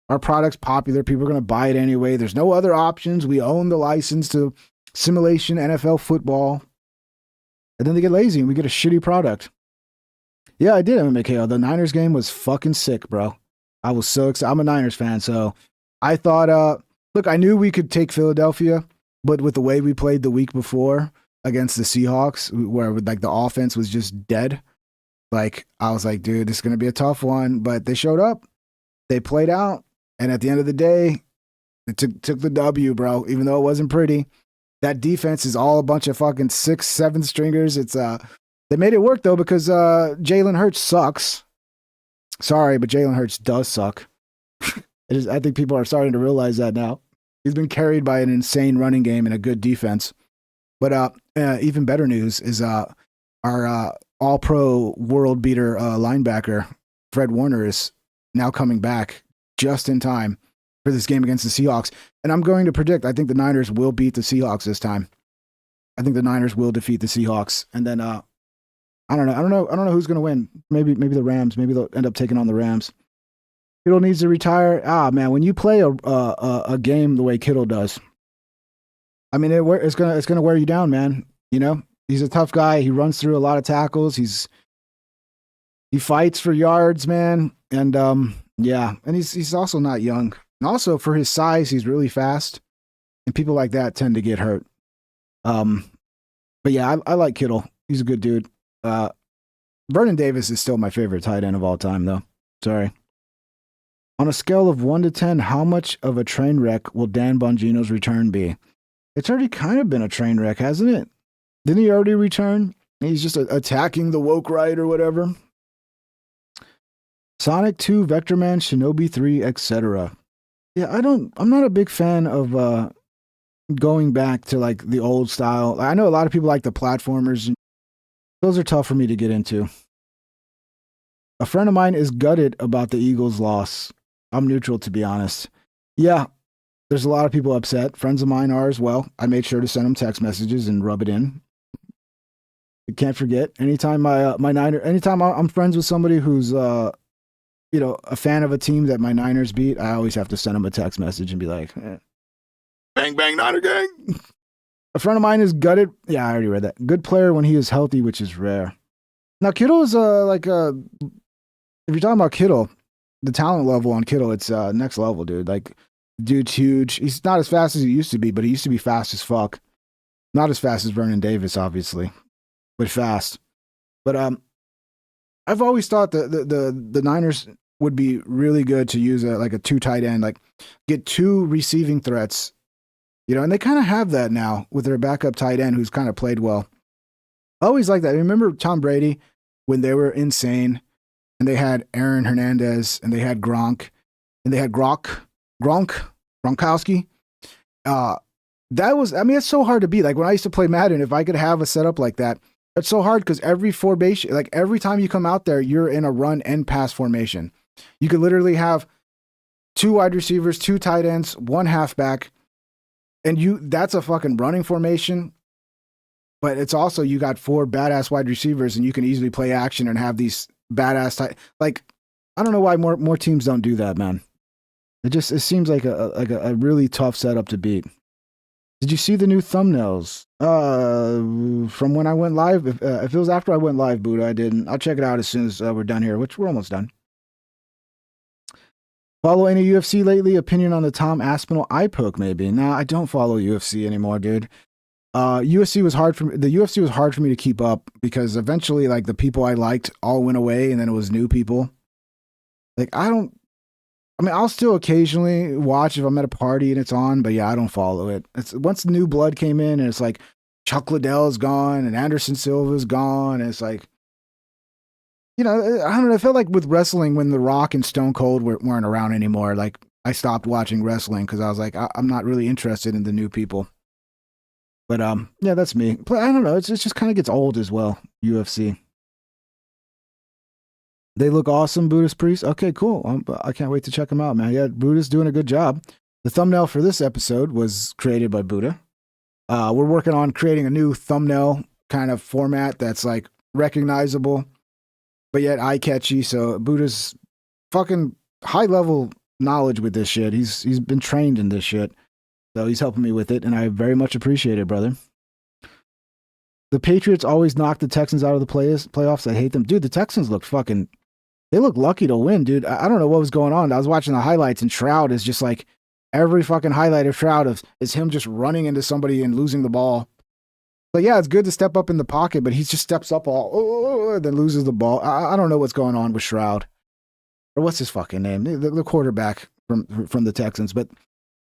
our product's popular, people are going to buy it anyway. There's no other options. We own the license to simulation NFL football. And then they get lazy and we get a shitty product. Yeah, I did MMKO. The Niners game was fucking sick, bro. I was so excited. I'm a Niners fan, so I thought, look, I knew we could take Philadelphia, but with the way we played the week before against the Seahawks, where like the offense was just dead, like I was like, dude, this is going to be a tough one. But they showed up. They played out. And at the end of the day, it took the W, bro, even though it wasn't pretty. That defense is all a bunch of fucking 6, 7 stringers. It's they made it work though, because Jalen Hurts sucks. Sorry, but Jalen Hurts does suck. I think people are starting to realize that now. He's been carried by an insane running game and a good defense. But even better news is our all-pro world beater linebacker, Fred Warner, is now coming back just in time for this game against the Seahawks. And I'm going to predict, I think the Niners will beat the Seahawks this time. I think the Niners will defeat the Seahawks. And then I don't know who's going to win. Maybe the Rams. Maybe they'll end up taking on the Rams. Kittle needs to retire. Man, when you play a game the way Kittle does, I mean, it's gonna wear you down, man. You know, he's a tough guy. He runs through a lot of tackles. He fights for yards, man. And yeah, and he's also not young. And also for his size, he's really fast. And people like that tend to get hurt. But yeah, I like Kittle. He's a good dude. Vernon Davis is still my favorite tight end of all time, though. Sorry. On a scale of 1 to 10, how much of a train wreck will Dan Bongino's return be? It's already kind of been a train wreck, hasn't it? Didn't he already return? He's just attacking the woke right or whatever. Sonic 2, Vector Man, Shinobi 3, etc. Yeah, I'm not a big fan of going back to like the old style. I know a lot of people like the platformers. Those are tough for me to get into. A friend of mine is gutted about the Eagles' loss. I'm neutral, to be honest. Yeah, there's a lot of people upset. Friends of mine are as well. I made sure to send them text messages and rub it in. I can't forget. Anytime anytime I'm friends with somebody who's a fan of a team that my Niners beat, I always have to send them a text message and be like, bang, bang, Niner gang. A friend of mine is gutted. Yeah, I already read that. Good player when he is healthy, which is rare. Now, Kittle is if you're talking about Kittle, the talent level on Kittle, it's next level, dude. Like, dude's huge. He's not as fast as he used to be, but he used to be fast as fuck. Not as fast as Vernon Davis, obviously, but fast. But I've always thought that the Niners would be really good to use a 2 tight end, like get 2 receiving threats, and they kind of have that now with their backup tight end who's kind of played well. I always like that. Remember Tom Brady when they were insane and they had Aaron Hernandez and they had Gronk and they had Gronkowski. It's so hard to beat. Like when I used to play Madden, if I could have a setup like that, it's so hard because every formation, like every time you come out there, you're in a run and pass formation. You could literally have 2 wide receivers, 2 tight ends, 1 halfback, and that's a fucking running formation. But it's also, you got 4 badass wide receivers and you can easily play action and have these badass like, I don't know why more teams don't do that, man. It seems like a really tough setup to beat. Did you see the new thumbnails? From when I went live? If it was after I went live, Buddha, I didn't. I'll check it out as soon as we're done here, which we're almost done. Follow any UFC lately? Opinion on the Tom Aspinall eye poke, maybe. Nah, I don't follow UFC anymore, dude. UFC was hard for me. The UFC was hard for me to keep up because eventually, like, the people I liked all went away, and then it was new people. Like, I'll still occasionally watch if I'm at a party and it's on, but yeah, I don't follow it. It's once new blood came in and it's like Chuck Liddell's gone and Anderson Silva's gone, and it's like you know, I don't know. I felt like with wrestling, when The Rock and Stone Cold weren't around anymore, like I stopped watching wrestling because I was like, I'm not really interested in the new people. But yeah, that's me. But I don't know. It just kind of gets old as well. UFC. They look awesome, Buddhist Priest. Okay, cool. I can't wait to check them out, man. Yeah, Buddha's doing a good job. The thumbnail for this episode was created by Buddha. We're working on creating a new thumbnail kind of format that's like recognizable, but yet eye-catchy. So Buddha's fucking high-level knowledge with this shit. He's been trained in this shit. So he's helping me with it, and I very much appreciate it, brother. The Patriots always knock the Texans out of the playoffs. I hate them. Dude, the Texans look fucking... They look lucky to win, dude. I don't know what was going on. I was watching the highlights, and Shroud is just like... Every fucking highlight of Shroud is him just running into somebody and losing the ball. But yeah, it's good to step up in the pocket, but he just steps up then loses the ball. I don't know what's going on with Shroud. Or what's his fucking name? The quarterback from the Texans. But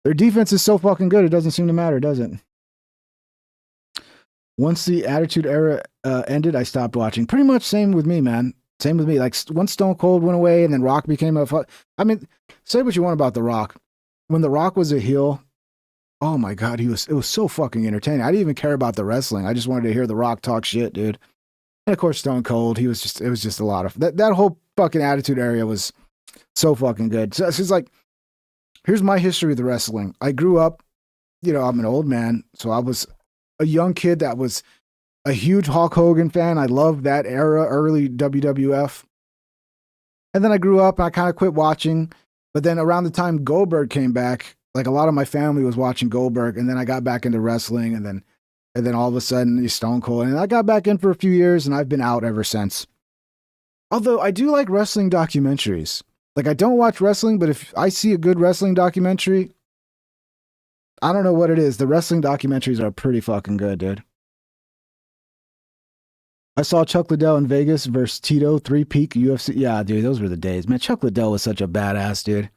their defense is so fucking good, it doesn't seem to matter, does it? Once the Attitude Era ended, I stopped watching. Pretty much same with me, man. Same with me. Like, once Stone Cold went away and then Rock became I mean, say what you want about The Rock. When The Rock was a heel, oh my God, it was so fucking entertaining. I didn't even care about the wrestling. I just wanted to hear The Rock talk shit, dude. And of course, Stone Cold, it was just a lot of that whole fucking Attitude Area was so fucking good. So it's like, here's my history with the wrestling. I grew up, you know, I'm an old man, so I was a young kid that was a huge Hulk Hogan fan. I loved that era, early WWF. And then I grew up and I kind of quit watching. But then around the time Goldberg came back, like a lot of my family was watching Goldberg, and then I got back into wrestling, and then all of a sudden Stone Cold, and I got back in for a few years, and I've been out ever since. Although I do like wrestling documentaries. Like, I don't watch wrestling, but if I see a good wrestling documentary, I don't know what it is. The wrestling documentaries are pretty fucking good, dude. I saw Chuck Liddell in Vegas versus Tito, 3-peak UFC. Yeah, dude, those were the days. Man, Chuck Liddell was such a badass, dude.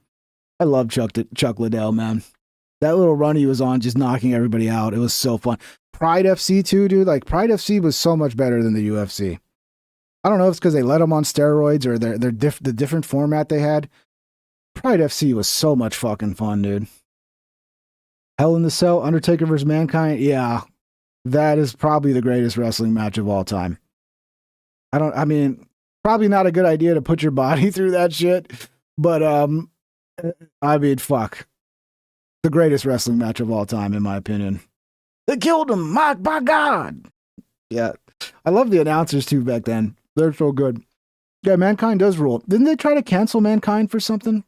I love Chuck Liddell, man. That little run he was on, just knocking everybody out. It was so fun. Pride FC, too, dude. Like, Pride FC was so much better than the UFC. I don't know if it's because they let them on steroids or the different format they had. Pride FC was so much fucking fun, dude. Hell in the Cell, Undertaker versus Mankind. Yeah, that is probably the greatest wrestling match of all time. I mean, probably not a good idea to put your body through that shit, but I mean, fuck. The greatest wrestling match of all time, in my opinion. They killed him, by God. Yeah. I love the announcers too back then. They're so good. Yeah, Mankind does rule. Didn't they try to cancel Mankind for something?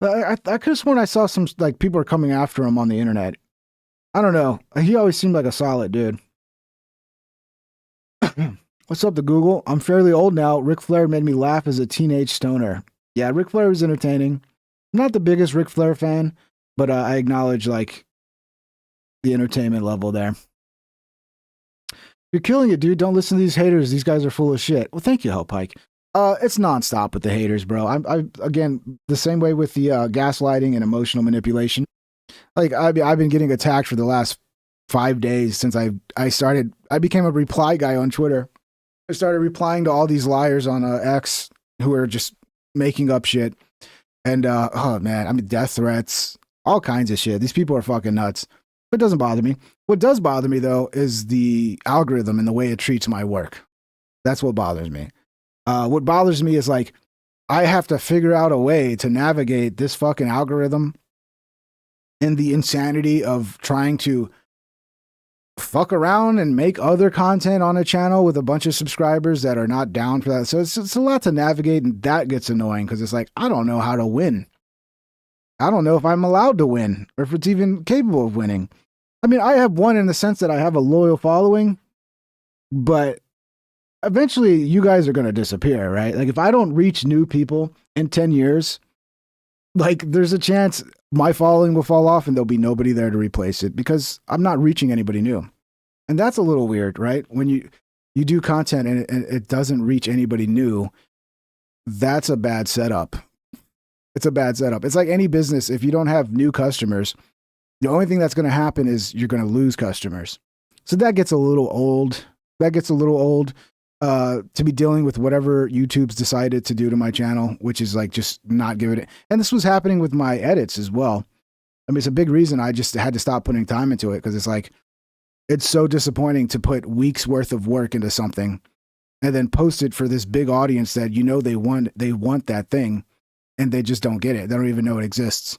I could have sworn I saw some, like, people are coming after him on the internet. I don't know. He always seemed like a solid dude. What's up to Google? I'm fairly old now. Ric Flair made me laugh as a teenage stoner. Yeah, Ric Flair was entertaining. I'm not the biggest Ric Flair fan, but I acknowledge, like, the entertainment level there. You're killing it, dude. Don't listen to these haters. These guys are full of shit. Well, thank you, Hellpike. It's nonstop with the haters, bro. I again, the same way with the gaslighting and emotional manipulation. Like, I've been getting attacked for the last 5 days since I became a reply guy on Twitter. I started replying to all these liars on X who are just making up shit. And, oh man, I mean, death threats, all kinds of shit. These people are fucking nuts. But it doesn't bother me. What does bother me, though, is the algorithm and the way it treats my work. That's what bothers me. What bothers me is, like, I have to figure out a way to navigate this fucking algorithm and the insanity of trying to fuck around and make other content on a channel with a bunch of subscribers that are not down for that. So it's a lot to navigate, and that gets annoying because it's like, I don't know how to win. I don't know if I'm allowed to win or if it's even capable of winning. I mean, I have won in the sense that I have a loyal following, but eventually you guys are going to disappear, right? Like, if I don't reach new people in 10 years, like, there's a chance my following will fall off and there'll be nobody there to replace it because I'm not reaching anybody new. And that's a little weird, right? When you do content and it doesn't reach anybody new, that's a bad setup. It's a bad setup. It's like any business. If you don't have new customers, the only thing that's going to happen is you're going to lose customers. So that gets a little old. to be dealing with whatever YouTube's decided to do to my channel, which is like just not giving it. And this was happening with my edits as well. I mean, it's a big reason I just had to stop putting time into it, because it's like, it's so disappointing to put weeks worth of work into something and then post it for this big audience that, you know, they want that thing, and they just don't get it. They don't even know it exists.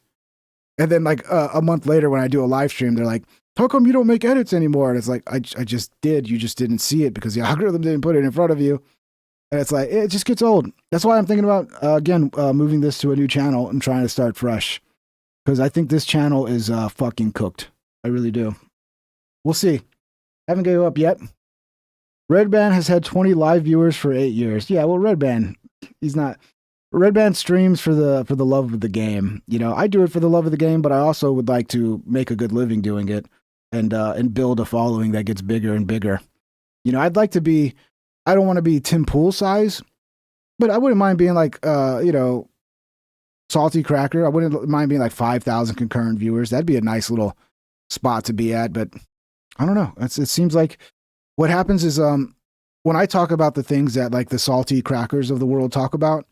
And then like a month later when I do a live stream, they're like, how come you don't make edits anymore? And it's like, I just did. You just didn't see it because the algorithm didn't put it in front of you. And it's like, it just gets old. That's why I'm thinking about, again, moving this to a new channel and trying to start fresh. Because I think this channel is fucking cooked. I really do. We'll see. Haven't gave up yet. Red Band has had 20 live viewers for 8 years. Yeah, well, Red Band, he's not. Red Band streams for the love of the game. You know, I do it for the love of the game, but I also would like to make a good living doing it and build a following that gets bigger and bigger. You know, I'd like to be. I don't want to be Tim Pool size, but I wouldn't mind being like, you know, Salty Cracker. I wouldn't mind being like 5,000 concurrent viewers. That'd be a nice little spot to be at. But I don't know. It seems like what happens is when I talk about the things that like the Salty Crackers of the world talk about,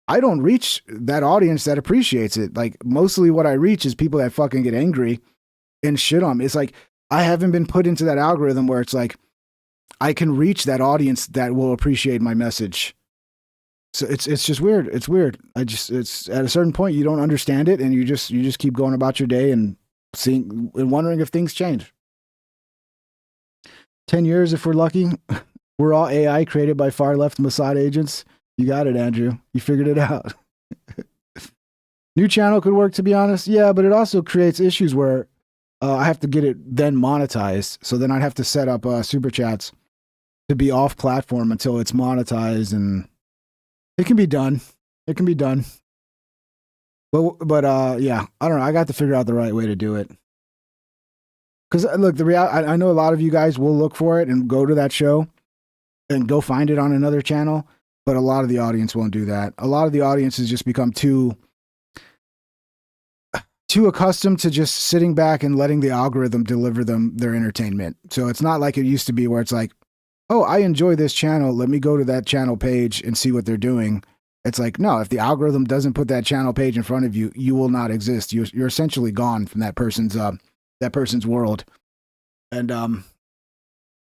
I don't reach that audience that appreciates it. Like mostly what I reach is people that fucking get angry and shit on me. It's like I haven't been put into that algorithm where it's like I can reach that audience that will appreciate my message. So it's just weird. It's weird. It's at a certain point you don't understand it, and you just keep going about your day and seeing and wondering if things change. 10 years if we're lucky. We're all AI created by far left Mossad agents. You got it, Andrew. You figured it out. New channel could work, to be honest. Yeah, but it also creates issues where I have to get it then monetized. So then I'd have to set up super chats to be off platform until it's monetized, and it can be done. It can be done. But yeah, I don't know. I got to figure out the right way to do it. Because look, I know a lot of you guys will look for it and go to that show and go find it on another channel. But a lot of the audience won't do that. A lot of the audience has just become too accustomed to just sitting back and letting the algorithm deliver them their entertainment. So it's not like it used to be where it's like, oh, I enjoy this channel. Let me go to that channel page and see what they're doing. It's like, no, if the algorithm doesn't put that channel page in front of you, you will not exist. You're essentially gone from that person's world. And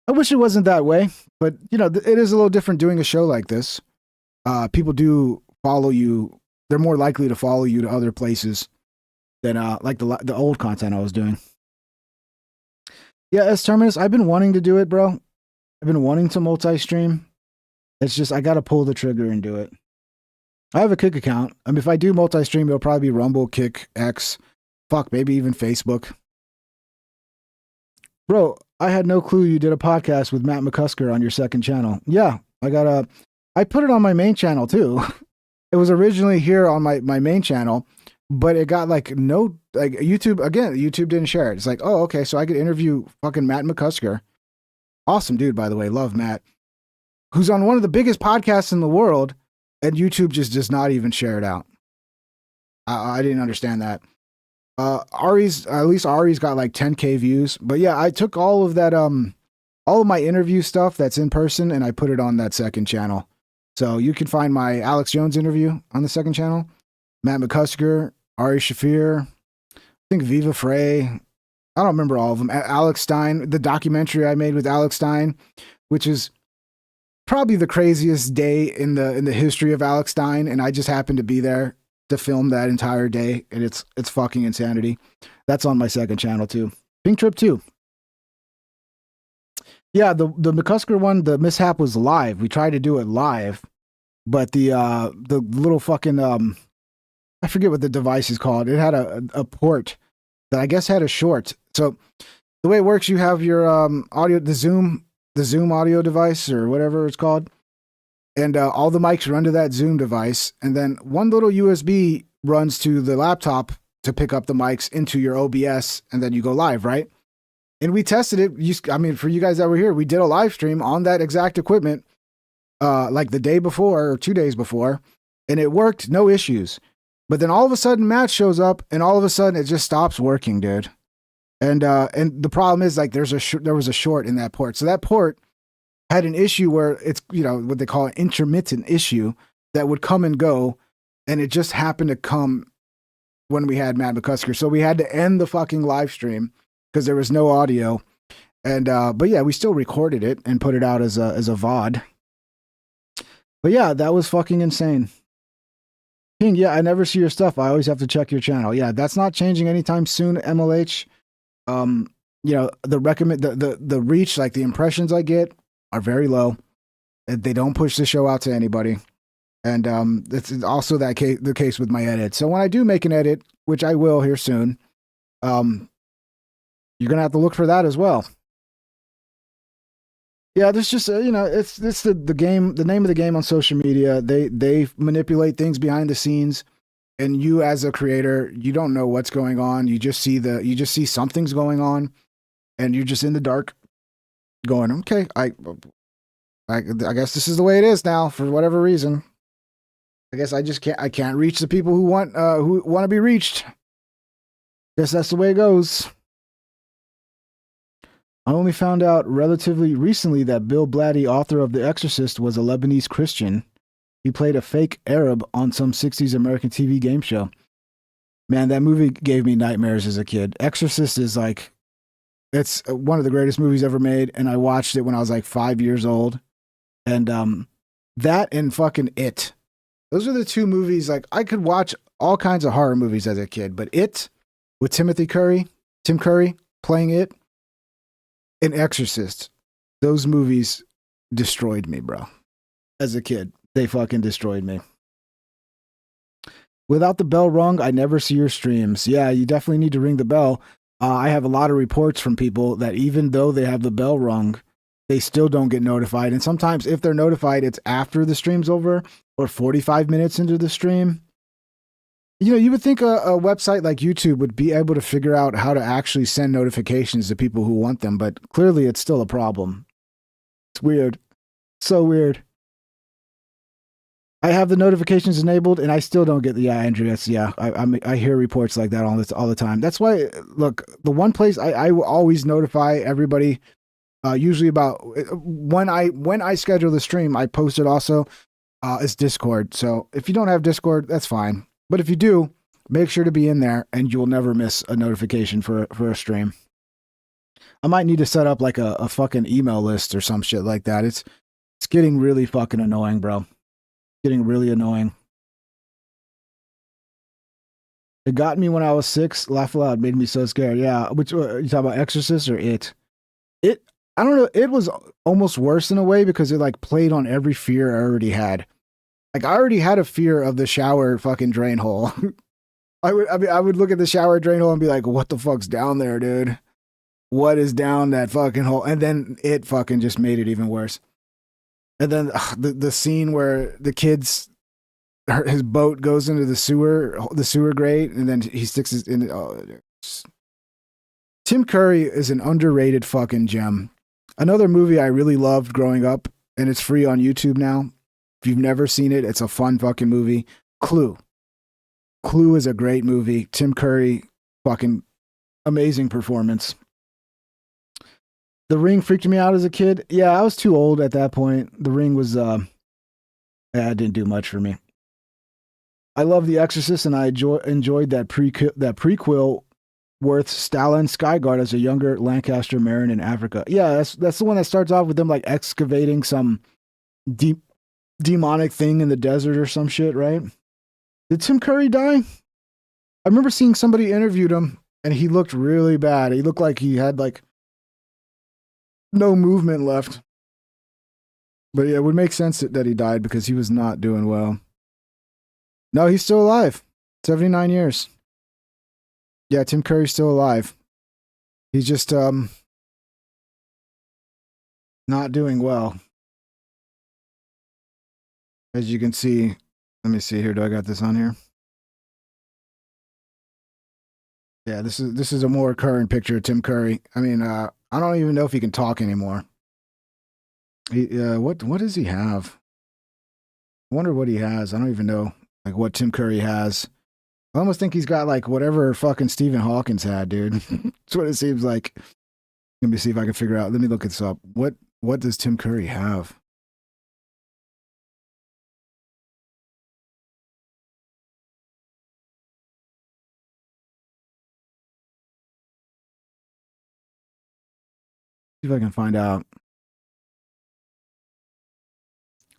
I wish it wasn't that way, but you know, it is a little different doing a show like this. People do follow you. They're more likely to follow you to other places than like the old content I was doing. Yeah, as Terminus, I've been wanting to do it, bro. I've been wanting to multi-stream. It's just I got to pull the trigger and do it. I have a Kick account. I mean, if I do multi-stream, it'll probably be Rumble, Kick, X, fuck, maybe even Facebook. Bro, I had no clue you did a podcast with Matt McCusker on your second channel. Yeah, I put it on my main channel too. It was originally here on my main channel, but it got like YouTube didn't share it. It's like, oh, okay, so I could interview fucking Matt McCusker. Awesome dude, by the way. Love Matt. Who's on one of the biggest podcasts in the world, and YouTube just does not even share it out. I didn't understand that. Ari's got like 10K views, but yeah, I took all of that, all of my interview stuff that's in person, and I put it on that second channel. So you can find my Alex Jones interview on the second channel, Matt McCusker, Ari Shafir, I think Viva Frey. I don't remember all of them. Alex Stein, the documentary I made with Alex Stein, which is probably the craziest day in the history of Alex Stein, and I just happened to be there to film that entire day, and it's fucking insanity. That's on my second channel too. Pink Trip 2. Yeah, the McCusker one, the mishap was live. We tried to do it live, but the little fucking I forget what the device is called. It had a port that I guess had a short. So the way it works, you have your audio, the Zoom audio device or whatever it's called. And all the mics run to that Zoom device. And then one little USB runs to the laptop to pick up the mics into your OBS. And then you go live, right? And we tested it. I mean, for you guys that were here, we did a live stream on that exact equipment like the day before or 2 days before. And it worked, no issues. But then all of a sudden Matt shows up and all of a sudden it just stops working, dude. And the problem is like there was a short in that port. So that port had an issue where it's, you know, what they call an intermittent issue that would come and go. And it just happened to come when we had Matt McCusker. So we had to end the fucking live stream because there was no audio. And, but yeah, we still recorded it and put it out as a VOD. But yeah, that was fucking insane. King, yeah, I never see your stuff. I always have to check your channel. Yeah, that's not changing anytime soon, MLH. You know, the reach, like the impressions I get are very low. They don't push the show out to anybody. And it's also the case with my edit. So when I do make an edit, which I will here soon, you're gonna have to look for that as well. Yeah, there's just you know, it's the game, the name of the game on social media. They manipulate things behind the scenes, and you as a creator, you don't know what's going on. You just see something's going on, and you're just in the dark, going, okay, I guess this is the way it is now for whatever reason. I guess I can't reach the people who want to be reached. Guess that's the way it goes. I only found out relatively recently that Bill Blatty, author of The Exorcist, was a Lebanese Christian. He played a fake Arab on some 60s American TV game show. Man, that movie gave me nightmares as a kid. Exorcist is like, it's one of the greatest movies ever made, and I watched it when I was like 5 years old. And that and fucking It. Those are the two movies, like, I could watch all kinds of horror movies as a kid, but It, with Tim Curry playing It, and Exorcist, those movies destroyed me, bro. As a kid, they fucking destroyed me. Without the bell rung, I never see your streams. Yeah, you definitely need to ring the bell. I have a lot of reports from people that even though they have the bell rung, they still don't get notified. And sometimes if they're notified, it's after the stream's over or 45 minutes into the stream. You know, you would think a website like YouTube would be able to figure out how to actually send notifications to people who want them, but clearly it's still a problem. It's weird. So weird. I have the notifications enabled and I still don't get the, yeah, Andreas, yeah. I hear reports like that all the time. That's why, look, the one place I will always notify everybody, usually about when I schedule the stream, I post it also, is Discord. So if you don't have Discord, that's fine. But if you do, make sure to be in there and you will never miss a notification for a stream. I might need to set up like a fucking email list or some shit like that. It's getting really fucking annoying, bro. Getting really annoying. It got me when I was 6. Laugh aloud made me so scared. Yeah, which you talking about, Exorcist or It? I don't know. It was almost worse in a way because it like played on every fear I already had. Like I already had a fear of the shower fucking drain hole. I would look at the shower drain hole and be like, "What the fuck's down there, dude? What is down that fucking hole?" And then it fucking just made it even worse. And then the scene where the kid's his boat goes into the sewer grate, and then he sticks his in. Tim Curry is an underrated fucking gem. Another movie I really loved growing up, and it's free on YouTube now. If you've never seen it, it's a fun fucking movie. Clue. Clue is a great movie. Tim Curry, fucking amazing performance. The Ring freaked me out as a kid. Yeah, I was too old at that point. The Ring was, it didn't do much for me. I love The Exorcist, and I enjoyed that prequel with Stalin Skyguard as a younger Lancaster Marin in Africa. Yeah, that's the one that starts off with them like excavating some demonic thing in the desert or some shit, right? Did Tim Curry die? I remember seeing somebody interviewed him, and he looked really bad. He looked like he had like no movement left. But yeah, it would make sense that he died because he was not doing well. No, he's still alive. 79 years. Yeah, Tim Curry's still alive. He's just not doing well. As you can see, let me see here. Do I got this on here? Yeah, this is a more current picture of Tim Curry. I mean, I don't even know if he can talk anymore. What does he have? I wonder what he has. I don't even know like what Tim Curry has. I almost think he's got like whatever fucking Stephen Hawkins had, dude. That's what it seems like. Let me see if I can figure out. Let me look this up. What What does Tim Curry have? See if I can find out.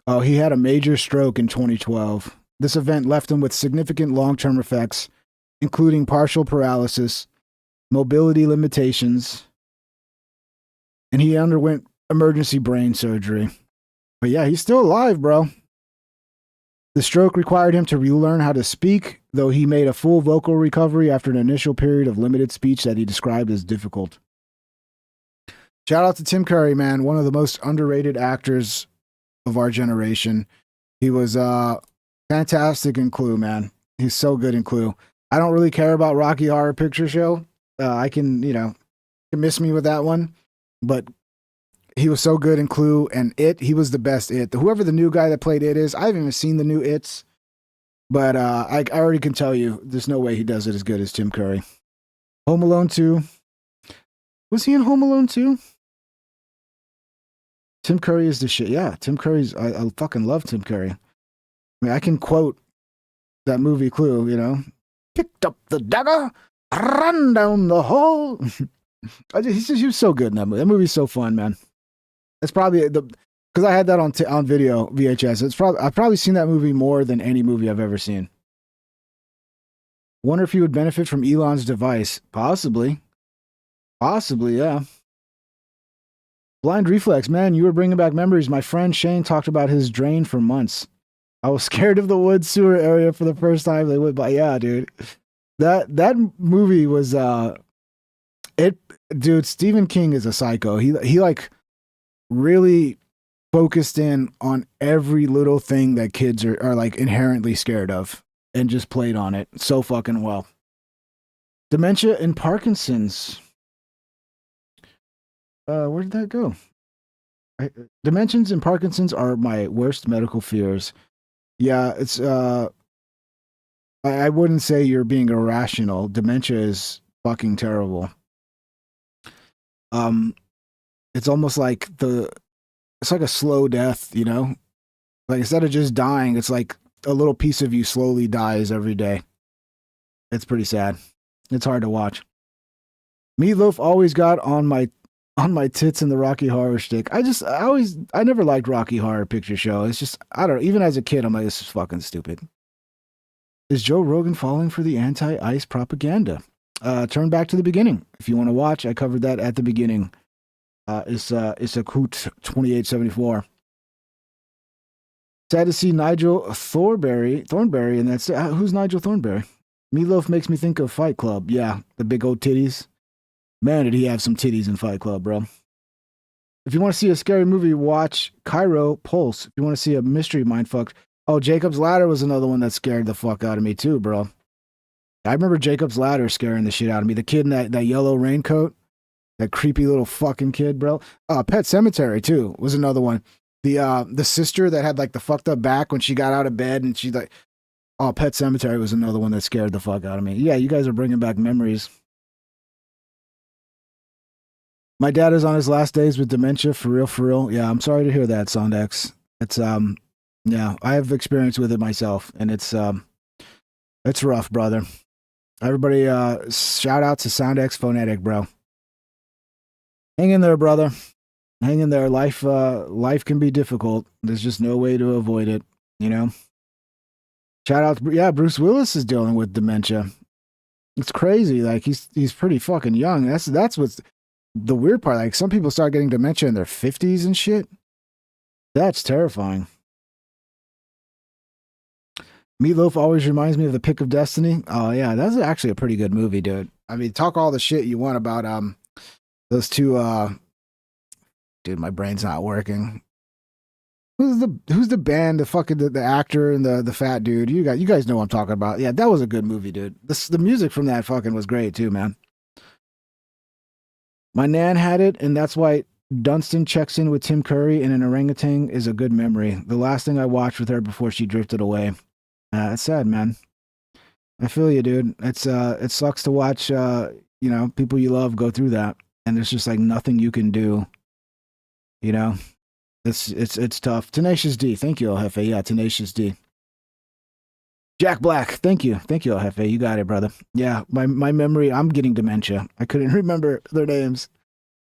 Oh, he had a major stroke in 2012. This event left him with significant long-term effects, including partial paralysis, mobility limitations, and he underwent emergency brain surgery. But yeah, he's still alive, bro. The stroke required him to relearn how to speak, though he made a full vocal recovery after an initial period of limited speech that he described as difficult. Shout out to Tim Curry, man, one of the most underrated actors of our generation. He was fantastic in Clue, man. He's so good in Clue. I don't really care about Rocky Horror Picture Show. I can, you know, can miss me with that one, but he was so good in Clue and It. He was the best It. Whoever the new guy that played It is, I haven't even seen the new It's, but I already can tell you there's no way he does it as good as Tim Curry. Home Alone 2. Was he in Home Alone 2? Tim Curry is the shit. Yeah, Tim Curry's, I fucking love Tim Curry. I mean, I can quote that movie Clue, you know. Picked up the dagger, run down the hall. He was so good in that movie. That movie's so fun, man. It's probably because I had that on video VHS. I've probably seen that movie more than any movie I've ever seen. Wonder if you would benefit from Elon's device. Possibly, yeah. Blind Reflex, man, you were bringing back memories. My friend Shane talked about his drain for months. I was scared of the wood sewer area for the first time they went by. Yeah, dude. That movie was dude, Stephen King is a psycho. He like really focused in on every little thing that kids are like inherently scared of and just played on it so fucking well. Dementia and Parkinson's. Where did that go? Dementias and Parkinson's are my worst medical fears. Yeah, it's I wouldn't say you're being irrational. Dementia is fucking terrible. It's almost like it's like a slow death, you know? Like instead of just dying, it's like a little piece of you slowly dies every day. It's pretty sad. It's hard to watch. Meatloaf always got on my tits in the Rocky Horror Stick. I never liked Rocky Horror Picture Show. It's just, I don't know. Even as a kid, I'm like, this is fucking stupid. Is Joe Rogan falling for the anti-ICE propaganda? Turn back to the beginning. If you want to watch, I covered that at the beginning. It's a Coot 2874. Sad to see Nigel Thornberry, and that's who's Nigel Thornberry? Meatloaf makes me think of Fight Club. Yeah, the big old titties. Man, did he have some titties in Fight Club, bro. If you want to see a scary movie, watch Cairo Pulse. If you want to see a mystery mindfuck. Oh, Jacob's Ladder was another one that scared the fuck out of me too, bro. I remember Jacob's Ladder scaring the shit out of me. The kid in that yellow raincoat. That creepy little fucking kid, bro. Pet Cemetery, too, was another one. The sister that had, like, the fucked up back when she got out of bed and she, like... Oh, Pet Cemetery was another one that scared the fuck out of me. Yeah, you guys are bringing back memories. My dad is on his last days with dementia, for real, for real. Yeah, I'm sorry to hear that, Sondex. It's, yeah, I have experience with it myself, and it's rough, brother. Everybody, shout out to Sondex Phonetic, bro. Hang in there, brother. Hang in there. Life can be difficult. There's just no way to avoid it, you know? Shout out to, yeah, Bruce Willis is dealing with dementia. It's crazy. Like, he's pretty fucking young. That's what's the weird part. Like, some people start getting dementia in their 50s and shit. That's terrifying. Meatloaf always reminds me of The Pick of Destiny. Oh, yeah, that's actually a pretty good movie, dude. I mean, talk all the shit you want about, those two, dude, my brain's not working. Who's the band, the fucking the actor and the fat dude? You guys know what I'm talking about. Yeah, that was a good movie, dude. The music from that fucking was great too, man. My nan had it, and that's why Dunstan checks in with Tim Curry in an orangutan is a good memory. The last thing I watched with her before she drifted away. It's sad, man. I feel you, dude. It sucks to watch people you love go through that. And there's just like nothing you can do You know, it's tough. Tenacious D, thank you, El Jefe. Yeah, Tenacious D. Jack Black, thank you, El Jefe. You got it, brother. Yeah, my memory. I'm getting dementia. I couldn't remember their names.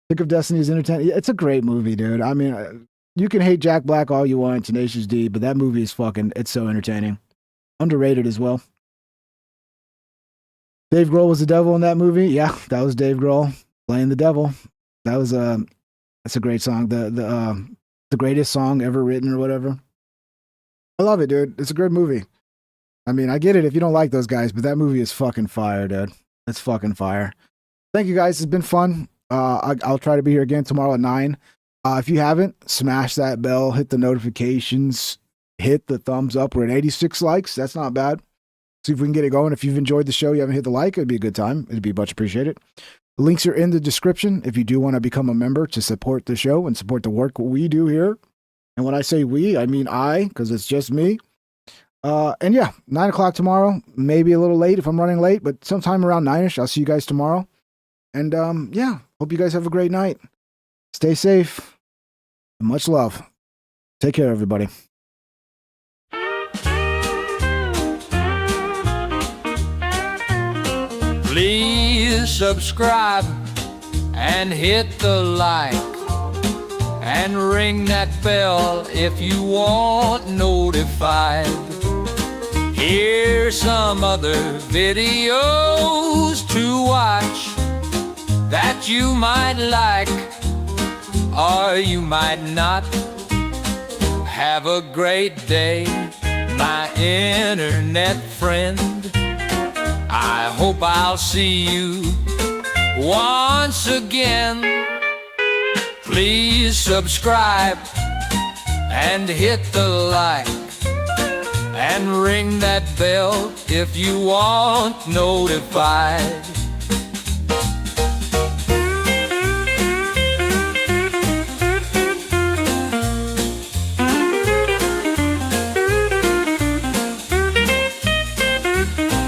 Think of Destiny's Entertainment. It's a great movie, dude. I mean, you can hate Jack Black all you want, Tenacious D, but that movie is it's so entertaining. Underrated as well. Dave Grohl was the devil in that movie. Yeah, that was Dave Grohl playing the devil. That was that's a great song. The greatest song ever written or whatever. I love it, dude. It's a great movie. I mean, I get it if you don't like those guys, but that movie is fucking fire, dude. It's fucking fire. Thank you guys. It's been fun. I'll try to be here again tomorrow at 9. If you haven't, smash that bell, hit the notifications, hit the thumbs up. We're at 86 likes. That's not bad. See if we can get it going. If you've enjoyed the show, you haven't hit the like, it'd be a good time. It'd be much appreciated. The links are in the description if you do want to become a member to support the show and support the work we do here. And when I say we, I mean I, because it's just me. And yeah, 9 o'clock tomorrow. Maybe a little late if I'm running late, but sometime around 9ish. I'll see you guys tomorrow. And yeah, hope you guys have a great night. Stay safe. And much love. Take care, everybody. Please subscribe and hit the like and ring that bell if you want notified. Here's some other videos to watch that you might like or you might not. Have a great day, my internet friend. I hope I'll see you once again. Please subscribe and hit the like and ring that bell if you want notified.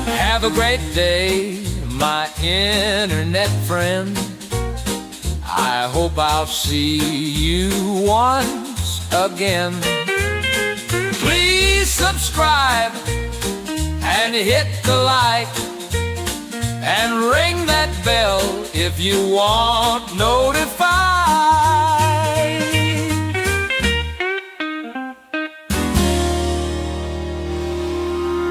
Have a great day, my internet friend. I hope I'll see you once again. Please subscribe and hit the like and ring that bell if you want notified.